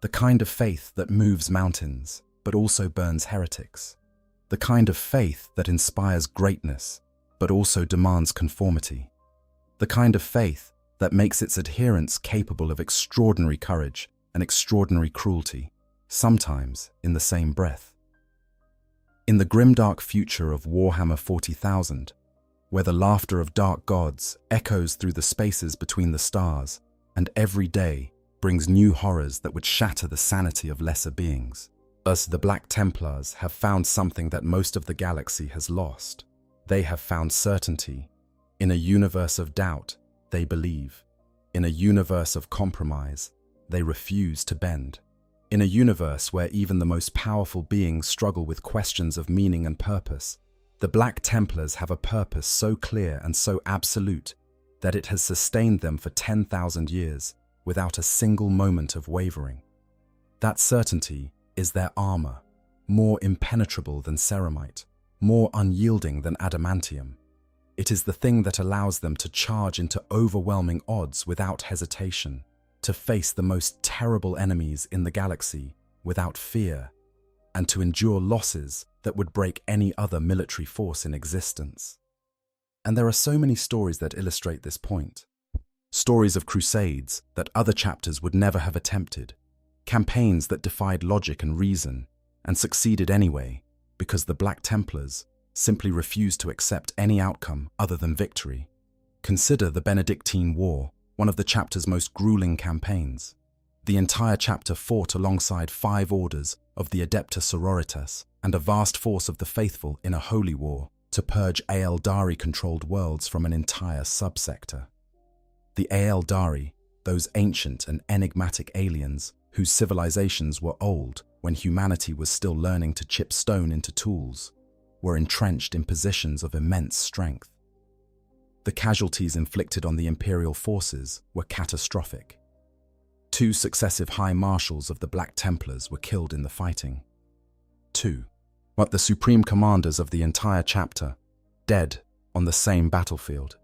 The kind of faith that moves mountains, but also burns heretics. The kind of faith that inspires greatness, but also demands conformity. The kind of faith that makes its adherents capable of extraordinary courage and extraordinary cruelty, sometimes in the same breath. In the grimdark future of Warhammer 40,000, where the laughter of dark gods echoes through the spaces between the stars, and every day brings new horrors that would shatter the sanity of lesser beings, us the Black Templars have found something that most of the galaxy has lost. They have found certainty. In a universe of doubt, they believe. In a universe of compromise, they refuse to bend. In a universe where even the most powerful beings struggle with questions of meaning and purpose, the Black Templars have a purpose so clear and so absolute that it has sustained them for 10,000 years without a single moment of wavering. That certainty is their armor, more impenetrable than ceramite, more unyielding than adamantium. It is the thing that allows them to charge into overwhelming odds without hesitation, to face the most terrible enemies in the galaxy without fear, and to endure losses that would break any other military force in existence. And there are so many stories that illustrate this point. Stories of crusades that other chapters would never have attempted, campaigns that defied logic and reason and succeeded anyway because the Black Templars simply refused to accept any outcome other than victory. Consider the Benedictine War, one of the chapter's most grueling campaigns. The entire chapter fought alongside 5 orders of the Adepta Sororitas and a vast force of the faithful in a holy war to purge Aeldari-controlled worlds from an entire subsector. The Aeldari, those ancient and enigmatic aliens whose civilizations were old when humanity was still learning to chip stone into tools, were entrenched in positions of immense strength. The casualties inflicted on the Imperial forces were catastrophic. 2 successive High Marshals of the Black Templars were killed in the fighting. 2. But the supreme commanders of the entire chapter, dead on the same battlefield.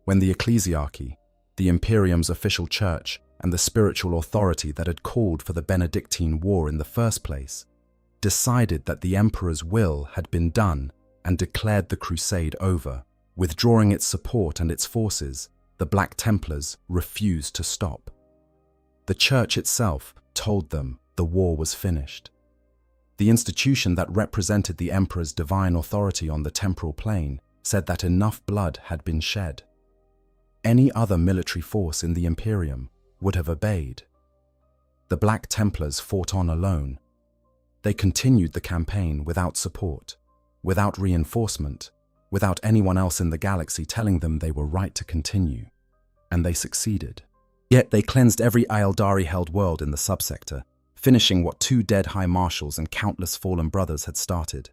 When the Ecclesiarchy, the Imperium's official church and the spiritual authority that had called for the Benedictine War in the first place, decided that the Emperor's will had been done and declared the crusade over, withdrawing its support and its forces, the Black Templars refused to stop. The church itself told them the war was finished. The institution that represented the Emperor's divine authority on the temporal plane said that enough blood had been shed. Any other military force in the Imperium would have obeyed. The Black Templars fought on alone. They continued the campaign without support, without reinforcement, without anyone else in the galaxy telling them they were right to continue. And they succeeded. Yet they cleansed every Aeldari-held world in the subsector, finishing what 2 dead High Marshals and countless fallen brothers had started.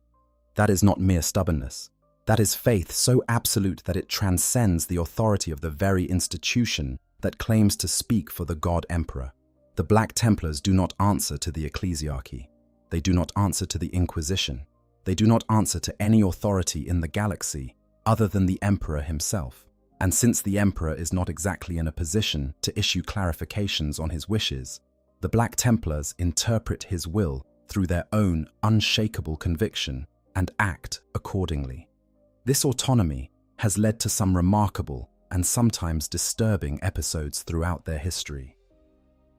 That is not mere stubbornness. That is faith so absolute that it transcends the authority of the very institution that claims to speak for the God Emperor. The Black Templars do not answer to the Ecclesiarchy. They do not answer to the Inquisition. They do not answer to any authority in the galaxy other than the Emperor himself. And since the Emperor is not exactly in a position to issue clarifications on his wishes, the Black Templars interpret his will through their own unshakable conviction and act accordingly. This autonomy has led to some remarkable and sometimes disturbing episodes throughout their history.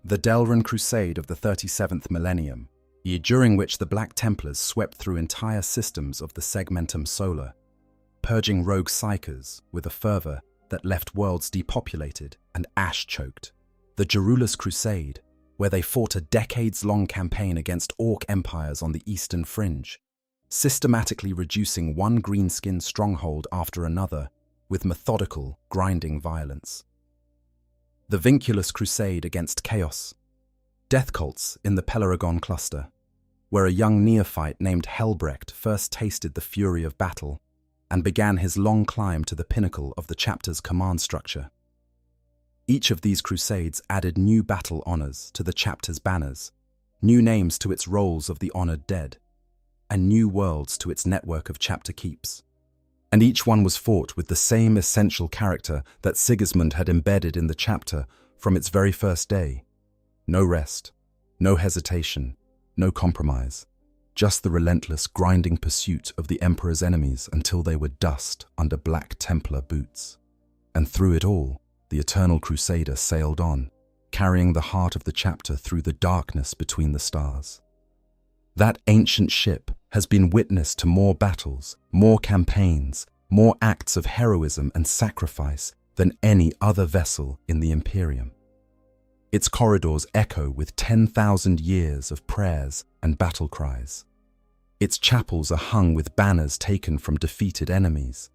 The Delran Crusade of the 37th Millennium, year during which the Black Templars swept through entire systems of the Segmentum Solar, purging rogue psychers with a fervor that left worlds depopulated and ash-choked. The Jerulus Crusade, where they fought a decades-long campaign against Orc empires on the eastern fringe, systematically reducing one green-skinned stronghold after another with methodical, grinding violence. The Vinculus Crusade against Chaos, death cults in the Pelaragon cluster, where a young neophyte named Helbrecht first tasted the fury of battle and began his long climb to the pinnacle of the chapter's command structure. Each of these crusades added new battle honors to the chapter's banners, new names to its rolls of the honored dead, and new worlds to its network of chapter keeps. And each one was fought with the same essential character that Sigismund had embedded in the chapter from its very first day. No rest, no hesitation, no compromise, just the relentless, grinding pursuit of the Emperor's enemies until they were dust under Black Templar boots. And through it all, the Eternal Crusader sailed on, carrying the heart of the chapter through the darkness between the stars. That ancient ship has been witness to more battles, more campaigns, more acts of heroism and sacrifice than any other vessel in the Imperium. Its corridors echo with 10,000 years of prayers and battle cries. Its chapels are hung with banners taken from defeated enemies.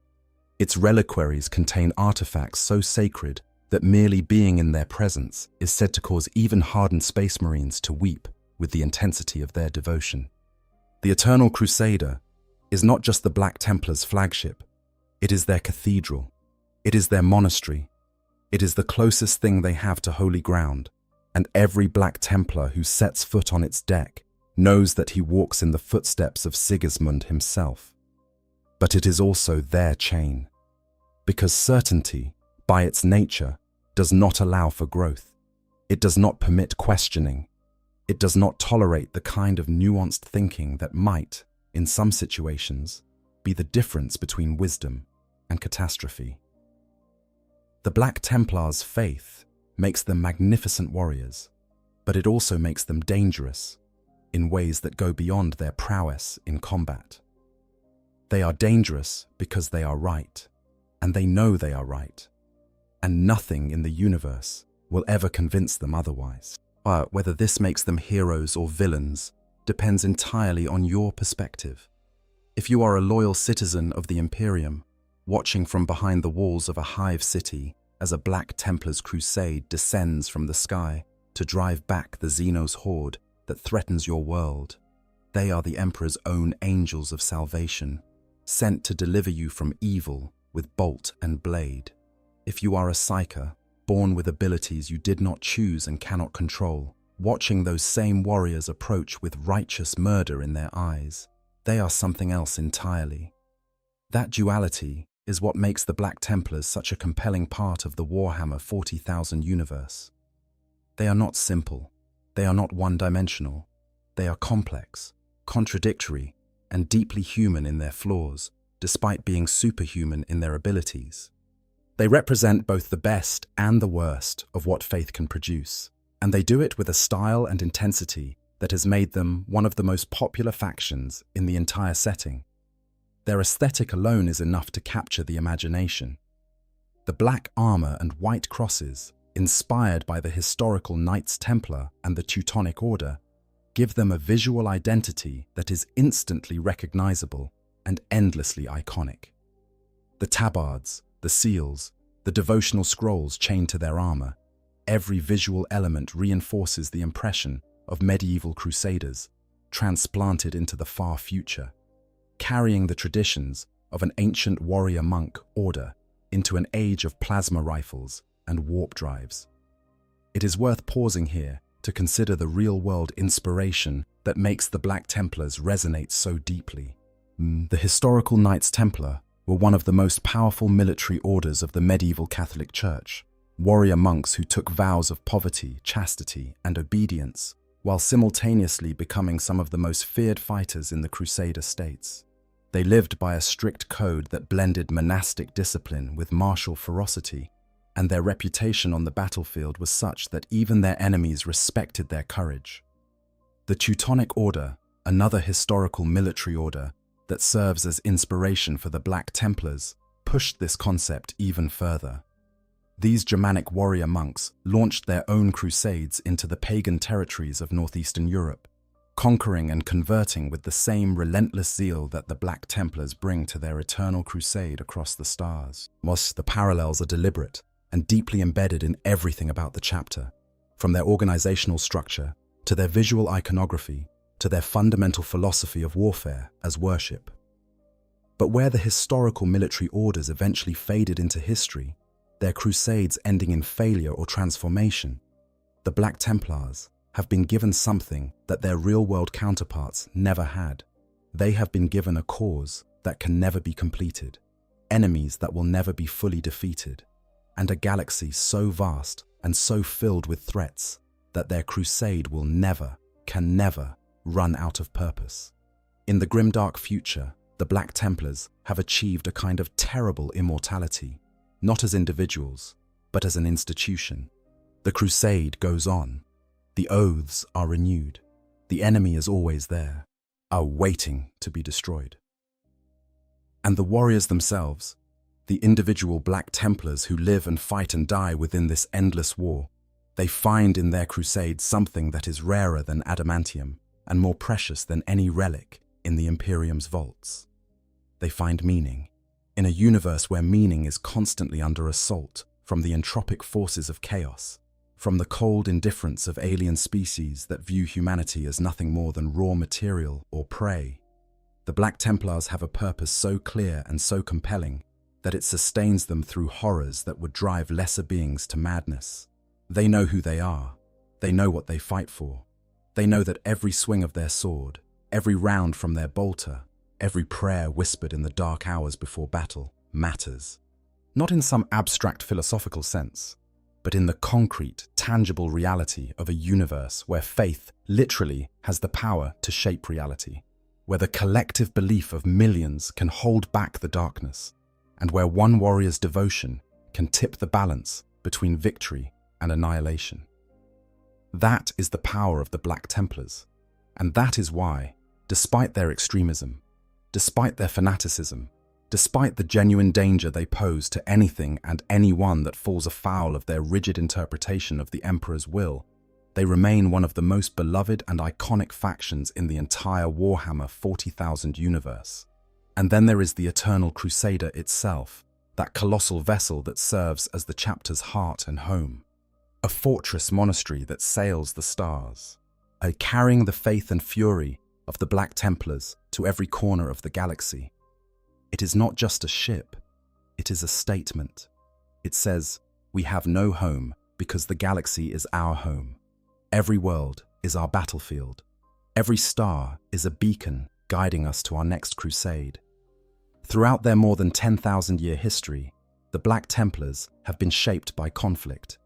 Its reliquaries contain artifacts so sacred that merely being in their presence is said to cause even hardened space marines to weep with the intensity of their devotion. The Eternal Crusader is not just the Black Templars' flagship, it is their cathedral, it is their monastery, it is the closest thing they have to holy ground, and every Black Templar who sets foot on its deck knows that he walks in the footsteps of Sigismund himself. But it is also their chain, because certainty, by its nature, does not allow for growth. It does not permit questioning. It does not tolerate the kind of nuanced thinking that might, in some situations, be the difference between wisdom and catastrophe. The Black Templars' faith makes them magnificent warriors, but it also makes them dangerous in ways that go beyond their prowess in combat. They are dangerous because they are right, and they know they are right, and nothing in the universe will ever convince them otherwise. Whether this makes them heroes or villains depends entirely on your perspective. If you are a loyal citizen of the Imperium, watching from behind the walls of a hive city as a Black Templar's crusade descends from the sky to drive back the Xenos horde that threatens your world, they are the Emperor's own angels of salvation, sent to deliver you from evil with bolt and blade. If you are a psyker, born with abilities you did not choose and cannot control, watching those same warriors approach with righteous murder in their eyes, they are something else entirely. That duality is what makes the Black Templars such a compelling part of the Warhammer 40,000 universe. They are not simple, they are not one-dimensional, they are complex, contradictory, and deeply human in their flaws, despite being superhuman in their abilities. They represent both the best and the worst of what faith can produce, and they do it with a style and intensity that has made them one of the most popular factions in the entire setting. Their aesthetic alone is enough to capture the imagination. The black armor and white crosses, inspired by the historical Knights Templar and the Teutonic Order, give them a visual identity that is instantly recognizable and endlessly iconic. The tabards, the seals, the devotional scrolls chained to their armor, every visual element reinforces the impression of medieval crusaders transplanted into the far future, carrying the traditions of an ancient warrior monk order into an age of plasma rifles and warp drives. It is worth pausing here to consider the real-world inspiration that makes the Black Templars resonate so deeply. The historical Knights Templar were one of the most powerful military orders of the medieval Catholic Church, warrior monks who took vows of poverty, chastity, and obedience, while simultaneously becoming some of the most feared fighters in the Crusader states. They lived by a strict code that blended monastic discipline with martial ferocity, and their reputation on the battlefield was such that even their enemies respected their courage. The Teutonic Order, another historical military order that serves as inspiration for the Black Templars, pushed this concept even further. These Germanic warrior monks launched their own crusades into the pagan territories of northeastern Europe, conquering and converting with the same relentless zeal that the Black Templars bring to their eternal crusade across the stars. Whilst the parallels are deliberate and deeply embedded in everything about the chapter, from their organizational structure to their visual iconography to their fundamental philosophy of warfare as worship. But where the historical military orders eventually faded into history, their crusades ending in failure or transformation, the Black Templars have been given something that their real-world counterparts never had. They have been given a cause that can never be completed, enemies that will never be fully defeated, and a galaxy so vast and so filled with threats that their crusade will never, can never, run out of purpose. In the grimdark future, the Black Templars have achieved a kind of terrible immortality, not as individuals, but as an institution. The crusade goes on. The oaths are renewed. The enemy is always there, are waiting to be destroyed. And the warriors themselves, the individual Black Templars who live and fight and die within this endless war, they find in their crusade something that is rarer than adamantium and more precious than any relic in the Imperium's vaults. They find meaning in a universe where meaning is constantly under assault from the entropic forces of chaos, from the cold indifference of alien species that view humanity as nothing more than raw material or prey. The Black Templars have a purpose so clear and so compelling that it sustains them through horrors that would drive lesser beings to madness. They know who they are. They know what they fight for. They know that every swing of their sword, every round from their bolter, every prayer whispered in the dark hours before battle matters. Not in some abstract philosophical sense, but in the concrete, tangible reality of a universe where faith literally has the power to shape reality, where the collective belief of millions can hold back the darkness, and where one warrior's devotion can tip the balance between victory and annihilation. That is the power of the Black Templars, and that is why, despite their extremism, despite their fanaticism, despite the genuine danger they pose to anything and anyone that falls afoul of their rigid interpretation of the Emperor's will, They remain one of the most beloved and iconic factions in the entire Warhammer 40,000 universe. And then there is the Eternal Crusader itself, that colossal vessel that serves as the chapter's heart and home. A fortress monastery that sails the stars, carrying the faith and fury of the Black Templars to every corner of the galaxy. It is not just a ship, it is a statement. It says, we have no home because the galaxy is our home. Every world is our battlefield. Every star is a beacon guiding us to our next crusade. Throughout their more than 10,000-year history, the Black Templars have been shaped by conflict.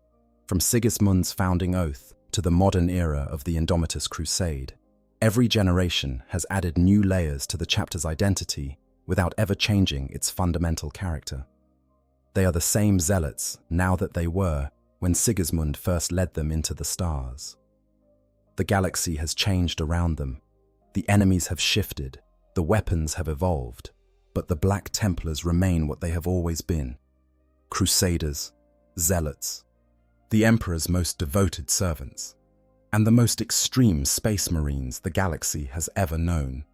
From Sigismund's founding oath to the modern era of the Indomitus Crusade, every generation has added new layers to the chapter's identity without ever changing its fundamental character. They are the same zealots now that they were when Sigismund first led them into the stars. The galaxy has changed around them. The enemies have shifted, the weapons have evolved, but the Black Templars remain what they have always been: crusaders, zealots, the Emperor's most devoted servants, and the most extreme space marines the galaxy has ever known.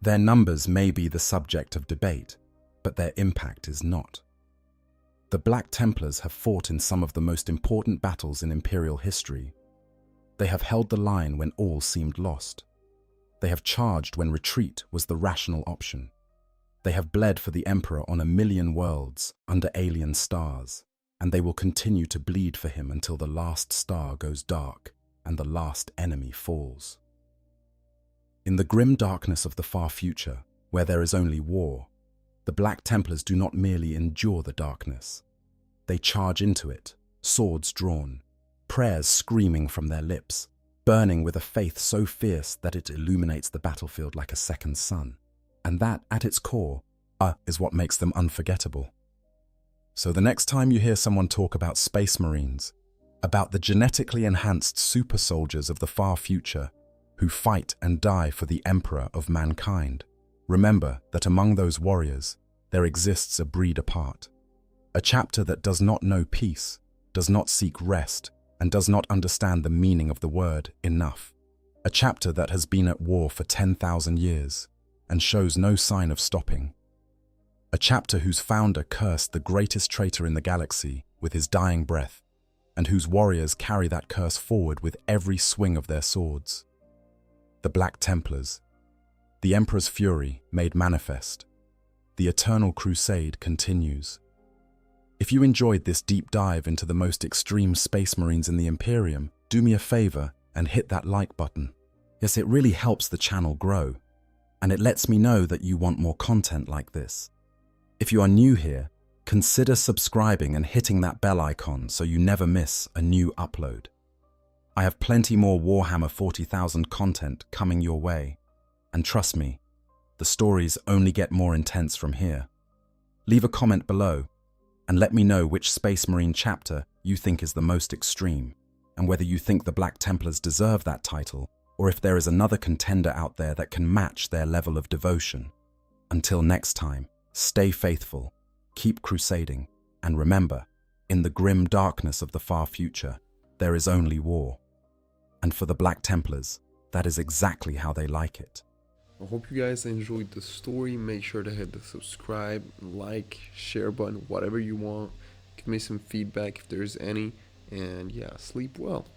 Their numbers may be the subject of debate, but their impact is not. The Black Templars have fought in some of the most important battles in Imperial history. They have held the line when all seemed lost. They have charged when retreat was the rational option. They have bled for the Emperor on 1,000,000 worlds under alien stars, and they will continue to bleed for him until the last star goes dark and the last enemy falls. In the grim darkness of the far future, where there is only war, the Black Templars do not merely endure the darkness. They charge into it, swords drawn, prayers screaming from their lips, burning with a faith so fierce that it illuminates the battlefield like a second sun. And that, at its core, is what makes them unforgettable. So the next time you hear someone talk about Space Marines, about the genetically enhanced super soldiers of the far future who fight and die for the Emperor of mankind, remember that among those warriors, there exists a breed apart. A chapter that does not know peace, does not seek rest, and does not understand the meaning of the word enough. A chapter that has been at war for 10,000 years and shows no sign of stopping. A chapter whose founder cursed the greatest traitor in the galaxy with his dying breath, and whose warriors carry that curse forward with every swing of their swords. The Black Templars. The Emperor's fury made manifest. The Eternal Crusade continues. If you enjoyed this deep dive into the most extreme Space Marines in the Imperium, do me a favor and hit that like button. Yes, it really helps the channel grow, and it lets me know that you want more content like this. If you are new here, consider subscribing and hitting that bell icon so you never miss a new upload. I have plenty more Warhammer 40,000 content coming your way, and trust me, the stories only get more intense from here. Leave a comment below and let me know which Space Marine chapter you think is the most extreme, and whether you think the Black Templars deserve that title, or if there is another contender out there that can match their level of devotion. Until next time, stay faithful, keep crusading, and remember, in the grim darkness of the far future, there is only war. And for the Black Templars, that is exactly how they like it. I hope you guys enjoyed the story. Make sure to hit the subscribe, like, share button, whatever you want. Give me some feedback if there's any. And yeah, sleep well.